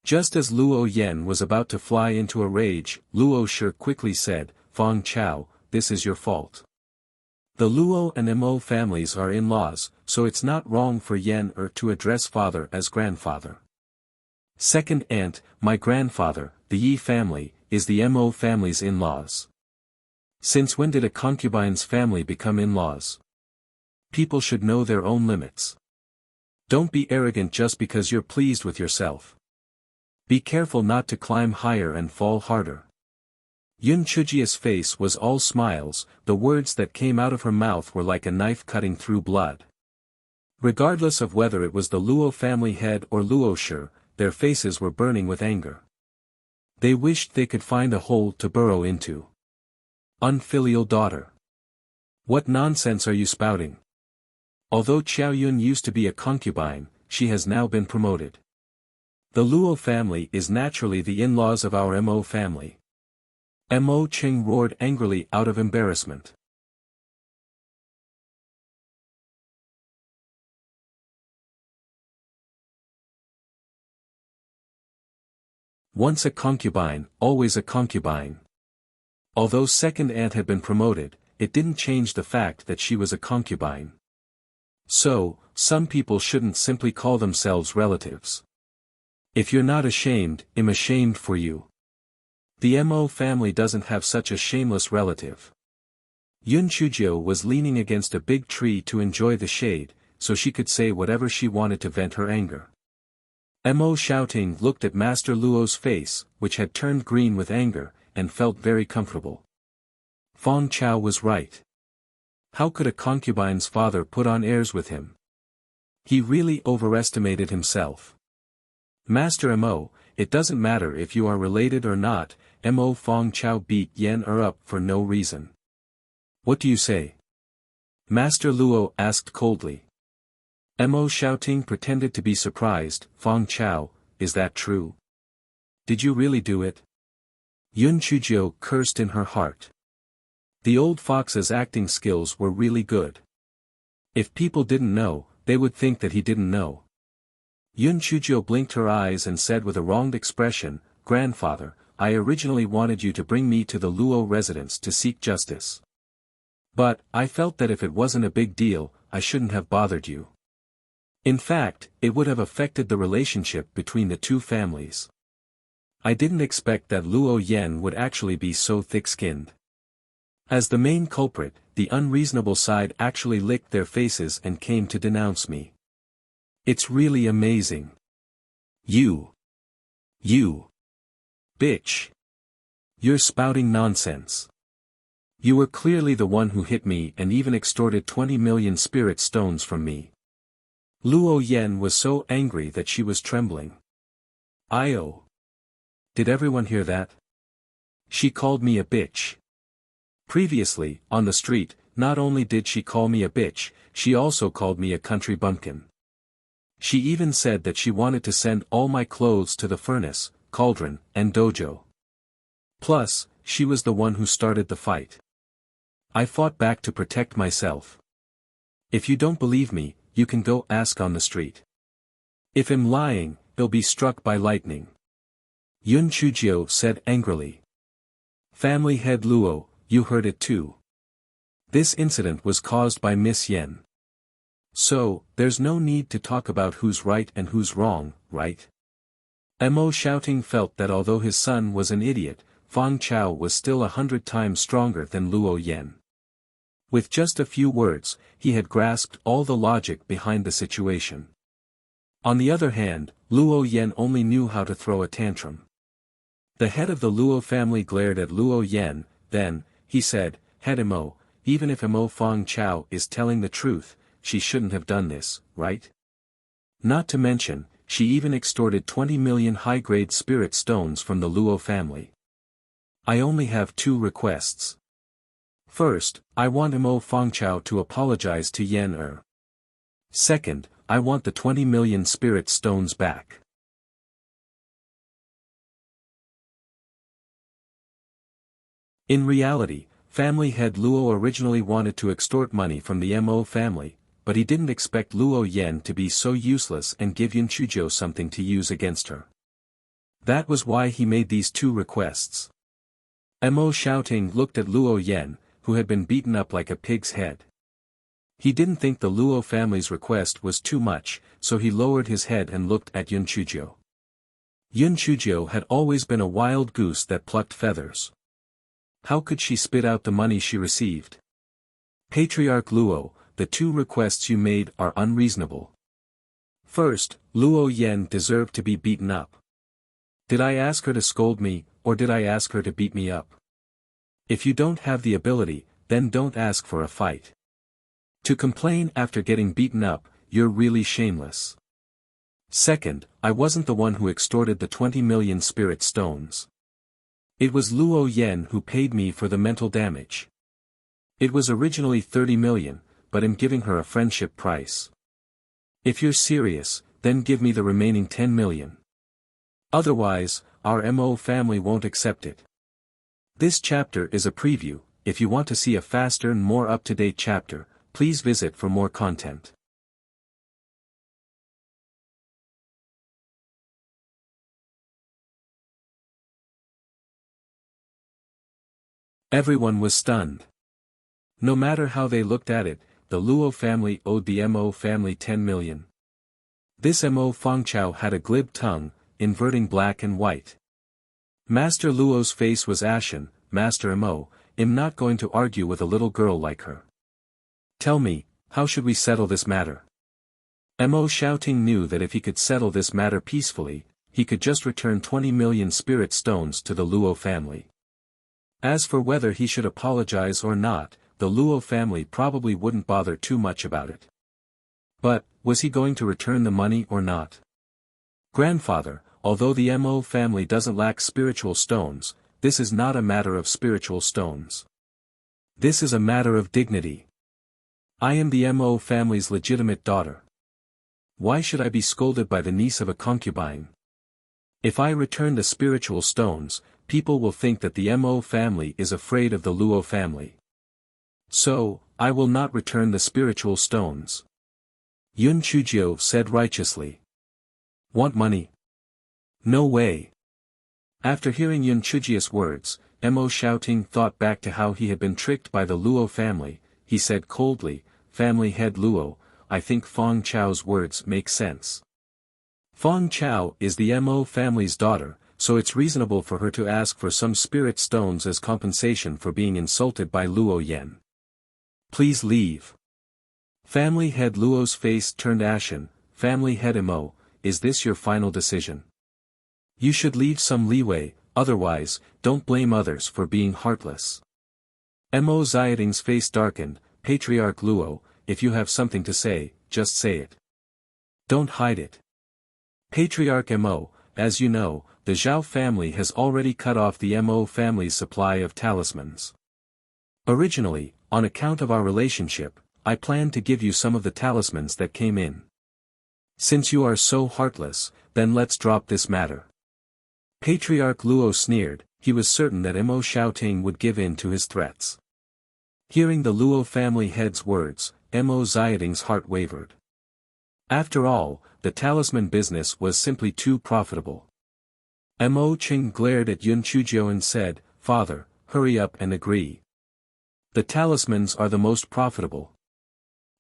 Just as Luo Yen was about to fly into a rage, Luo Shi quickly said, Fengchao, this is your fault. The Luo and Mo families are in-laws, so it's not wrong for Yen to address father as grandfather. Second aunt, my grandfather, the Yi family, is the Mo family's in-laws. Since when did a concubine's family become in-laws? People should know their own limits. Don't be arrogant just because you're pleased with yourself. Be careful not to climb higher and fall harder. Yun Chujia's face was all smiles. The words that came out of her mouth were like a knife cutting through blood. Regardless of whether it was the Luo family head or Luo Shi, their faces were burning with anger. They wished they could find a hole to burrow into. Unfilial daughter. What nonsense are you spouting? Although Qiao Yun used to be a concubine, she has now been promoted. The Luo family is naturally the in-laws of our Mo family. Mo Ching roared angrily out of embarrassment. Once a concubine, always a concubine. Although second aunt had been promoted, it didn't change the fact that she was a concubine. So, some people shouldn't simply call themselves relatives. If you're not ashamed, I'm ashamed for you. The Mo family doesn't have such a shameless relative. Yun Chujiu was leaning against a big tree to enjoy the shade, so she could say whatever she wanted to vent her anger. Mo Xiaoting looked at Master Luo's face, which had turned green with anger, and felt very comfortable. Fengchao was right. How could a concubine's father put on airs with him? He really overestimated himself. Master Mo, it doesn't matter if you are related or not. Mo Fengchao beat Yen up for no reason. What do you say? Master Luo asked coldly. Mo Xiaoting pretended to be surprised. Fengchao, is that true? Did you really do it? Yun Chujiu cursed in her heart. The old fox's acting skills were really good. If people didn't know, they would think that he didn't know. Yun Chujiu blinked her eyes and said with a wronged expression, Grandfather, I originally wanted you to bring me to the Luo residence to seek justice. But, I felt that if it wasn't a big deal, I shouldn't have bothered you. In fact, it would have affected the relationship between the two families. I didn't expect that Luo Yen would actually be so thick-skinned. As the main culprit, the unreasonable side actually licked their faces and came to denounce me. It's really amazing. You bitch. You're spouting nonsense. You were clearly the one who hit me and even extorted 20 million spirit stones from me. Luo Yen was so angry that she was trembling. Io. Did everyone hear that? She called me a bitch. Previously, on the street, not only did she call me a bitch, she also called me a country bumpkin. She even said that she wanted to send all my clothes to the furnace, cauldron, and dojo. Plus, she was the one who started the fight. I fought back to protect myself. If you don't believe me, you can go ask on the street. If I'm lying, he'll be struck by lightning. Yun Chujio said angrily. Family head Luo, you heard it too. This incident was caused by Miss Yen. So, there's no need to talk about who's right and who's wrong, right? Mo shouting felt that although his son was an idiot, Fang Chao was still 100 times stronger than Luo Yen. With just a few words, he had grasped all the logic behind the situation. On the other hand, Luo Yen only knew how to throw a tantrum. The head of the Luo family glared at Luo Yen, then, he said, Head Mo, even if Mo Fang Chao is telling the truth, she shouldn't have done this, right? Not to mention, she even extorted 20 million high-grade spirit stones from the Luo family. I only have 2 requests. First, I want Mo Fangchao to apologize to Yen Er. Second, I want the 20 million spirit stones back. In reality, family head Luo originally wanted to extort money from the Mo family, but he didn't expect Luo Yen to be so useless and give Yun Chuzhou something to use against her. That was why he made these 2 requests. Mo shouting looked at Luo Yen, who had been beaten up like a pig's head. He didn't think the Luo family's request was too much, so he lowered his head and looked at Yun Chuzhou. Yun Chuzhou had always been a wild goose that plucked feathers. How could she spit out the money she received? Patriarch Luo, the 2 requests you made are unreasonable. First, Luo Yen deserved to be beaten up. Did I ask her to scold me, or did I ask her to beat me up? If you don't have the ability, then don't ask for a fight. To complain after getting beaten up, you're really shameless. Second, I wasn't the one who extorted the 20 million spirit stones. It was Luo Yen who paid me for the mental damage. It was originally 30 million, but I'm giving her a friendship price. If you're serious, then give me the remaining 10 million. Otherwise, our Mo family won't accept it. This chapter is a preview. If you want to see a faster and more up-to-date chapter, please visit for more content. Everyone was stunned. No matter how they looked at it, the Luo family owed the Mo family 10 million. This Mo Fangchao had a glib tongue, inverting black and white. Master Luo's face was ashen. Master Mo, I'm not going to argue with a little girl like her. Tell me, how should we settle this matter? Mo shouting knew that if he could settle this matter peacefully, he could just return 20 million spirit stones to the Luo family. As for whether he should apologize or not, the Luo family probably wouldn't bother too much about it. But, was he going to return the money or not? Grandfather, although the Mo family doesn't lack spiritual stones, this is not a matter of spiritual stones. This is a matter of dignity. I am the Mo family's legitimate daughter. Why should I be scolded by the niece of a concubine? If I return the spiritual stones, people will think that the Mo family is afraid of the Luo family. So, I will not return the spiritual stones. Yun Chuzhou said righteously. Want money? No way. After hearing Yun Chuzhiu's words, Mo shouting thought back to how he had been tricked by the Luo family. He said coldly, Family head Luo, I think Fang Chao's words make sense. Fang Chao is the Mo family's daughter, so it's reasonable for her to ask for some spirit stones as compensation for being insulted by Luo Yen. Please leave. Family head Luo's face turned ashen. Family head Mo, is this your final decision? You should leave some leeway, otherwise, don't blame others for being heartless. Mo Ziyading's face darkened. Patriarch Luo, if you have something to say, just say it. Don't hide it. Patriarch Mo, as you know, the Zhao family has already cut off the Mo family's supply of talismans. Originally, on account of our relationship, I planned to give you some of the talismans that came in. Since you are so heartless, then let's drop this matter. Patriarch Luo sneered. He was certain that Mo Xiaoting would give in to his threats. Hearing the Luo family head's words, Mo Xiaoding's heart wavered. After all, the talisman business was simply too profitable. Mo Qing glared at Yun Chuzhou and said, "Father, hurry up and agree. The talismans are the most profitable.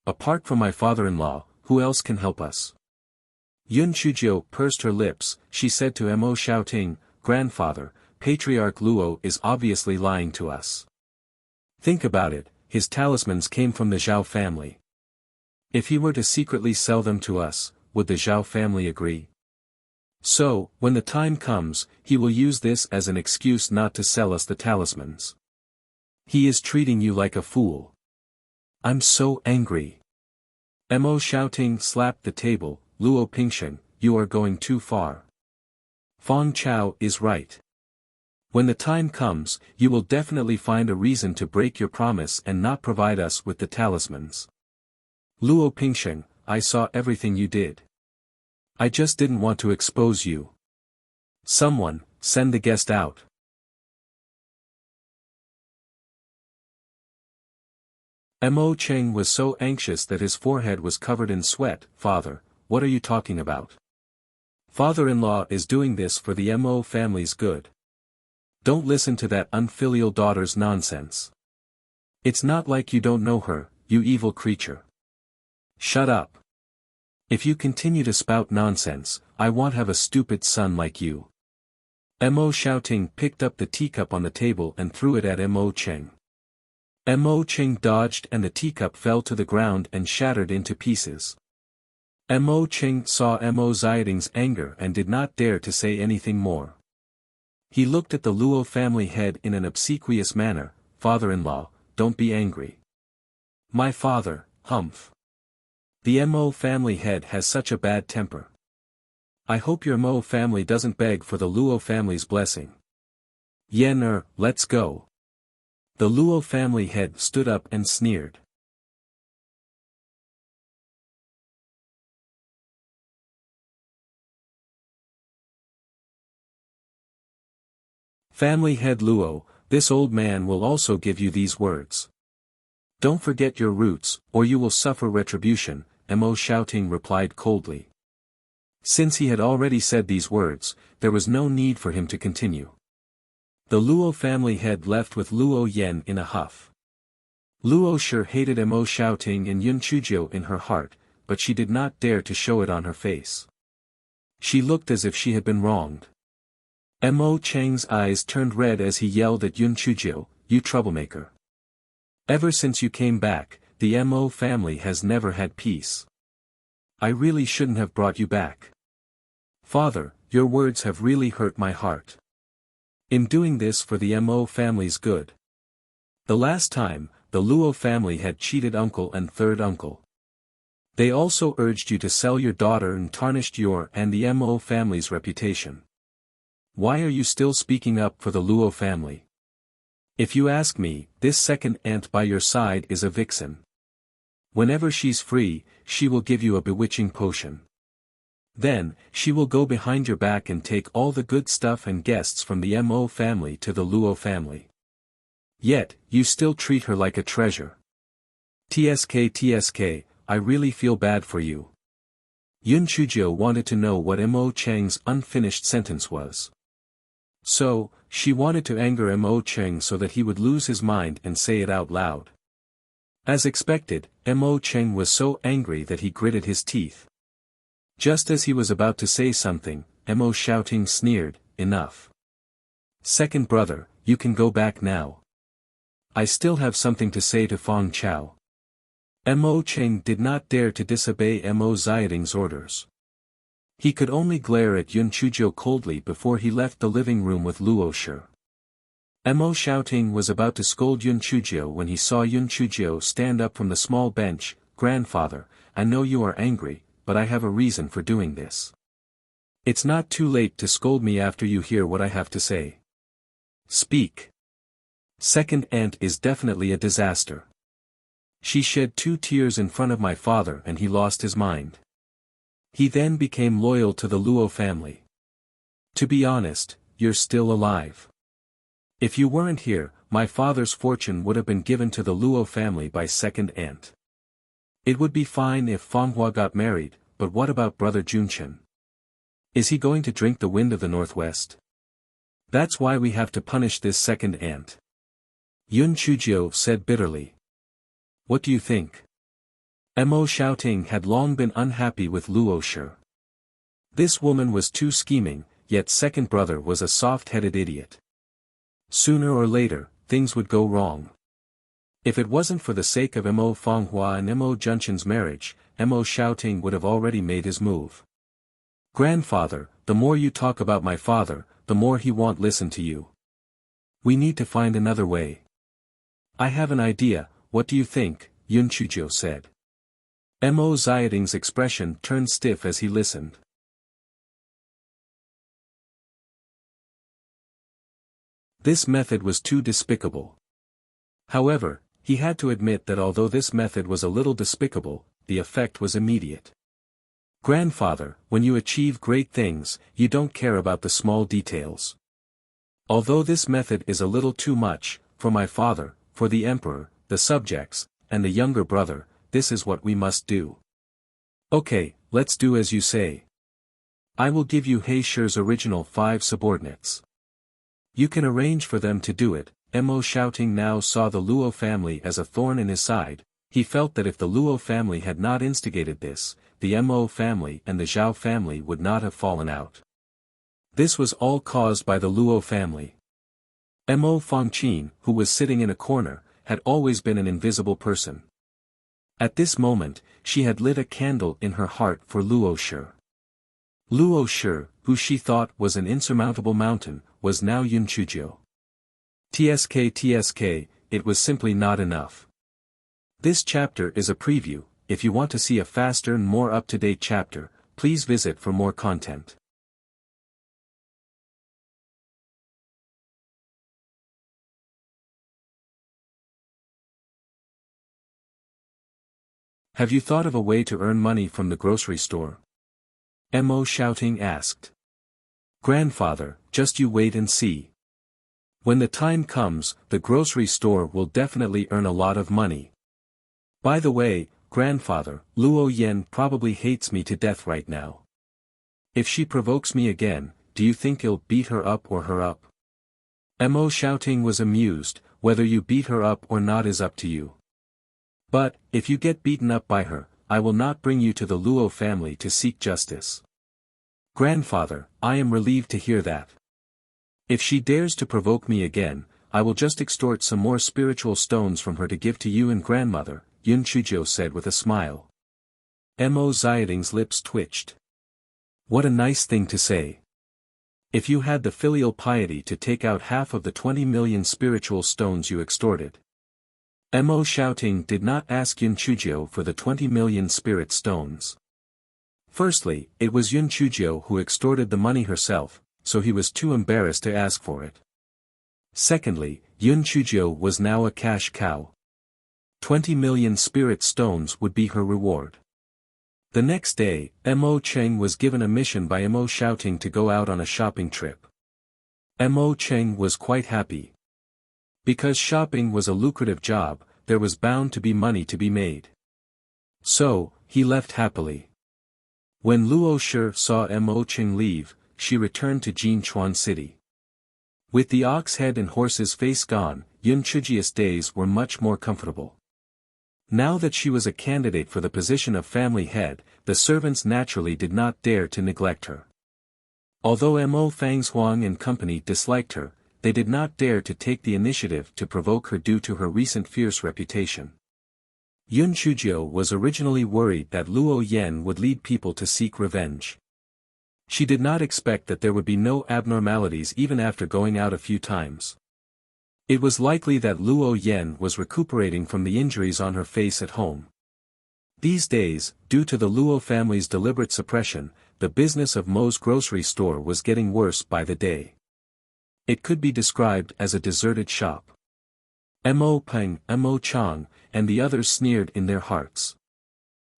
Apart from my father-in-law, who else can help us?" Yun Chuzhou pursed her lips. She said to Mo Xiaoting, "Grandfather, Patriarch Luo is obviously lying to us. Think about it, his talismans came from the Zhao family. If he were to secretly sell them to us, would the Zhao family agree? So, when the time comes, he will use this as an excuse not to sell us the talismans. He is treating you like a fool. I'm so angry." Mo Xiaoting slapped the table. "Luo Pingsheng, you are going too far. Fong Chao is right. When the time comes, you will definitely find a reason to break your promise and not provide us with the talismans. Luo Pingsheng, I saw everything you did. I just didn't want to expose you. Someone, send the guest out." Mo Cheng was so anxious that his forehead was covered in sweat. "Father, what are you talking about? Father-in-law is doing this for the Mo family's good. Don't listen to that unfilial daughter's nonsense. It's not like you don't know her, you evil creature. Shut up. If you continue to spout nonsense, I won't have a stupid son like you." Mo Xiaoting picked up the teacup on the table and threw it at Mo Cheng. Mo Cheng dodged and the teacup fell to the ground and shattered into pieces. Mo Cheng saw Mo Xiaoding's anger and did not dare to say anything more. He looked at the Luo family head in an obsequious manner. "Father-in-law, don't be angry." "My father, humph. The Mo family head has such a bad temper. I hope your Mo family doesn't beg for the Luo family's blessing. Yen let's go." The Luo family head stood up and sneered. "Family head Luo, this old man will also give you these words. Don't forget your roots, or you will suffer retribution," Mo Xiaoting replied coldly. Since he had already said these words, there was no need for him to continue. The Luo family head left with Luo Yen in a huff. Luo Shi hated Mo Xiaoting and Yun Chuzhou in her heart, but she did not dare to show it on her face. She looked as if she had been wronged. Mo Cheng's eyes turned red as he yelled at Yun Chuzhou, "You troublemaker. Ever since you came back, the Mo family has never had peace. I really shouldn't have brought you back. Father, your words have really hurt my heart. In doing this for the Mo family's good. The last time, the Luo family had cheated uncle and third uncle. They also urged you to sell your daughter and tarnished your and the Mo family's reputation. Why are you still speaking up for the Luo family? If you ask me, this second aunt by your side is a vixen. Whenever she's free, she will give you a bewitching potion. Then, she will go behind your back and take all the good stuff and guests from the Mo family to the Luo family. Yet, you still treat her like a treasure. TSK, I really feel bad for you." Yun Chuzhou wanted to know what Mo Cheng's unfinished sentence was. So, she wanted to anger Mo Cheng so that he would lose his mind and say it out loud. As expected, Mo Cheng was so angry that he gritted his teeth. Just as he was about to say something, Mo Xiaoting sneered, "Enough. Second brother, you can go back now. I still have something to say to Fong Chao." Mo Cheng did not dare to disobey Mo Xiaoding's orders. He could only glare at Yun Chuzhou coldly before he left the living room with Luo Shi. Mo Xiaoting was about to scold Yun Chuzhou when he saw Yun Chuzhou stand up from the small bench. "Grandfather, I know you are angry, but I have a reason for doing this. It's not too late to scold me after you hear what I have to say. Speak." "Second aunt is definitely a disaster. She shed 2 tears in front of my father and he lost his mind. He then became loyal to the Luo family. To be honest, you're still alive. If you weren't here, my father's fortune would have been given to the Luo family by second aunt. It would be fine if Fanghua got married, but what about brother Junchen? Is he going to drink the wind of the northwest? That's why we have to punish this second aunt. Yun Chujio said bitterly. What do you think? Mo Xiaoting had long been unhappy with Luo Shi. This woman was too scheming, yet second brother was a soft-headed idiot. Sooner or later, things would go wrong. If it wasn't for the sake of Mo Fanghua and Mo Junchen's marriage, Mo Xiaoting would have already made his move. Grandfather, the more you talk about my father, the more he won't listen to you. We need to find another way. I have an idea, what do you think? Yun Chujio said. Mo Xiaoting's expression turned stiff as he listened. This method was too despicable. However, he had to admit that although this method was a little despicable, the effect was immediate. Grandfather, when you achieve great things, you don't care about the small details. Although this method is a little too much, for my father, for the emperor, the subjects, and the younger brother, this is what we must do. Okay, let's do as you say. I will give you He Shi's original 5 subordinates. You can arrange for them to do it. Mo Xiaoting now saw the Luo family as a thorn in his side. He felt that if the Luo family had not instigated this, the Mo family and the Zhao family would not have fallen out. This was all caused by the Luo family. Mo Fangqin, who was sitting in a corner, had always been an invisible person. At this moment, she had lit a candle in her heart for Luo Shi. Luo Shi, who she thought was an insurmountable mountain, was now Yun Chujio. TSK, it was simply not enough. This chapter is a preview. If you want to see a faster and more up-to-date chapter, please visit for more content. Have you thought of a way to earn money from the grocery store? Mo Xiaoting asked. Grandfather, just you wait and see. When the time comes, the grocery store will definitely earn a lot of money. By the way, grandfather, Luo Yan probably hates me to death right now. If she provokes me again, do you think you'll beat her up or her up? Mo Xiaoting was amused. Whether you beat her up or not is up to you. But, if you get beaten up by her, I will not bring you to the Luo family to seek justice. Grandfather, I am relieved to hear that. If she dares to provoke me again, I will just extort some more spiritual stones from her to give to you and grandmother, Yun Chujio said with a smile. Mo Xiaoting's lips twitched. What a nice thing to say. If you had the filial piety to take out half of the 20 million spiritual stones you extorted. Mo Xiaoting did not ask Yun Chujio for the 20 million spirit stones. Firstly, it was Yun Chujio who extorted the money herself, so he was too embarrassed to ask for it. Secondly, Yun Chujio was now a cash cow. 20 million spirit stones would be her reward. The next day, Mo Cheng was given a mission by Mo Xiaoting to go out on a shopping trip. Mo Cheng was quite happy. Because shopping was a lucrative job, there was bound to be money to be made. So, he left happily. When Luo Shi saw Mo Cheng leave, she returned to Jinchuan City. With the ox head and horse's face gone, Yun Chujio's days were much more comfortable. Now that she was a candidate for the position of family head, the servants naturally did not dare to neglect her. Although Mo Fanghuang and company disliked her, they did not dare to take the initiative to provoke her due to her recent fierce reputation. Yun Chujio was originally worried that Luo Yan would lead people to seek revenge. She did not expect that there would be no abnormalities even after going out a few times. It was likely that Luo Yan was recuperating from the injuries on her face at home. These days, due to the Luo family's deliberate suppression, the business of Mo's grocery store was getting worse by the day. It could be described as a deserted shop. Mo Peng, Mo Chang, and the others sneered in their hearts.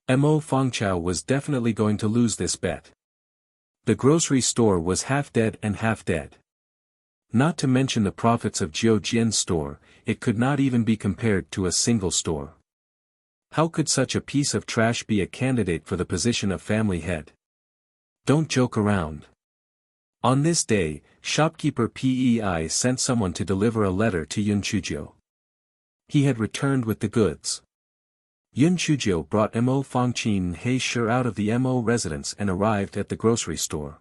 Mo Fangchao was definitely going to lose this bet. The grocery store was half dead and half dead. Not to mention the profits of Jiu Jian's store, it could not even be compared to a single store. How could such a piece of trash be a candidate for the position of family head? Don't joke around. On this day, shopkeeper Pei sent someone to deliver a letter to Yun Chuzhou. He had returned with the goods. Yun Chuzhou brought Mo Fangqin and He Shi out of the Mo residence and arrived at the grocery store.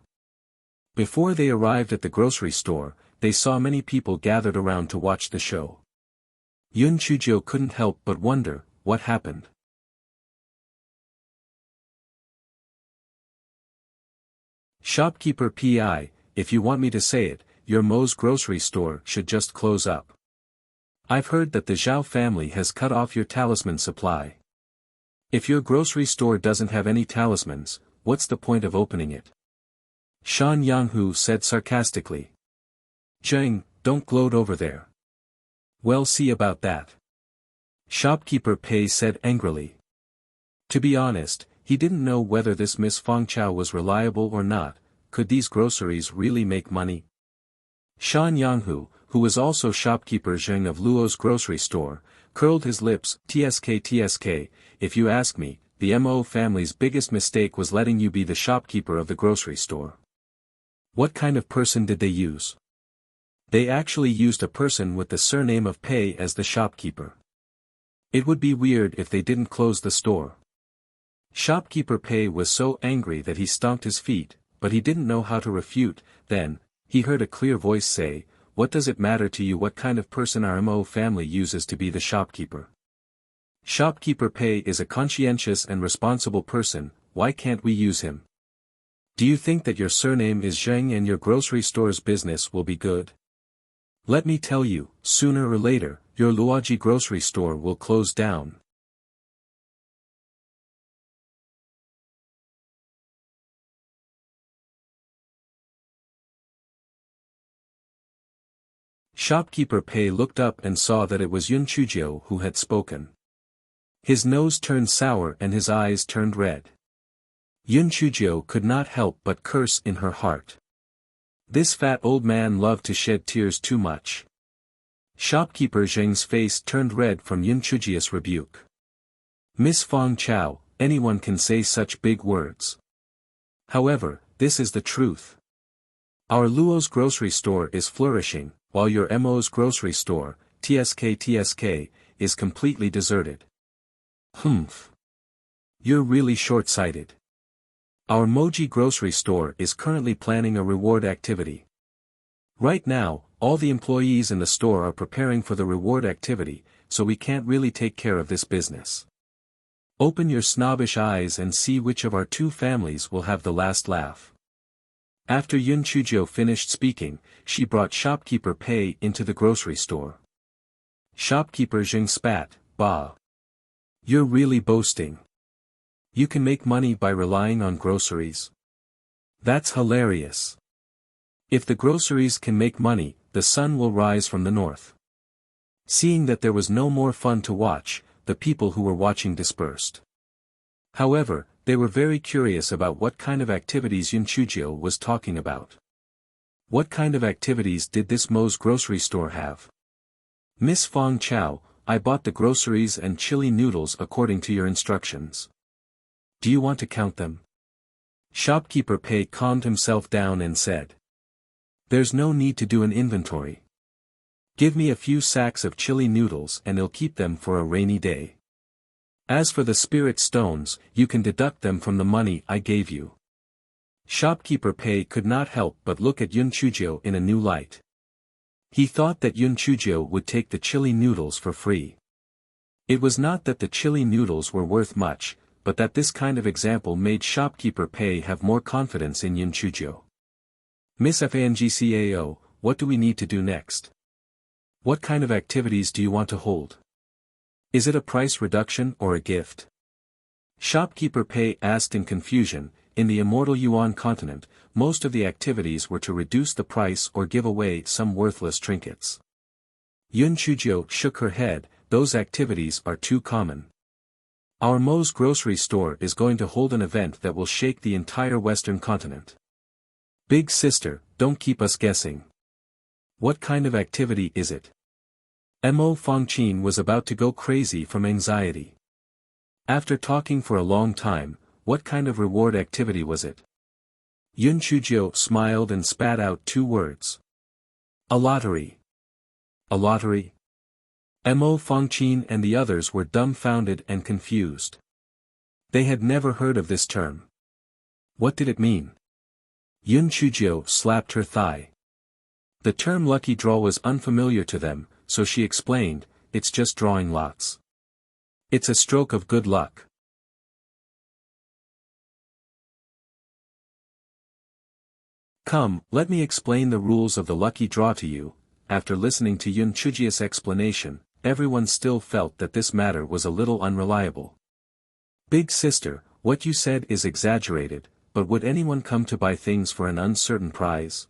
Before they arrived at the grocery store, they saw many people gathered around to watch the show. Yun Chuzhou couldn't help but wonder, what happened? Shopkeeper Pi, if you want me to say it, your Mo's grocery store should just close up. I've heard that the Zhao family has cut off your talisman supply. If your grocery store doesn't have any talismans, what's the point of opening it? Shan Yanghu said sarcastically. Zheng, don't gloat over there. Well, see about that. Shopkeeper Pei said angrily. To be honest, he didn't know whether this Miss Fang Chao was reliable or not. Could these groceries really make money? Shan Yanghu, who was also shopkeeper Zheng of Luo's grocery store, curled his lips. TSK, if you ask me, the Mo family's biggest mistake was letting you be the shopkeeper of the grocery store. What kind of person did they use? They actually used a person with the surname of Pei as the shopkeeper. It would be weird if they didn't close the store. Shopkeeper Pei was so angry that he stomped his feet, but he didn't know how to refute. Then, he heard a clear voice say, "What does it matter to you what kind of person our Mo family uses to be the shopkeeper? Shopkeeper Pei is a conscientious and responsible person, why can't we use him? Do you think that your surname is Zheng and your grocery store's business will be good? Let me tell you, sooner or later, your Luoji grocery store will close down." Shopkeeper Pei looked up and saw that it was Yun Chuzhou who had spoken. His nose turned sour and his eyes turned red. Yun Chuzhou could not help but curse in her heart. This fat old man loved to shed tears too much. Shopkeeper Zheng's face turned red from Yun Chuzhou's rebuke. Miss Fang Chao, anyone can say such big words. However, this is the truth. Our Luo's grocery store is flourishing, while your Mo's grocery store, TSK, is completely deserted. Humph. You're really short-sighted. Our Moji grocery store is currently planning a reward activity. Right now, all the employees in the store are preparing for the reward activity, so we can't really take care of this business. Open your snobbish eyes and see which of our two families will have the last laugh. After Yun Chuzhou finished speaking, she brought shopkeeper Pei into the grocery store. Shopkeeper Zheng spat, "Bah! You're really boasting. You can make money by relying on groceries? That's hilarious. If the groceries can make money, the sun will rise from the north." Seeing that there was no more fun to watch, the people who were watching dispersed. However, they were very curious about what kind of activities Yun Chuzhou was talking about. What kind of activities did this Mo's grocery store have? Miss Fang Chao, I bought the groceries and chili noodles according to your instructions. Do you want to count them? Shopkeeper Pei calmed himself down and said. There's no need to do an inventory. Give me a few sacks of chili noodles and I'll keep them for a rainy day. As for the spirit stones, you can deduct them from the money I gave you. Shopkeeper Pei could not help but look at Yun Chuzhou in a new light. He thought that Yun Chuzhou would take the chili noodles for free. It was not that the chili noodles were worth much, but that this kind of example made Shopkeeper Pei have more confidence in Yun Chuzhou. Miss Fangcao, what do we need to do next? What kind of activities do you want to hold? Is it a price reduction or a gift? Shopkeeper Pei asked in confusion. In the immortal Yuan continent, most of the activities were to reduce the price or give away some worthless trinkets. Yun Chuzhou shook her head, those activities are too common. Our Mo's grocery store is going to hold an event that will shake the entire Western continent. Big sister, don't keep us guessing. What kind of activity is it? Mo Fangqin was about to go crazy from anxiety. After talking for a long time, what kind of reward activity was it? Yun Chuzhou smiled and spat out 2 words. A lottery. A lottery? Mo Fangqin and the others were dumbfounded and confused. They had never heard of this term. What did it mean? Yun Chuzhou slapped her thigh. The term lucky draw was unfamiliar to them, so she explained, it's just drawing lots. It's a stroke of good luck. Come, let me explain the rules of the lucky draw to you. After listening to Yun Chujia's explanation, everyone still felt that this matter was a little unreliable. Big sister, what you said is exaggerated, but would anyone come to buy things for an uncertain prize?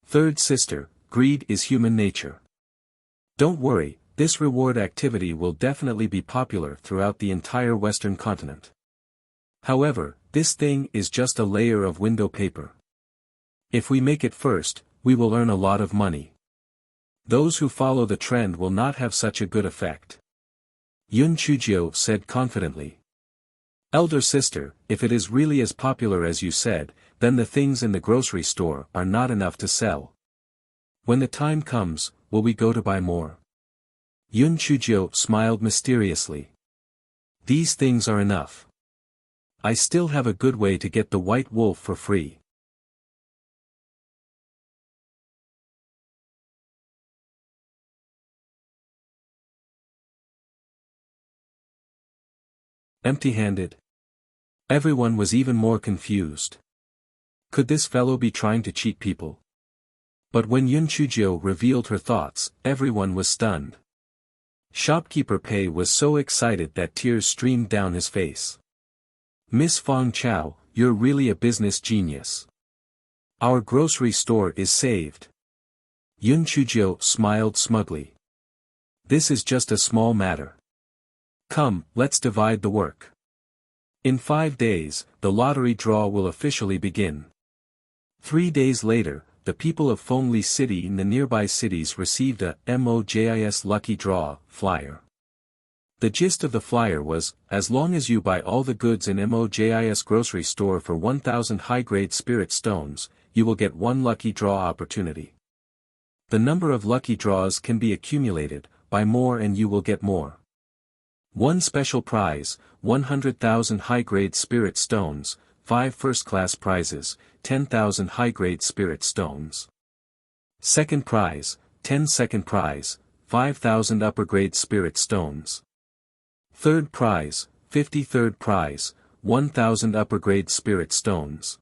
Third sister, greed is human nature. Don't worry, this reward activity will definitely be popular throughout the entire Western continent. However, this thing is just a layer of window paper. If we make it first, we will earn a lot of money. Those who follow the trend will not have such a good effect. Yun Chuzhou said confidently. Elder sister, if it is really as popular as you said, then the things in the grocery store are not enough to sell. When the time comes, will we go to buy more? Yun Chuzhou smiled mysteriously. These things are enough. I still have a good way to get the white wolf for free. Empty-handed? Everyone was even more confused. Could this fellow be trying to cheat people? But when Yun Chuzhou revealed her thoughts, everyone was stunned. Shopkeeper Pei was so excited that tears streamed down his face. Miss Fang Chao, you're really a business genius. Our grocery store is saved. Yun Chuzhou smiled smugly. This is just a small matter. Come, let's divide the work. In 5 days, the lottery draw will officially begin. 3 days later, the people of Fengli City and the nearby cities received a MOJIS Lucky Draw flyer. The gist of the flyer was, as long as you buy all the goods in MOJIS grocery store for 1,000 high-grade spirit stones, you will get 1 lucky draw opportunity. The number of lucky draws can be accumulated, buy more and you will get more. 1 special prize, 100,000 high-grade spirit stones, 5 first-class prizes, 10,000 high-grade spirit stones. Second prize, 10 second prize, 5,000 upper-grade spirit stones. Third prize, 50 third prize, 1,000 upper-grade spirit stones.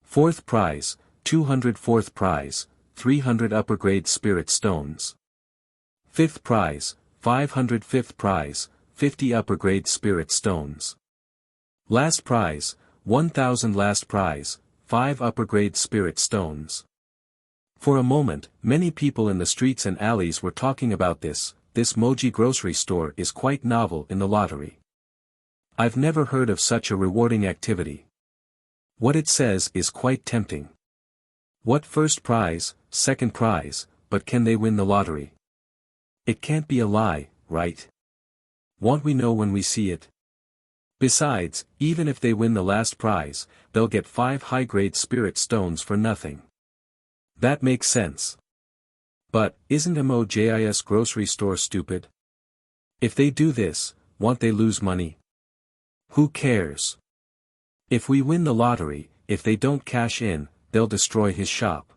Fourth prize, 200 fourth prize, 300 upper-grade spirit stones. Fifth prize, 500 fifth prize, 50 upper-grade spirit stones. Last prize, 1,000 last prize, 5 upper-grade spirit stones. For a moment, many people in the streets and alleys were talking about this Moji grocery store is quite novel in the lottery. I've never heard of such a rewarding activity. What it says is quite tempting. What first prize, second prize, but can they win the lottery? It can't be a lie, right? Won't we know when we see it? Besides, even if they win the last prize, they'll get 5 high-grade spirit stones for nothing. That makes sense. But, isn't MOJIS grocery store stupid? If they do this, won't they lose money? Who cares? If we win the lottery, if they don't cash in, they'll destroy his shop.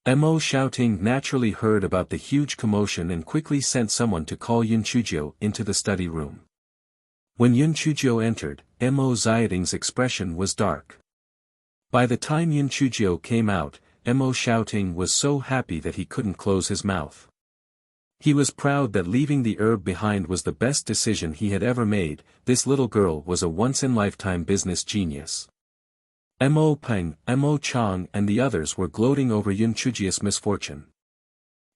Mo Shouting naturally heard about the huge commotion and quickly sent someone to call Yun Chuzhou into the study room. When Yun Chuzhou entered, Mo Xiaoting's expression was dark. By the time Yun Chuzhou came out, Mo Shouting was so happy that he couldn't close his mouth. He was proud that leaving the herb behind was the best decision he had ever made. This little girl was a once-in-lifetime business genius. Mo Peng, Mo Chang and the others were gloating over Yun Chujia's misfortune.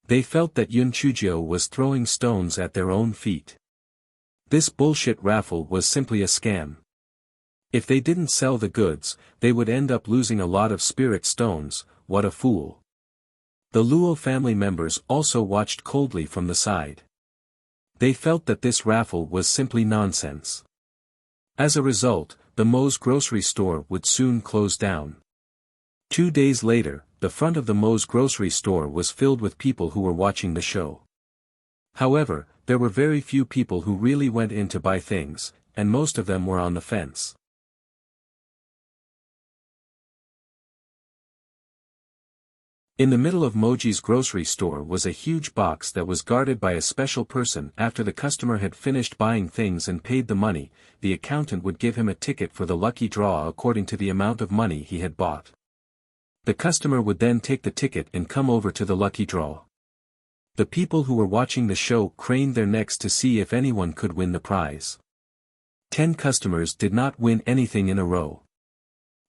They felt that Yun Chuzhou was throwing stones at their own feet. This bullshit raffle was simply a scam. If they didn't sell the goods, they would end up losing a lot of spirit stones. What a fool. The Luo family members also watched coldly from the side. They felt that this raffle was simply nonsense. As a result, the Mo's grocery store would soon close down. 2 days later, the front of the Mo's grocery store was filled with people who were watching the show. However, there were very few people who really went in to buy things, and most of them were on the fence. In the middle of Moji's grocery store was a huge box that was guarded by a special person. After the customer had finished buying things and paid the money, the accountant would give him a ticket for the lucky draw according to the amount of money he had bought. The customer would then take the ticket and come over to the lucky draw. The people who were watching the show craned their necks to see if anyone could win the prize. 10 customers did not win anything in a row.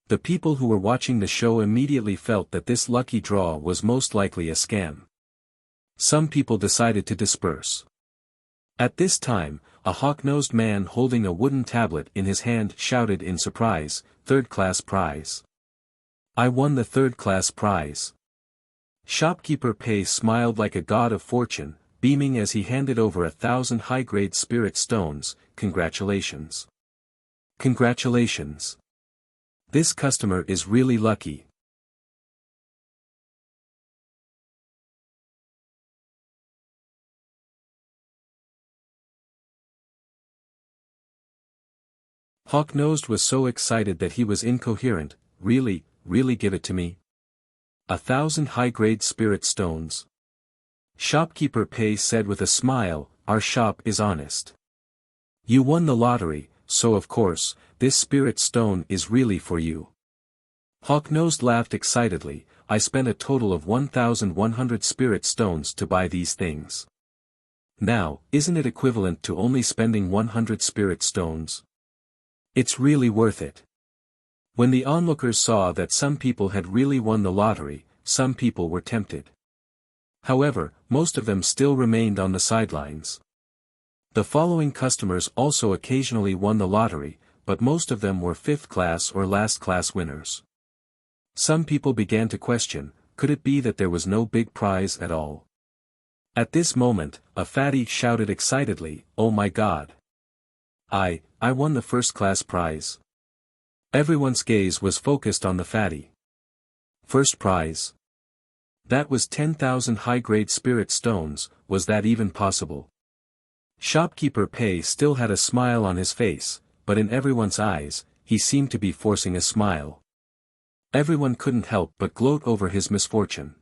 The people who were watching the show immediately felt that this lucky draw was most likely a scam. Some people decided to disperse. At this time, a hawk-nosed man holding a wooden tablet in his hand shouted in surprise, "Third-class prize. I won the third-class prize." Shopkeeper Pei smiled like a god of fortune, beaming as he handed over 1,000 high-grade spirit stones. "Congratulations. Congratulations. This customer is really lucky." Hawk-Nosed was so excited that he was incoherent. Really give it to me? 1,000 high-grade spirit stones. Shopkeeper Pei said with a smile, "Our shop is honest. You won the lottery, so of course, this spirit stone is really for you." Hawk-Nosed laughed excitedly. "I spent a total of 1,100 spirit stones to buy these things. Now, isn't it equivalent to only spending 100 spirit stones? It's really worth it." When the onlookers saw that some people had really won the lottery, some people were tempted. However, most of them still remained on the sidelines. The following customers also occasionally won the lottery, but most of them were fifth-class or last-class winners. Some people began to question, could it be that there was no big prize at all? At this moment, a fatty shouted excitedly, "Oh my God! I won the first-class prize." Everyone's gaze was focused on the fatty. First prize. That was 10,000 high-grade spirit stones. Was that even possible? Shopkeeper Pei still had a smile on his face, but in everyone's eyes, he seemed to be forcing a smile. Everyone couldn't help but gloat over his misfortune.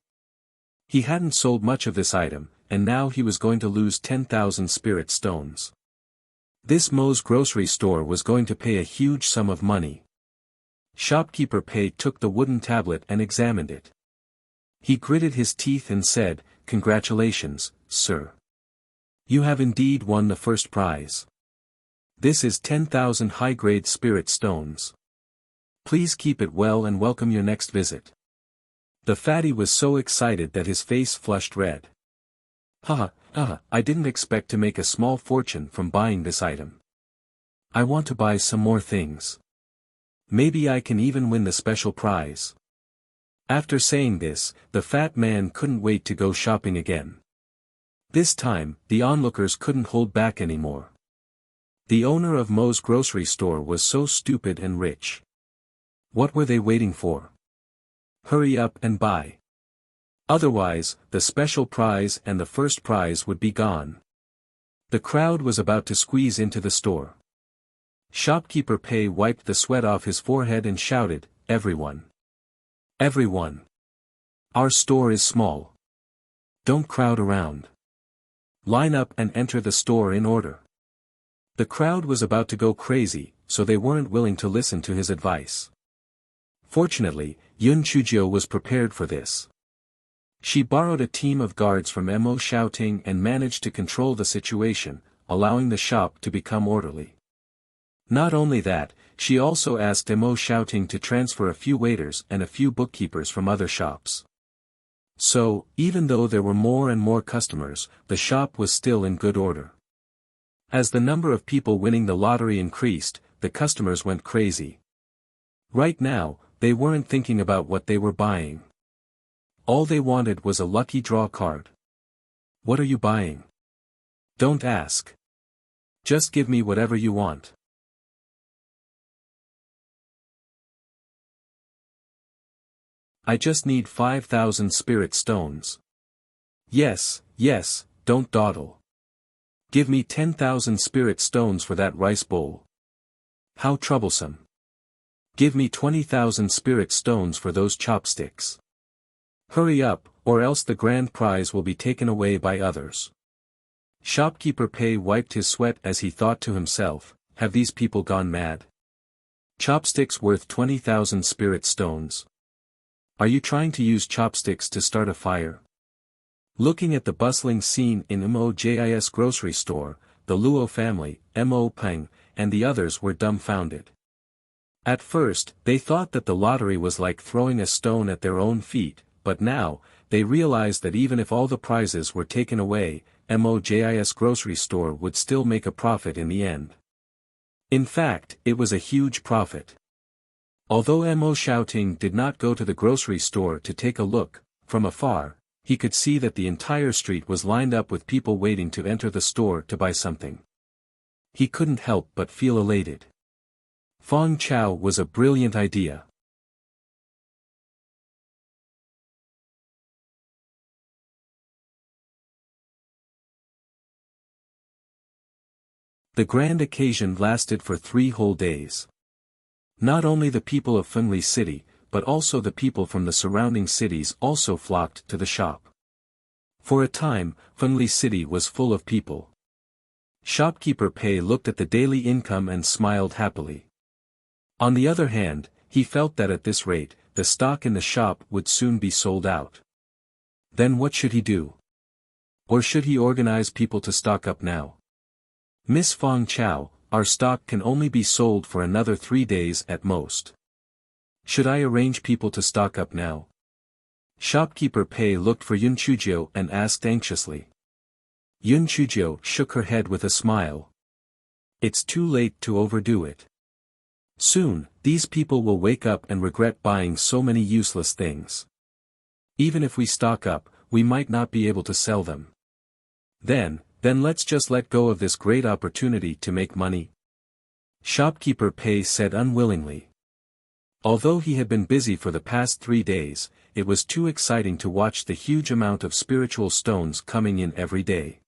He hadn't sold much of this item, and now he was going to lose 10,000 spirit stones. This Mo's grocery store was going to pay a huge sum of money. Shopkeeper Pei took the wooden tablet and examined it. He gritted his teeth and said, "Congratulations, sir. You have indeed won the first prize. This is 10,000 high-grade spirit stones. Please keep it well and welcome your next visit." The fatty was so excited that his face flushed red. I didn't expect to make a small fortune from buying this item. I want to buy some more things. Maybe I can even win the special prize." After saying this, the fat man couldn't wait to go shopping again. This time, the onlookers couldn't hold back anymore. The owner of Mo's grocery store was so stupid and rich. What were they waiting for? Hurry up and buy. Otherwise, the special prize and the first prize would be gone. The crowd was about to squeeze into the store. Shopkeeper Pei wiped the sweat off his forehead and shouted, "Everyone! Everyone! Our store is small. Don't crowd around. Line up and enter the store in order." The crowd was about to go crazy, so they weren't willing to listen to his advice. Fortunately, Yun Chujio was prepared for this. She borrowed a team of guards from Mo Xiaoting and managed to control the situation, allowing the shop to become orderly. Not only that, she also asked Mo Xiaoting to transfer a few waiters and a few bookkeepers from other shops. So, even though there were more and more customers, the shop was still in good order. As the number of people winning the lottery increased, the customers went crazy. Right now, they weren't thinking about what they were buying. All they wanted was a lucky draw card. What are you buying? Don't ask. Just give me whatever you want. I just need 5,000 spirit stones. Yes, yes, don't dawdle. Give me 10,000 spirit stones for that rice bowl. How troublesome. Give me 20,000 spirit stones for those chopsticks. Hurry up, or else the grand prize will be taken away by others. Shopkeeper Pei wiped his sweat as he thought to himself, have these people gone mad? Chopsticks worth 20,000 spirit stones. Are you trying to use chopsticks to start a fire? Looking at the bustling scene in Mojis grocery store, the Luo family, Mo Peng, and the others were dumbfounded. At first, they thought that the lottery was like throwing a stone at their own feet, but now, they realized that even if all the prizes were taken away, Mojis grocery store would still make a profit in the end. In fact, it was a huge profit. Although Mo Xiaoting did not go to the grocery store to take a look, from afar, he could see that the entire street was lined up with people waiting to enter the store to buy something. He couldn't help but feel elated. Feng Chao was a brilliant idea. The grand occasion lasted for 3 whole days. Not only the people of Fengli City, but also the people from the surrounding cities also flocked to the shop. For a time, Fengli City was full of people. Shopkeeper Pei looked at the daily income and smiled happily. On the other hand, he felt that at this rate, the stock in the shop would soon be sold out. Then what should he do? Or should he organize people to stock up now? Miss Feng Chao, our stock can only be sold for another 3 days at most. Should I arrange people to stock up now? Shopkeeper Pei looked for Yun Chuzhou and asked anxiously. Yun Chuzhou shook her head with a smile. It's too late to overdo it. Soon, these people will wake up and regret buying so many useless things. Even if we stock up, we might not be able to sell them. Then let's just let go of this great opportunity to make money. Shopkeeper Pei said unwillingly. Although he had been busy for the past 3 days, it was too exciting to watch the huge amount of spiritual stones coming in every day.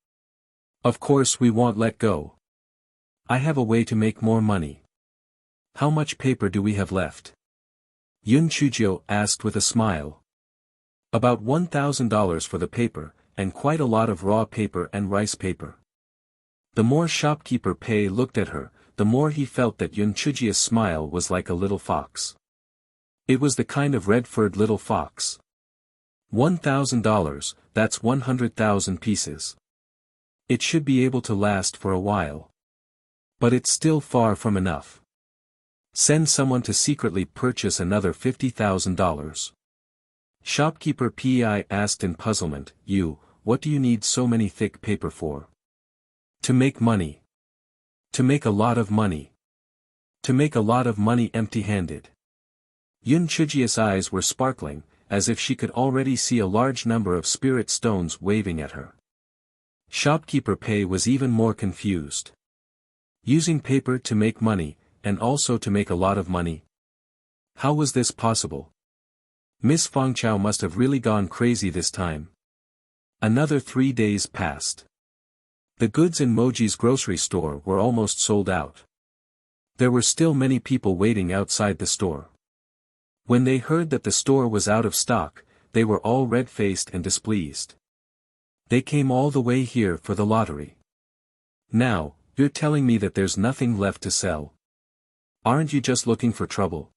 Of course we won't let go. I have a way to make more money. How much paper do we have left? Yun Chuzhou asked with a smile. About $1,000 for the paper, and quite a lot of raw paper and rice paper. The more Shopkeeper Pei looked at her, the more he felt that Yun Chuzhou's smile was like a little fox. It was the kind of red-furred little fox. $1,000, that's 100,000 pieces. It should be able to last for a while. But it's still far from enough. Send someone to secretly purchase another $50,000. Shopkeeper Pei asked in puzzlement, what do you need so many thick paper for? To make money. To make a lot of money. To make a lot of money empty-handed. Yun Chuzhou's eyes were sparkling, as if she could already see a large number of spirit stones waving at her. Shopkeeper Pei was even more confused. Using paper to make money, and also to make a lot of money? How was this possible? Miss Feng Chao must have really gone crazy this time. Another 3 days passed. The goods in Moji's grocery store were almost sold out. There were still many people waiting outside the store. When they heard that the store was out of stock, they were all red-faced and displeased. They came all the way here for the lottery. Now, you're telling me that there's nothing left to sell. Aren't you just looking for trouble?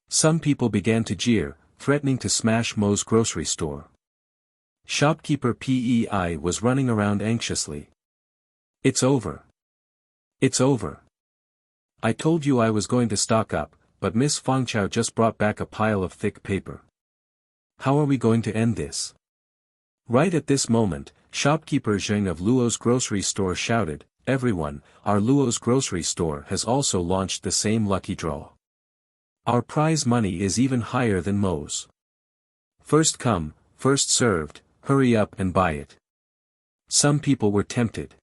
Some people began to jeer, threatening to smash Mo's grocery store. Shopkeeper Pei was running around anxiously. It's over. It's over. I told you I was going to stock up, but Miss Feng Chao just brought back a pile of thick paper. How are we going to end this? Right at this moment, shopkeeper Zheng of Luo's grocery store shouted, Everyone, our Luo's grocery store has also launched the same lucky draw. Our prize money is even higher than Mo's. First come, first served, hurry up and buy it. Some people were tempted.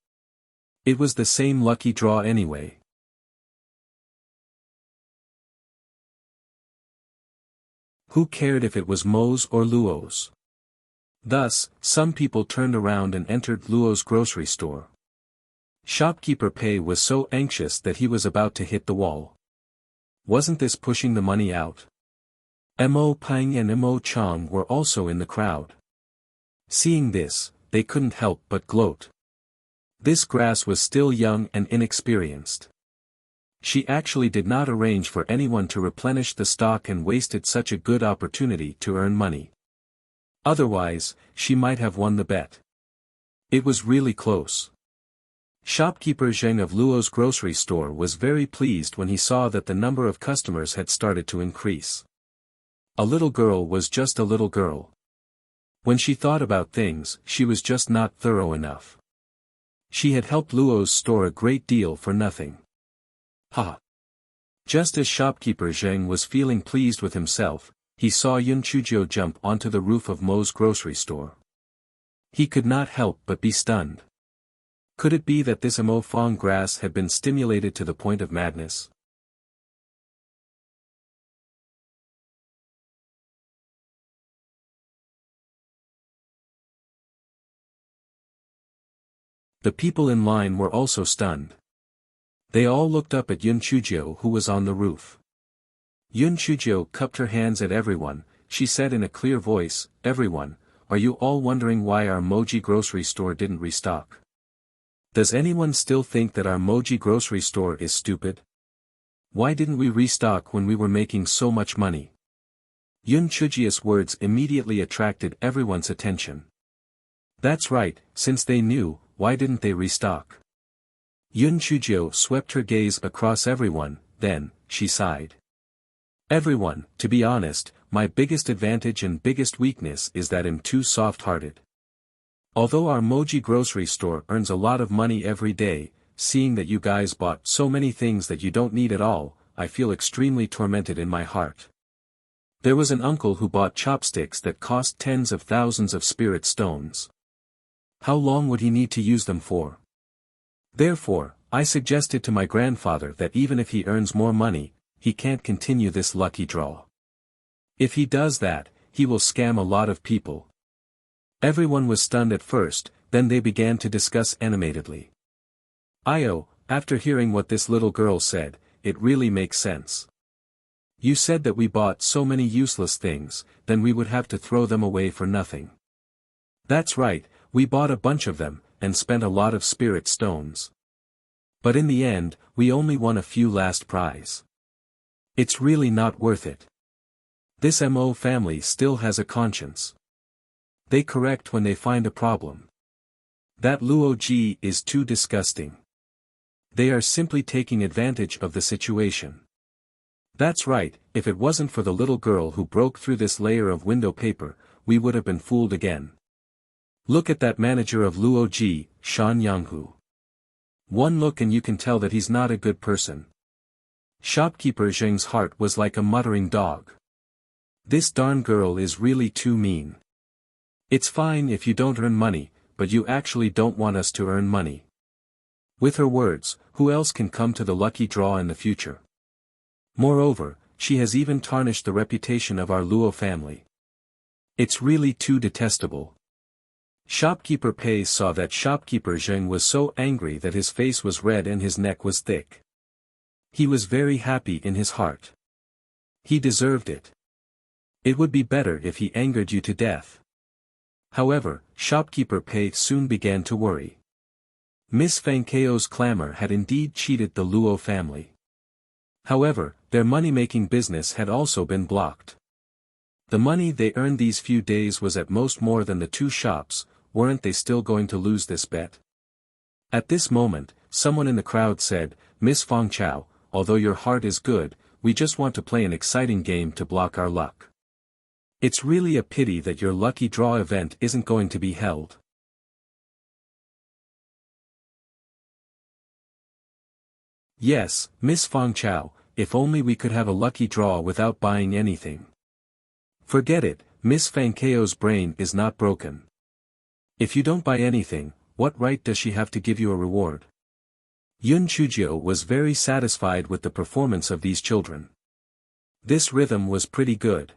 It was the same lucky draw anyway. Who cared if it was Mo's or Luo's? Thus, some people turned around and entered Luo's grocery store. Shopkeeper Pei was so anxious that he was about to hit the wall. Wasn't this pushing the money out? Mo Pang and Mo Chang were also in the crowd. Seeing this, they couldn't help but gloat. This grass was still young and inexperienced. She actually did not arrange for anyone to replenish the stock and wasted such a good opportunity to earn money. Otherwise, she might have won the bet. It was really close. Shopkeeper Zheng of Luo's grocery store was very pleased when he saw that the number of customers had started to increase. A little girl was just a little girl. When she thought about things, she was just not thorough enough. She had helped Luo's store a great deal for nothing. Ha! Just as shopkeeper Zheng was feeling pleased with himself, he saw Yun Chuzhou jump onto the roof of Mo's grocery store. He could not help but be stunned. Could it be that this Mo Fong grass had been stimulated to the point of madness? The people in line were also stunned. They all looked up at Yun Chuzhou who was on the roof. Yun Chuzhou cupped her hands at everyone. She said in a clear voice, "Everyone, are you all wondering why our Moji grocery store didn't restock? Does anyone still think that our Moji grocery store is stupid? Why didn't we restock when we were making so much money?" Yun Chujia's words immediately attracted everyone's attention. That's right, since they knew, why didn't they restock? Yun Chuzhou swept her gaze across everyone, then, she sighed. Everyone, to be honest, my biggest advantage and biggest weakness is that I'm too soft-hearted. Although our Moji grocery store earns a lot of money every day, seeing that you guys bought so many things that you don't need at all, I feel extremely tormented in my heart. There was an uncle who bought chopsticks that cost tens of thousands of spirit stones. How long would he need to use them for? Therefore, I suggested to my grandfather that even if he earns more money, he can't continue this lucky draw. If he does that, he will scam a lot of people. Everyone was stunned at first, then they began to discuss animatedly. After hearing what this little girl said, it really makes sense. You said that we bought so many useless things, then we would have to throw them away for nothing. That's right, we bought a bunch of them, and spent a lot of spirit stones. But in the end, we only won a few last prize. It's really not worth it. This Mo family still has a conscience. They correct when they find a problem. That Luo Ji is too disgusting. They are simply taking advantage of the situation. That's right, if it wasn't for the little girl who broke through this layer of window paper, we would have been fooled again. Look at that manager of Luo Ji, Shan Yanghu. One look and you can tell that he's not a good person. Shopkeeper Zheng's heart was like a muttering dog. This darn girl is really too mean. It's fine if you don't earn money, but you actually don't want us to earn money. With her words, who else can come to the lucky draw in the future? Moreover, she has even tarnished the reputation of our Luo family. It's really too detestable. Shopkeeper Pei saw that Shopkeeper Zheng was so angry that his face was red and his neck was thick. He was very happy in his heart. He deserved it. It would be better if he angered you to death. However, Shopkeeper Pei soon began to worry. Miss Fang Keo's clamor had indeed cheated the Luo family. However, their money-making business had also been blocked. The money they earned these few days was at most more than the two shops. Weren't they still going to lose this bet? At this moment, someone in the crowd said, "Miss Fang Chao, although your heart is good, we just want to play an exciting game to block our luck. It's really a pity that your lucky draw event isn't going to be held." Yes, Miss Fang Chao, if only we could have a lucky draw without buying anything. Forget it, Miss Fankeo's brain is not broken. If you don't buy anything, what right does she have to give you a reward? Yun Chujio was very satisfied with the performance of these children. This rhythm was pretty good.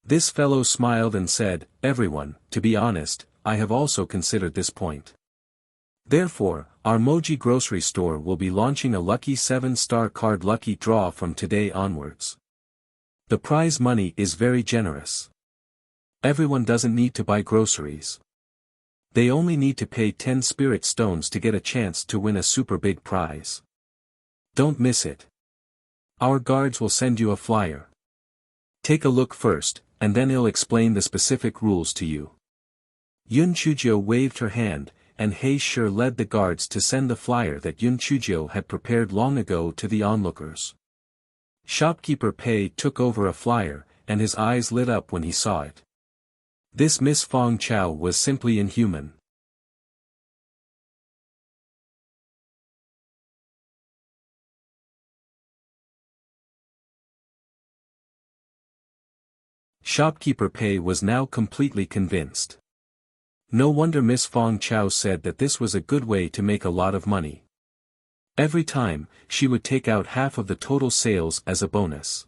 This fellow smiled and said, everyone, to be honest, I have also considered this point. Therefore, our Moji grocery store will be launching a lucky 7-star card lucky draw from today onwards. The prize money is very generous. Everyone doesn't need to buy groceries. They only need to pay 10 spirit stones to get a chance to win a super big prize. Don't miss it. Our guards will send you a flyer. Take a look first, and then he'll explain the specific rules to you. Yun Chujio waved her hand, and He Shi led the guards to send the flyer that Yun Chujio had prepared long ago to the onlookers. Shopkeeper Pei took over a flyer, and his eyes lit up when he saw it. This Miss Fong Chao was simply inhuman. Shopkeeper Pei was now completely convinced. No wonder Miss Fong Chao said that this was a good way to make a lot of money. Every time, she would take out half of the total sales as a bonus.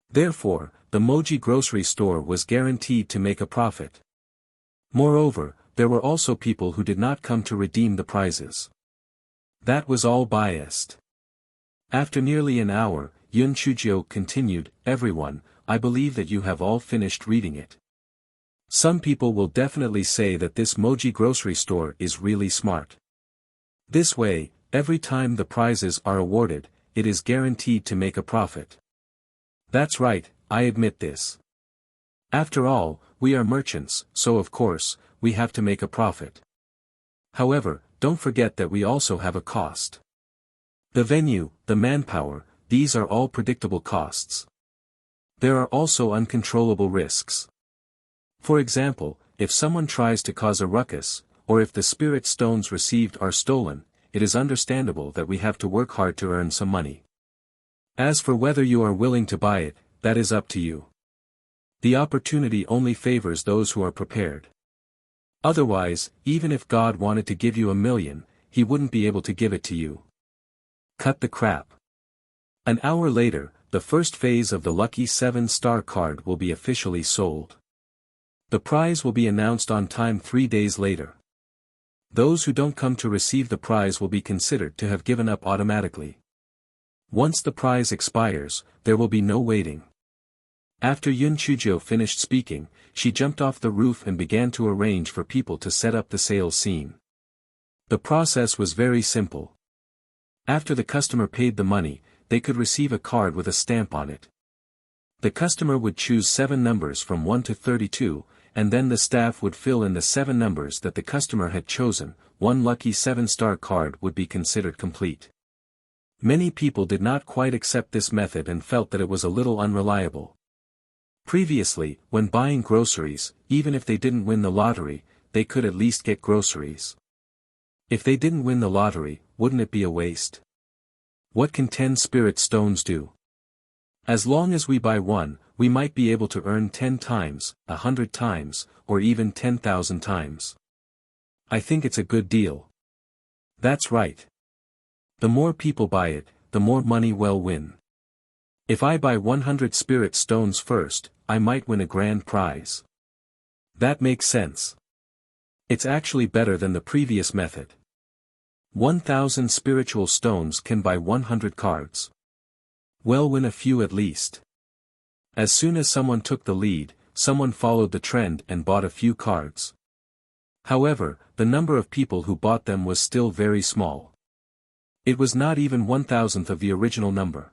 Therefore, the Moji grocery store was guaranteed to make a profit. Moreover, there were also people who did not come to redeem the prizes. That was all biased. After nearly an hour, Yun Chujio continued, everyone, I believe that you have all finished reading it. Some people will definitely say that this Moji grocery store is really smart. This way, every time the prizes are awarded, it is guaranteed to make a profit. That's right, I admit this. After all, we are merchants, so of course, we have to make a profit. However, don't forget that we also have a cost. The venue, the manpower, these are all predictable costs. There are also uncontrollable risks. For example, if someone tries to cause a ruckus, or if the spirit stones received are stolen, it is understandable that we have to work hard to earn some money. As for whether you are willing to buy it, that is up to you. The opportunity only favors those who are prepared. Otherwise, even if God wanted to give you 1,000,000, he wouldn't be able to give it to you. Cut the crap. An hour later, the first phase of the lucky 7-star card will be officially sold. The prize will be announced on time 3 days later. Those who don't come to receive the prize will be considered to have given up automatically. Once the prize expires, there will be no waiting. After Yun Chujio finished speaking, she jumped off the roof and began to arrange for people to set up the sales scene. The process was very simple. After the customer paid the money, they could receive a card with a stamp on it. The customer would choose 7 numbers from 1 to 32, and then the staff would fill in the 7 numbers that the customer had chosen. One lucky 7-star card would be considered complete. Many people did not quite accept this method and felt that it was a little unreliable. Previously, when buying groceries, even if they didn't win the lottery, they could at least get groceries. If they didn't win the lottery, wouldn't it be a waste? What can 10 spirit stones do? As long as we buy one, we might be able to earn 10 times, 100 times, or even 10,000 times. I think it's a good deal. That's right. The more people buy it, the more money we'll win. If I buy 100 spirit stones first, I might win a grand prize. That makes sense. It's actually better than the previous method. 1,000 spiritual stones can buy 100 cards. We'll win a few at least. As soon as someone took the lead, someone followed the trend and bought a few cards. However, the number of people who bought them was still very small. It was not even 1,000th of the original number.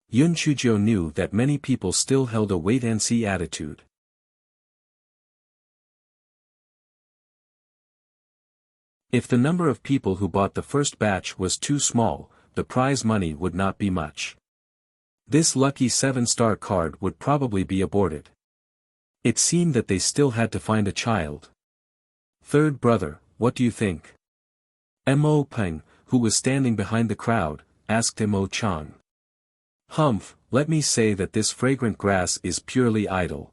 Yun Chujio knew that many people still held a wait-and-see attitude. If the number of people who bought the first batch was too small, the prize money would not be much. This lucky 7-star card would probably be aborted. It seemed that they still had to find a child. Third brother, what do you think? Mo Peng, who was standing behind the crowd, asked Mo Chang. Humph, let me say that this fragrant grass is purely idle.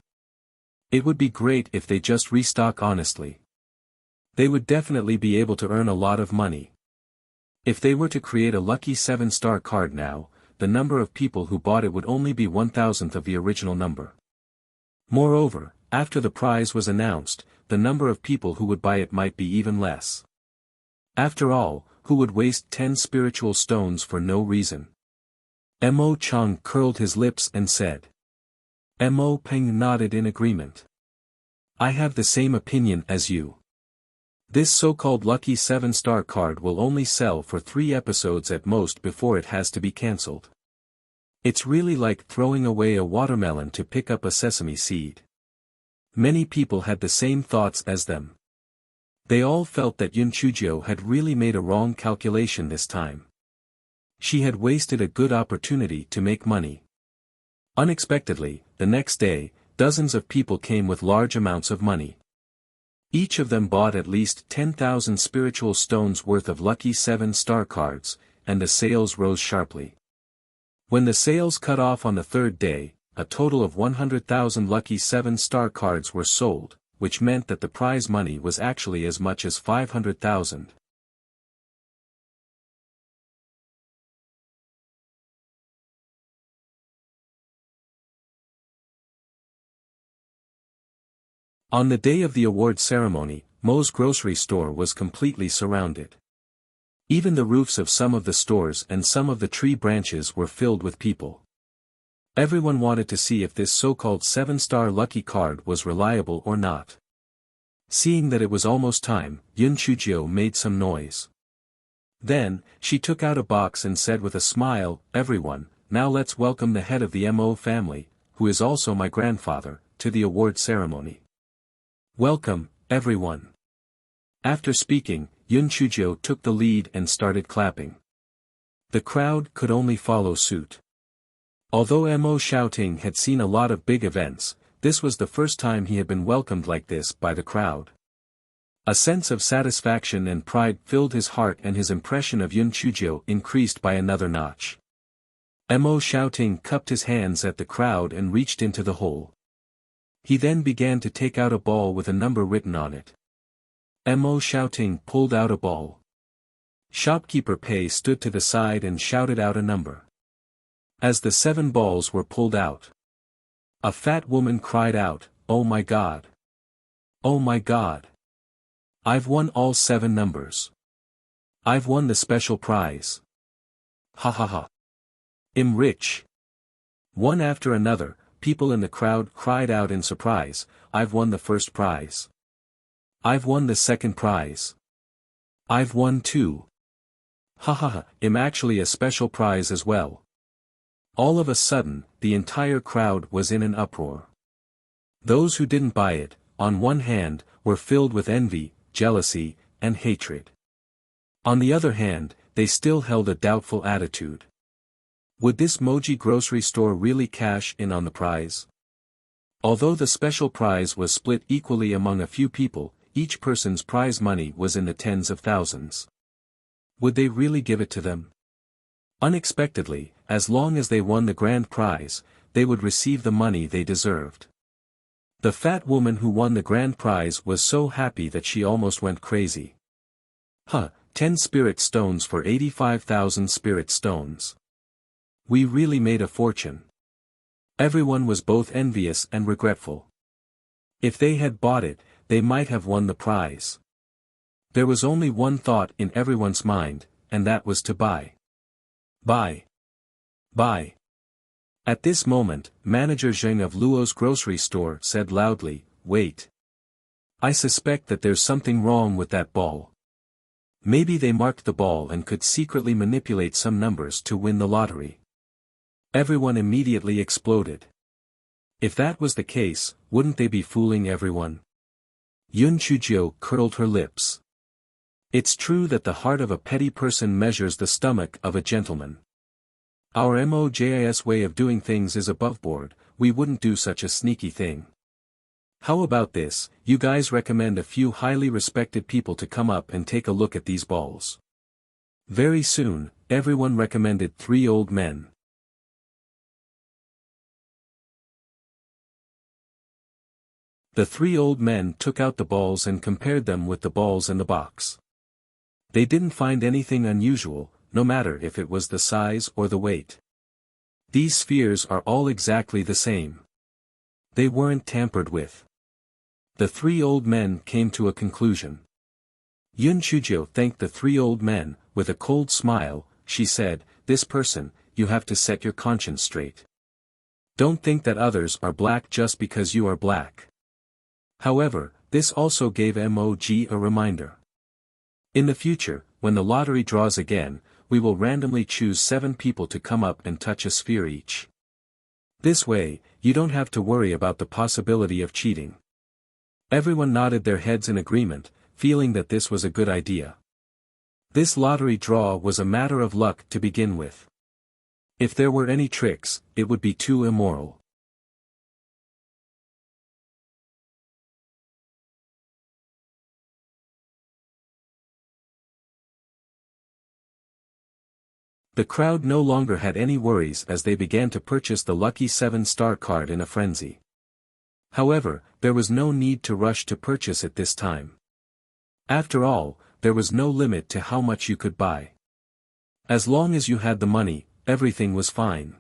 It would be great if they just restock honestly. They would definitely be able to earn a lot of money. If they were to create a lucky 7-star card now, the number of people who bought it would only be 1,000th of the original number. Moreover, after the prize was announced, the number of people who would buy it might be even less. After all, who would waste 10 spiritual stones for no reason? Mo Chang curled his lips and said. Mo Peng nodded in agreement. I have the same opinion as you. This so-called lucky 7-star card will only sell for 3 episodes at most before it has to be cancelled. It's really like throwing away a watermelon to pick up a sesame seed. Many people had the same thoughts as them. They all felt that Yun Chujio had really made a wrong calculation this time. She had wasted a good opportunity to make money. Unexpectedly, the next day, dozens of people came with large amounts of money. Each of them bought at least 10,000 spiritual stones worth of lucky 7-star cards, and the sales rose sharply. When the sales cut off on the 3rd day, a total of 100,000 lucky 7-star cards were sold, which meant that the prize money was actually as much as 500,000. On the day of the award ceremony, Mo's grocery store was completely surrounded. Even the roofs of some of the stores and some of the tree branches were filled with people. Everyone wanted to see if this so-called 7-star lucky card was reliable or not. Seeing that it was almost time, Yun Chujio made some noise. Then, she took out a box and said with a smile, "Everyone, now let's welcome the head of the Mo family, who is also my grandfather, to the award ceremony. Welcome, everyone." After speaking, Yun Chujio took the lead and started clapping. The crowd could only follow suit. Although Mo Xiaoting had seen a lot of big events, this was the first time he had been welcomed like this by the crowd. A sense of satisfaction and pride filled his heart, and his impression of Yun Chujio increased by another notch. Mo Xiaoting cupped his hands at the crowd and reached into the hole. He then began to take out a ball with a number written on it. Mo Xiaoting pulled out a ball. Shopkeeper Pei stood to the side and shouted out a number. As the 7 balls were pulled out, a fat woman cried out, "Oh my God! Oh my God! I've won all 7 numbers. I've won the special prize. Ha ha ha. I'm rich." One after another, people in the crowd cried out in surprise, "I've won the first prize. I've won the second prize. I've won 2. Ha ha ha, I'm actually a special prize as well." All of a sudden, the entire crowd was in an uproar. Those who didn't buy it, on one hand, were filled with envy, jealousy, and hatred. On the other hand, they still held a doubtful attitude. Would this Moji grocery store really cash in on the prize? Although the special prize was split equally among a few people, each person's prize money was in the tens of thousands. Would they really give it to them? Unexpectedly, as long as they won the grand prize, they would receive the money they deserved. The fat woman who won the grand prize was so happy that she almost went crazy. 10 spirit stones for 85,000 spirit stones. We really made a fortune. Everyone was both envious and regretful. If they had bought it, they might have won the prize. There was only one thought in everyone's mind, and that was to buy. Buy. Buy. At this moment, Manager Zheng of Luo's grocery store said loudly, "Wait. I suspect that there's something wrong with that ball. Maybe they marked the ball and could secretly manipulate some numbers to win the lottery." Everyone immediately exploded. If that was the case, wouldn't they be fooling everyone? Yun Chujio curled her lips. It's true that the heart of a petty person measures the stomach of a gentleman. Our MOJIS way of doing things is above board, we wouldn't do such a sneaky thing. How about this, you guys recommend a few highly respected people to come up and take a look at these balls. Very soon, everyone recommended 3 old men. The three old men took out the balls and compared them with the balls in the box. They didn't find anything unusual, no matter if it was the size or the weight. These spheres are all exactly the same. They weren't tampered with. The three old men came to a conclusion. Yun Chujio thanked the three old men. With a cold smile, she said, "This person, you have to set your conscience straight. Don't think that others are black just because you are black." However, this also gave Mog a reminder. In the future, when the lottery draws again, we will randomly choose 7 people to come up and touch a sphere each. This way, you don't have to worry about the possibility of cheating. Everyone nodded their heads in agreement, feeling that this was a good idea. This lottery draw was a matter of luck to begin with. If there were any tricks, it would be too immoral. The crowd no longer had any worries as they began to purchase the lucky 7-star card in a frenzy. However, there was no need to rush to purchase it this time. After all, there was no limit to how much you could buy. As long as you had the money, everything was fine.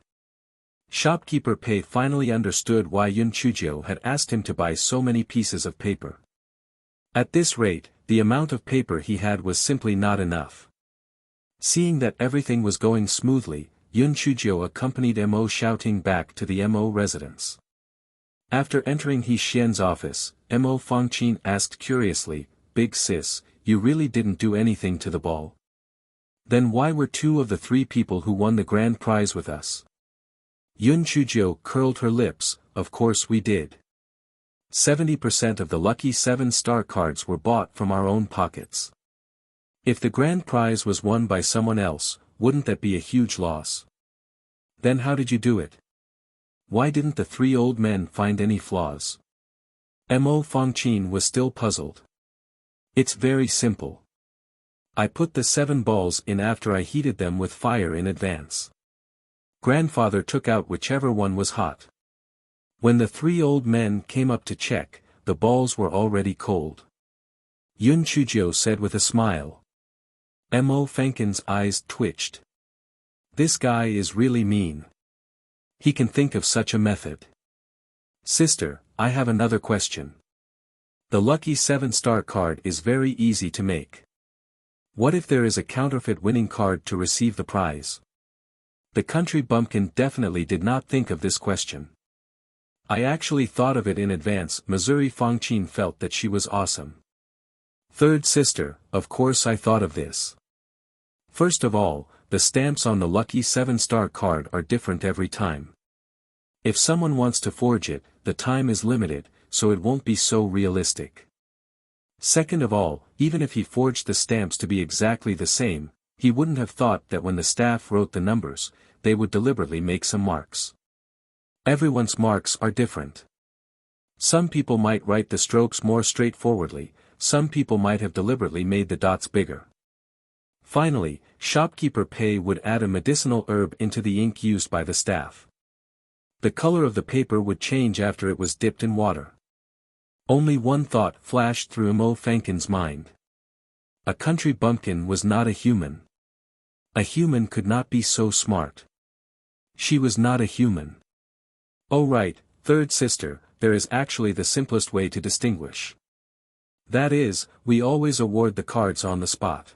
Shopkeeper Pei finally understood why Yun Chujio had asked him to buy so many pieces of paper. At this rate, the amount of paper he had was simply not enough. Seeing that everything was going smoothly, Yun Chujio accompanied Mo shouting back to the Mo residence. After entering He Xian's office, Mo Fangqin asked curiously, "Big sis, you really didn't do anything to the ball? Then why were 2 of the 3 people who won the grand prize with us?" Yun Chujio curled her lips, "Of course we did. 70% of the lucky 7-star cards were bought from our own pockets. If the grand prize was won by someone else, wouldn't that be a huge loss? Then how did you do it? Why didn't the 3 old men find any flaws?" Mo Fangqin was still puzzled. "It's very simple. I put the 7 balls in after I heated them with fire in advance. Grandfather took out whichever one was hot. When the 3 old men came up to check, the balls were already cold." Yun Chujio said with a smile. Mo Fangqin's eyes twitched. This guy is really mean. He can think of such a method. "Sister, I have another question. The lucky 7-star card is very easy to make. What if there is a counterfeit winning card to receive the prize?" The country bumpkin definitely did not think of this question. "I actually thought of it in advance." Missouri Fangqin felt that she was awesome. "Third sister, of course I thought of this. First of all, the stamps on the lucky 7-star card are different every time. If someone wants to forge it, the time is limited, so it won't be so realistic. Second of all, even if he forged the stamps to be exactly the same, he wouldn't have thought that when the staff wrote the numbers, they would deliberately make some marks. Everyone's marks are different. Some people might write the strokes more straightforwardly, some people might have deliberately made the dots bigger. Finally, shopkeeper Pei would add a medicinal herb into the ink used by the staff. The color of the paper would change after it was dipped in water. Only one thought flashed through Mo Fangqin's mind. A country bumpkin was not a human. A human could not be so smart. She was not a human. "Oh right, third sister, there is actually the simplest way to distinguish. That is, we always award the cards on the spot.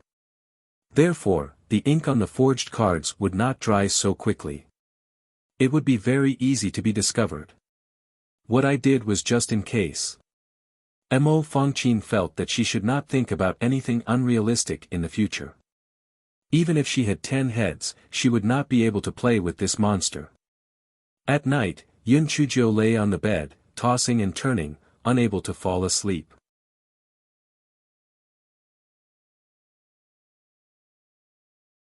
Therefore, the ink on the forged cards would not dry so quickly. It would be very easy to be discovered. What I did was just in case." Mo Fangqin felt that she should not think about anything unrealistic in the future. Even if she had 10 heads, she would not be able to play with this monster. At night, Yun Chujio lay on the bed, tossing and turning, unable to fall asleep.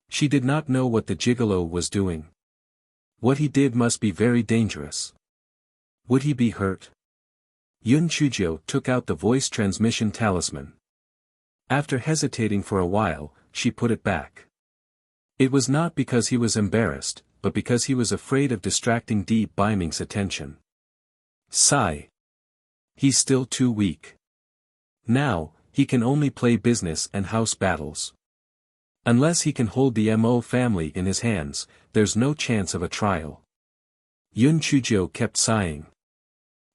She did not know what the gigolo was doing. What he did must be very dangerous. Would he be hurt? Yun Chujio took out the voice transmission talisman. After hesitating for a while, she put it back. It was not because he was embarrassed, but because he was afraid of distracting Di Biming's attention. Sigh. He's still too weak. Now, he can only play business and house battles. Unless he can hold the Mo family in his hands, there's no chance of a trial. Yun Chujio kept sighing.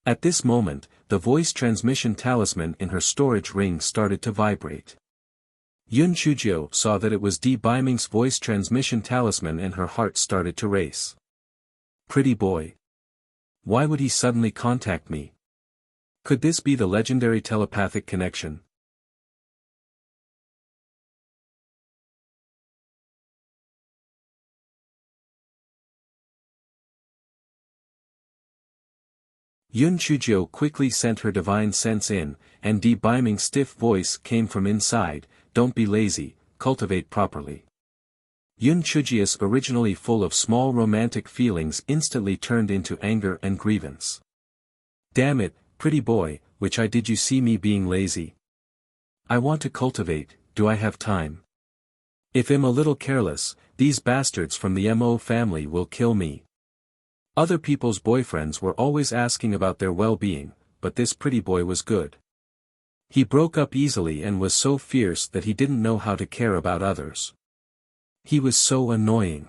At this moment, the voice transmission talisman in her storage ring started to vibrate. Yun Chujio saw that it was Di Biming's voice transmission talisman and her heart started to race. Pretty boy. Why would he suddenly contact me? Could this be the legendary telepathic connection? Yun Chujio quickly sent her divine sense in, and Di Biming's stiff voice came from inside, "Don't be lazy, cultivate properly." Yun Chujio's originally full of small romantic feelings instantly turned into anger and grievance. Damn it, pretty boy, which I did you see me being lazy? I want to cultivate, do I have time? If I'm a little careless, these bastards from the Mo family will kill me. Other people's boyfriends were always asking about their well-being, but this pretty boy was good. He broke up easily and was so fierce that he didn't know how to care about others. He was so annoying.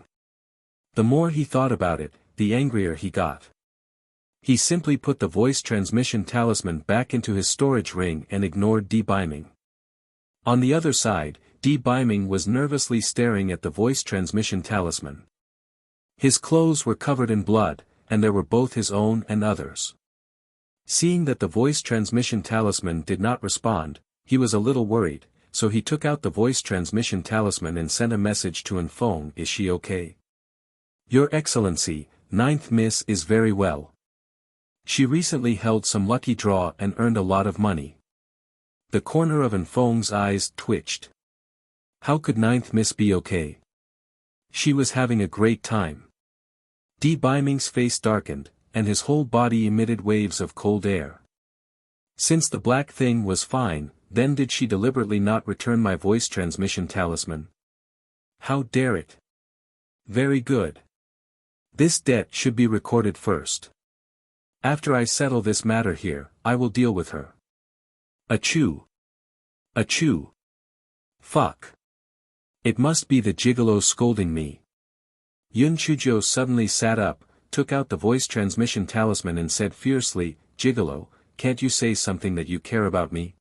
The more he thought about it, the angrier he got. He simply put the voice transmission talisman back into his storage ring and ignored Di Biming. On the other side, Di Biming was nervously staring at the voice transmission talisman. His clothes were covered in blood, and there were both his own and others. Seeing that the voice transmission talisman did not respond, he was a little worried, so he took out the voice transmission talisman and sent a message to Enfong. Is she okay? Your Excellency, Ninth Miss is very well. She recently held some lucky draw and earned a lot of money. The corner of Enfong's eyes twitched. How could Ninth Miss be okay? She was having a great time. Di Biming's face darkened, and his whole body emitted waves of cold air. Since the black thing was fine, then did she deliberately not return my voice transmission talisman? How dare it? Very good. This debt should be recorded first. After I settle this matter here, I will deal with her. Achoo. Achoo. Fuck. It must be the gigolo scolding me. Yun Chujio suddenly sat up, took out the voice transmission talisman and said fiercely, "Gigolo, can't you say something that you care about me?"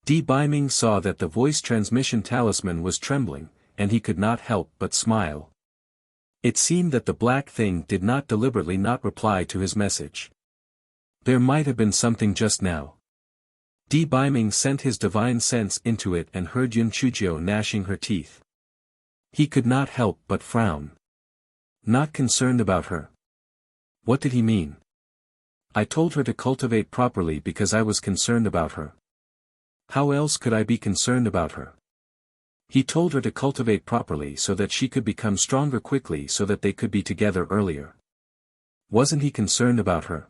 Di Biming saw that the voice transmission talisman was trembling, and he could not help but smile. It seemed that the black thing did not deliberately not reply to his message. There might have been something just now. Di Biming sent his divine sense into it and heard Yun Chujio gnashing her teeth. He could not help but frown. Not concerned about her. What did he mean? I told her to cultivate properly because I was concerned about her. How else could I be concerned about her? He told her to cultivate properly so that she could become stronger quickly so that they could be together earlier. Wasn't he concerned about her?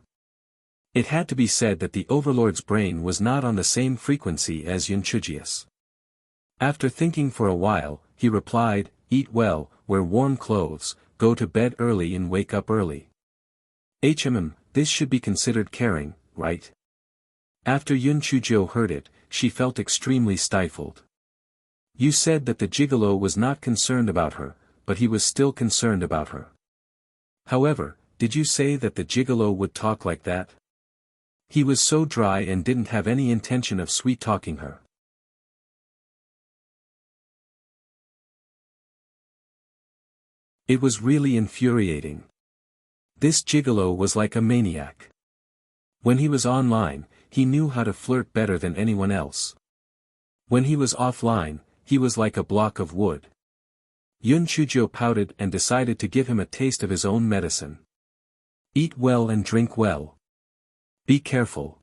It had to be said that the Overlord's brain was not on the same frequency as Yun Chujio's. After thinking for a while, he replied, "Eat well, wear warm clothes, go to bed early and wake up early." This should be considered caring, right? After Yun Chujio heard it, she felt extremely stifled. You said that the gigolo was not concerned about her, but he was still concerned about her. However, did you say that the gigolo would talk like that? He was so dry and didn't have any intention of sweet-talking her. It was really infuriating. This gigolo was like a maniac. When he was online, he knew how to flirt better than anyone else. When he was offline, he was like a block of wood. Yun Chujio pouted and decided to give him a taste of his own medicine. Eat well and drink well. Be careful.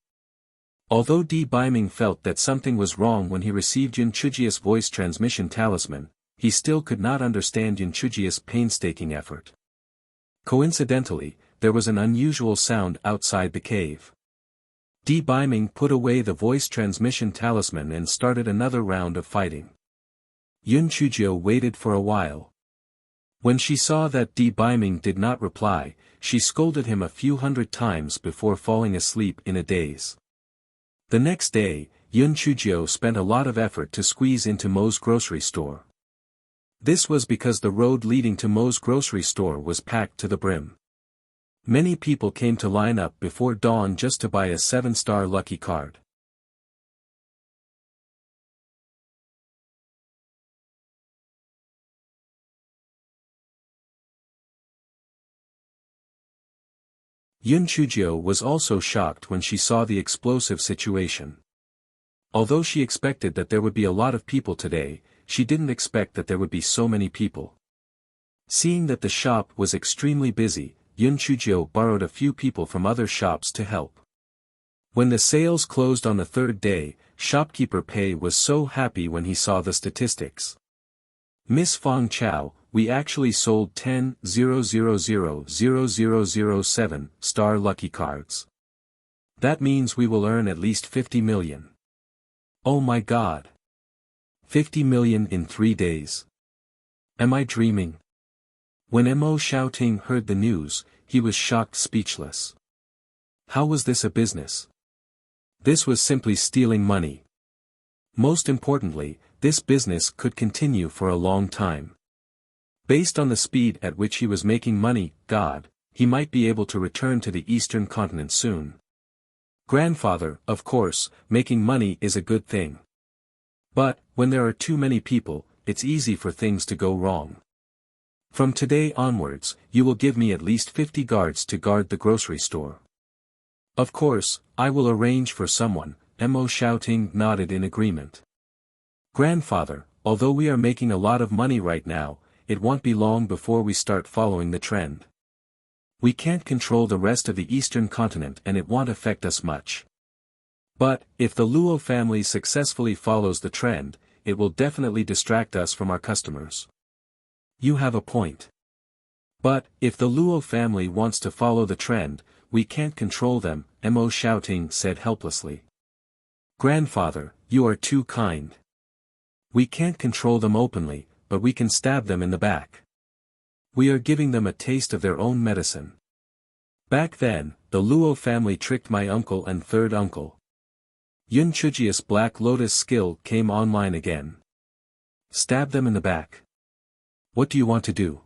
Although Di Biming felt that something was wrong when he received Yun Chujio's voice transmission talisman, he still could not understand Yun Chujio's painstaking effort. Coincidentally, there was an unusual sound outside the cave. Di Biming put away the voice transmission talisman and started another round of fighting. Yun Chujio waited for a while. When she saw that Di Biming did not reply, she scolded him a few hundred times before falling asleep in a daze. The next day, Yun Chujio spent a lot of effort to squeeze into Mo's grocery store. This was because the road leading to Mo's grocery store was packed to the brim. Many people came to line up before dawn just to buy a 7-star lucky card. Yun Chujio was also shocked when she saw the explosive situation. Although she expected that there would be a lot of people today, she didn't expect that there would be so many people. Seeing that the shop was extremely busy, Yun Chujio borrowed a few people from other shops to help. When the sales closed on the third day, shopkeeper Pei was so happy when he saw the statistics. Miss Fong Chow, we actually sold 10,000,007 lucky cards. That means we will earn at least 50 million. Oh my god! 50 million in 3 days. Am I dreaming? When Mo Xiaoting heard the news, he was shocked speechless. How was this a business? This was simply stealing money. Most importantly, this business could continue for a long time. Based on the speed at which he was making money, he might be able to return to the eastern continent soon. Grandfather, of course, making money is a good thing. But, when there are too many people, it's easy for things to go wrong. From today onwards, you will give me at least 50 guards to guard the grocery store. Of course, I will arrange for someone. Mo Xiaoting nodded in agreement. Grandfather, although we are making a lot of money right now, it won't be long before we start following the trend. We can't control the rest of the eastern continent and it won't affect us much. But, if the Luo family successfully follows the trend, it will definitely distract us from our customers. You have a point. But, if the Luo family wants to follow the trend, we can't control them, Mo Xiaoting said helplessly. Grandfather, you are too kind. We can't control them openly, but we can stab them in the back. We are giving them a taste of their own medicine. Back then, the Luo family tricked my uncle and third uncle. Yun Chujio's Black Lotus skill came online again. Stab them in the back. What do you want to do?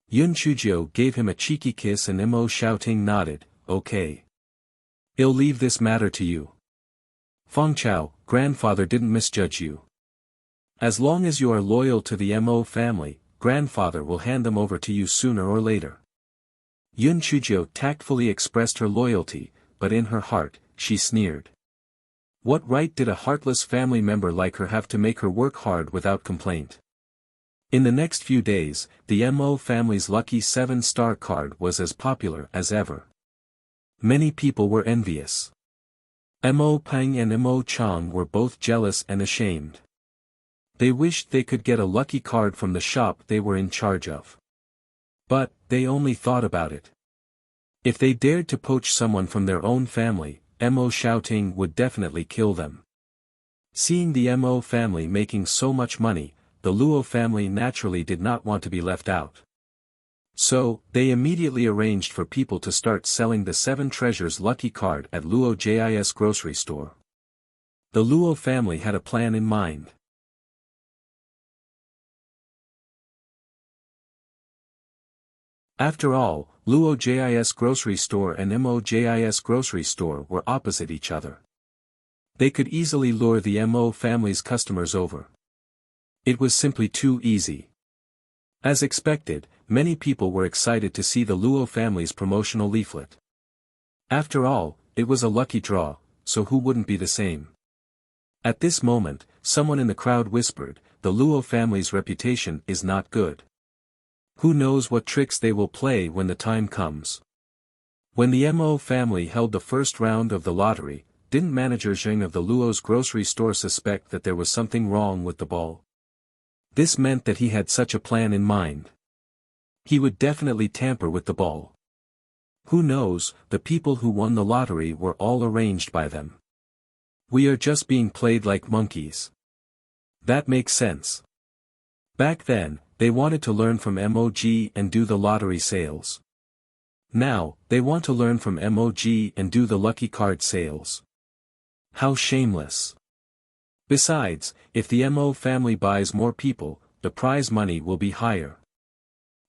Yun Chujio gave him a cheeky kiss and Mo Xiaoting nodded, okay. I'll leave this matter to you. Fong Chao, grandfather didn't misjudge you. As long as you are loyal to the Mo family, grandfather will hand them over to you sooner or later. Yun Chujio tactfully expressed her loyalty, but in her heart, she sneered. What right did a heartless family member like her have to make her work hard without complaint? In the next few days, the Mo family's lucky 7-star card was as popular as ever. Many people were envious. Mo Peng and Mo Chang were both jealous and ashamed. They wished they could get a lucky card from the shop they were in charge of. But, they only thought about it. If they dared to poach someone from their own family, Mo Xiaoting would definitely kill them. Seeing the Mo family making so much money, the Luo family naturally did not want to be left out. So, they immediately arranged for people to start selling the 7 Treasures lucky card at Luo Jis grocery store. The Luo family had a plan in mind. After all, Luo Jis grocery store and Mo Jis grocery store were opposite each other. They could easily lure the Mo family's customers over. It was simply too easy. As expected, many people were excited to see the Luo family's promotional leaflet. After all, it was a lucky draw, so who wouldn't be the same? At this moment, someone in the crowd whispered, the Luo family's reputation is not good. Who knows what tricks they will play when the time comes. When the Mo family held the first round of the lottery, didn't manager Zheng of the Luo's grocery store suspect that there was something wrong with the ball? This meant that he had such a plan in mind. He would definitely tamper with the ball. Who knows, the people who won the lottery were all arranged by them. We are just being played like monkeys. That makes sense. Back then, they wanted to learn from MOG and do the lottery sales. Now, they want to learn from MOG and do the lucky card sales. How shameless. Besides, if the Mo family buys more people, the prize money will be higher.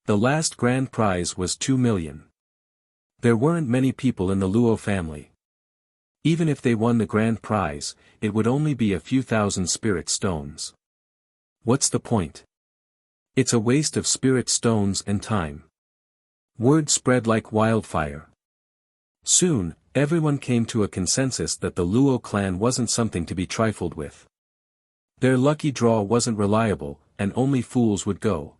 The last grand prize was 2 million. There weren't many people in the Luo family. Even if they won the grand prize, it would only be a few thousand spirit stones. What's the point? It's a waste of spirit stones and time. Word spread like wildfire. Soon, everyone came to a consensus that the Luo clan wasn't something to be trifled with. Their lucky draw wasn't reliable, and only fools would go.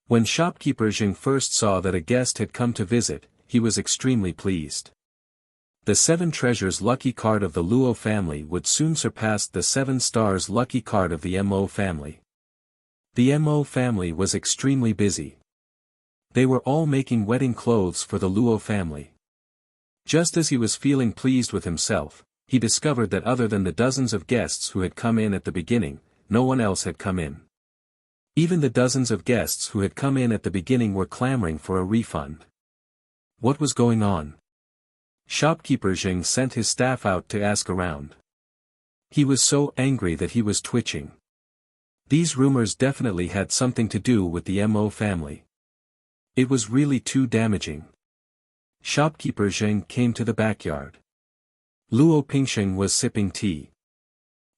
When shopkeeper Jing first saw that a guest had come to visit, he was extremely pleased. The 7 treasures lucky card of the Luo family would soon surpass the 7 stars lucky card of the Mo family. The Mo family was extremely busy. They were all making wedding clothes for the Luo family. Just as he was feeling pleased with himself, he discovered that other than the dozens of guests who had come in at the beginning, no one else had come in. Even the dozens of guests who had come in at the beginning were clamoring for a refund. What was going on? Shopkeeper Jing sent his staff out to ask around. He was so angry that he was twitching. These rumors definitely had something to do with the Mo family. It was really too damaging. Shopkeeper Jing came to the backyard. Luo Pingsheng was sipping tea.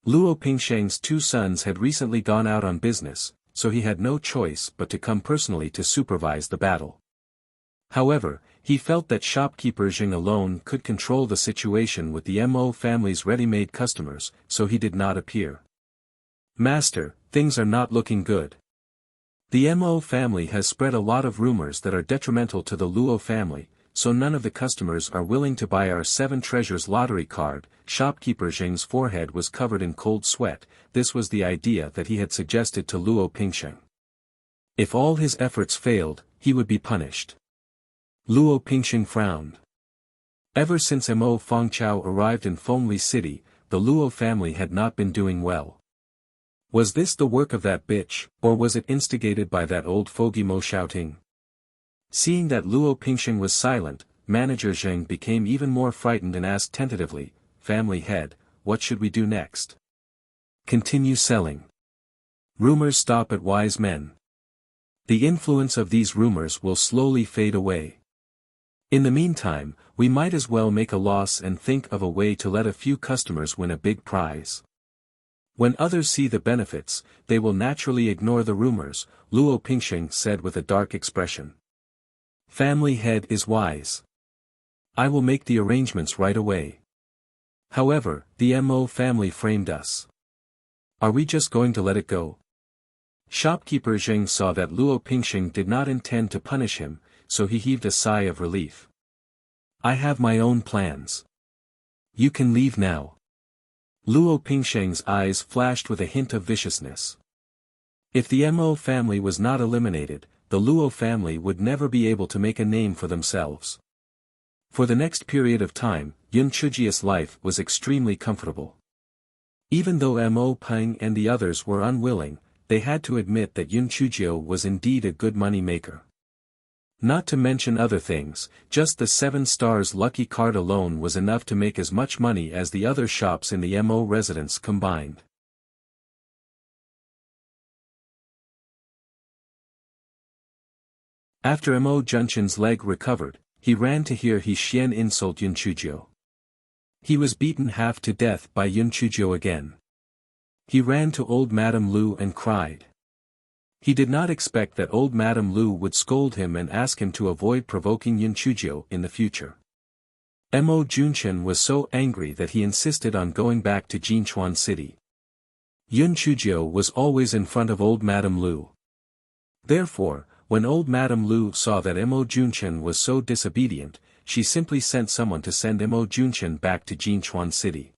Luo Pingsheng's 2 sons had recently gone out on business, so he had no choice but to come personally to supervise the battle. However, he felt that shopkeeper Jing alone could control the situation with the Mo family's ready-made customers, so he did not appear. Master, things are not looking good. The Mo family has spread a lot of rumors that are detrimental to the Luo family, so none of the customers are willing to buy our 7 treasures lottery card. Shopkeeper Jing's forehead was covered in cold sweat. This was the idea that he had suggested to Luo Pingsheng. If all his efforts failed, he would be punished. Luo Pingsheng frowned. Ever since Mo Fengchao arrived in Fengli City, the Luo family had not been doing well. Was this the work of that bitch, or was it instigated by that old fogey Mo shouting? Seeing that Luo Pingsheng was silent, Manager Zheng became even more frightened and asked tentatively, "Family head, what should we do next?" "Continue selling. Rumors stop at wise men. The influence of these rumors will slowly fade away. In the meantime, we might as well make a loss and think of a way to let a few customers win a big prize. When others see the benefits, they will naturally ignore the rumors," Luo Pingsheng said with a dark expression. "Family head is wise. I will make the arrangements right away. However, the Mo family framed us. Are we just going to let it go?" Shopkeeper Zheng saw that Luo Pingsheng did not intend to punish him, so he heaved a sigh of relief. "I have my own plans. You can leave now." Luo Pingsheng's eyes flashed with a hint of viciousness. If the Mo family was not eliminated, the Luo family would never be able to make a name for themselves. For the next period of time, Yun Chujia's life was extremely comfortable. Even though Mo Peng and the others were unwilling, they had to admit that Yun Chujio was indeed a good money maker. Not to mention other things, just the 7 stars lucky card alone was enough to make as much money as the other shops in the Mo residence combined. After Mo Junchen's leg recovered, he ran to hear He Xian insult Yun Chujio. He was beaten half to death by Yun Chujio again. He ran to old Madame Lu and cried. He did not expect that old Madame Lu would scold him and ask him to avoid provoking Yun Chujio in the future. Mo Junchen was so angry that he insisted on going back to Jinchuan City. Yun Chujio was always in front of old Madame Lu. Therefore, when old Madame Lu saw that Mo Junchen was so disobedient, she simply sent someone to send Mo Junchen back to Jinchuan City.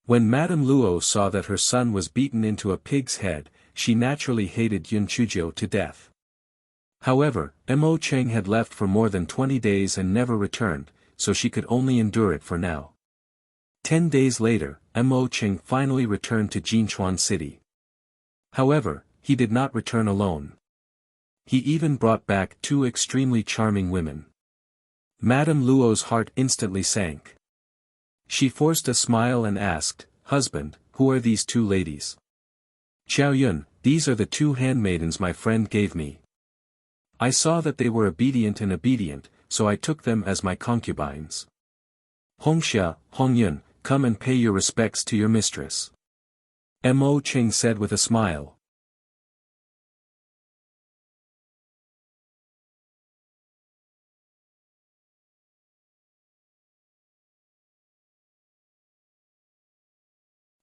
When Madame Luo saw that her son was beaten into a pig's head, she naturally hated Yun Chujio to death. However, Mo Cheng had left for more than 20 days and never returned, so she could only endure it for now. 10 days later, Mo Cheng finally returned to Jinchuan City. However, he did not return alone. He even brought back 2 extremely charming women. Madame Luo's heart instantly sank. She forced a smile and asked, "Husband, who are these 2 ladies?" "Xiao Yun, these are the 2 handmaidens my friend gave me. I saw that they were obedient, so I took them as my concubines. Hongxia, Hongyun, come and pay your respects to your mistress," Mo Ching said with a smile.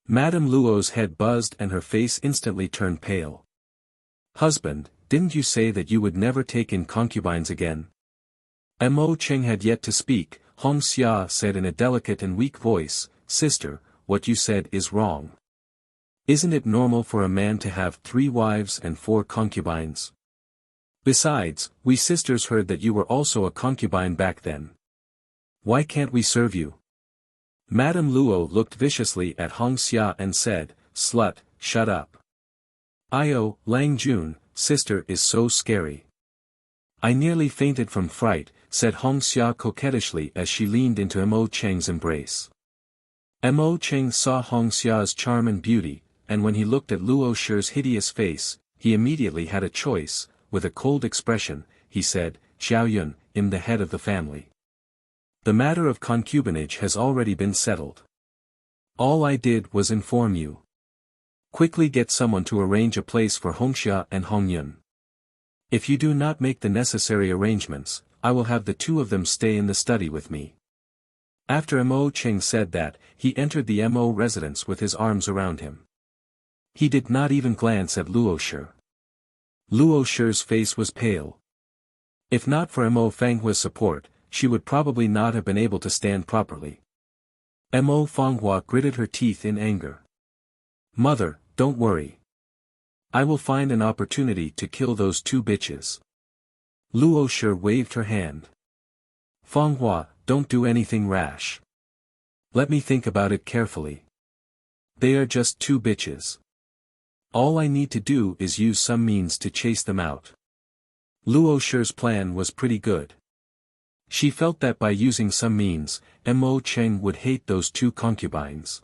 Madame Luo's head buzzed and her face instantly turned pale. "Husband, didn't you say that you would never take in concubines again?" Mo Ching had yet to speak. Hong Xia said in a delicate and weak voice, "Sister, what you said is wrong. Isn't it normal for a man to have 3 wives and 4 concubines? Besides, we sisters heard that you were also a concubine back then. Why can't we serve you?" Madame Luo looked viciously at Hong Xia and said, "Slut, shut up. Io, Lang Jun, sister is so scary." "I nearly fainted from fright," said Hong Xia coquettishly as she leaned into Mo Cheng's embrace. Mo Cheng saw Hong Xia's charm and beauty, and when he looked at Luo Shi's hideous face, he immediately had a choice. With a cold expression, he said, "Xiao Yun, I'm the head of the family. The matter of concubinage has already been settled. All I did was inform you. Quickly get someone to arrange a place for Hongxia and Hongyun. If you do not make the necessary arrangements, I will have the 2 of them stay in the study with me." After Mo Cheng said that, he entered the Mo residence with his arms around him. He did not even glance at Luo Shi. Luo Shi's face was pale. If not for Mo Fanghua's support, she would probably not have been able to stand properly. Mo Fanghua gritted her teeth in anger. "Mother, don't worry. I will find an opportunity to kill those 2 bitches." Luo Shi waved her hand. "Fanghua, don't do anything rash. Let me think about it carefully. They are just 2 bitches. All I need to do is use some means to chase them out." Luo Shi's plan was pretty good. She felt that by using some means, Mo Cheng would hate those 2 concubines.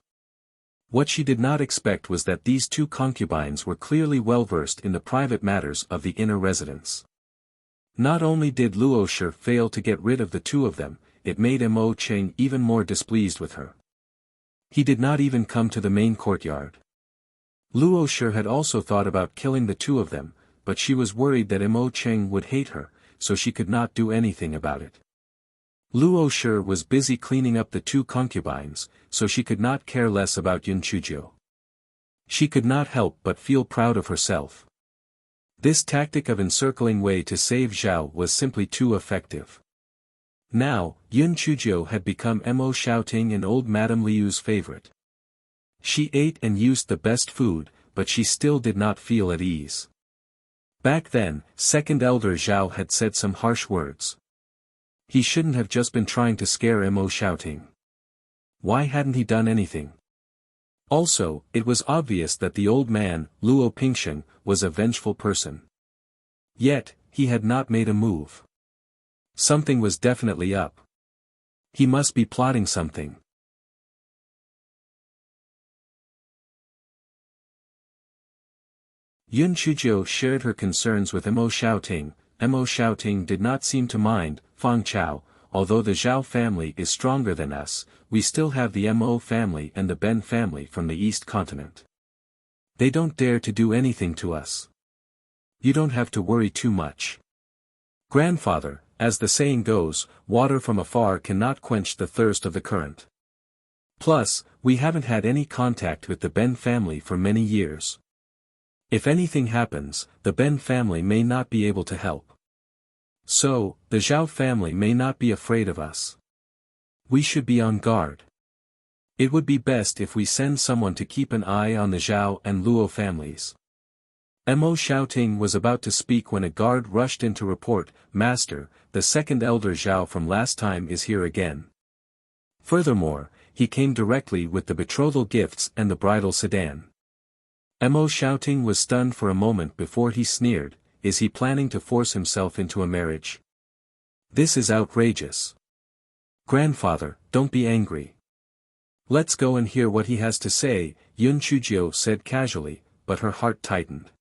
What she did not expect was that these 2 concubines were clearly well versed in the private matters of the inner residence. Not only did Luo Shi fail to get rid of the 2 of them, it made Mo Cheng even more displeased with her. He did not even come to the main courtyard. Luo Shi had also thought about killing the 2 of them, but she was worried that Mo Cheng would hate her, so she could not do anything about it. Luo Shi was busy cleaning up the 2 concubines, so she could not care less about Yun Chuzhou. She could not help but feel proud of herself. This tactic of encircling Wei to save Zhao was simply too effective. Now, Yun Chuzhou had become Mo Xiaoting and old Madame Liu's favorite. She ate and used the best food, but she still did not feel at ease. Back then, second elder Zhao had said some harsh words. He shouldn't have just been trying to scare Mo Xiaoting. Why hadn't he done anything? Also, it was obvious that the old man, Luo Pingsheng, was a vengeful person. Yet, he had not made a move. Something was definitely up. He must be plotting something. Yun Chuzhou shared her concerns with Mo Xiaoting. Mo Xiaoting did not seem to mind. "Fang Chao, although the Zhao family is stronger than us, we still have the Mo family and the Ben family from the East Continent. They don't dare to do anything to us. You don't have to worry too much. Grandfather, as the saying goes, water from afar cannot quench the thirst of the current. Plus, we haven't had any contact with the Ben family for many years. If anything happens, the Ben family may not be able to help. So, the Zhao family may not be afraid of us. We should be on guard. It would be best if we send someone to keep an eye on the Zhao and Luo families." Mo Xiaoting was about to speak when a guard rushed in to report, "Master, the second elder Zhao from last time is here again. Furthermore, he came directly with the betrothal gifts and the bridal sedan." Mo shouting was stunned for a moment before he sneered, is he planning to force himself into a marriage? This is outrageous. Grandfather, don't be angry. Let's go and hear what he has to say, Yun Chujio said casually, but her heart tightened.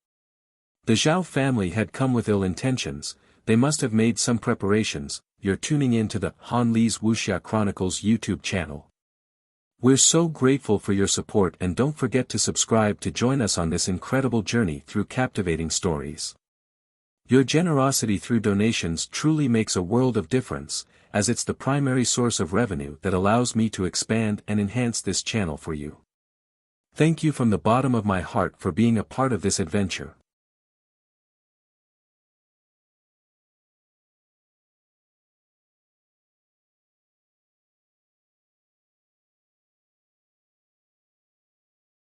The Zhao family had come with ill intentions, they must have made some preparations. You're tuning in to the Han Li's Wuxia Chronicles YouTube channel. We're so grateful for your support, and don't forget to subscribe to join us on this incredible journey through captivating stories. Your generosity through donations truly makes a world of difference, as it's the primary source of revenue that allows me to expand and enhance this channel for you. Thank you from the bottom of my heart for being a part of this adventure.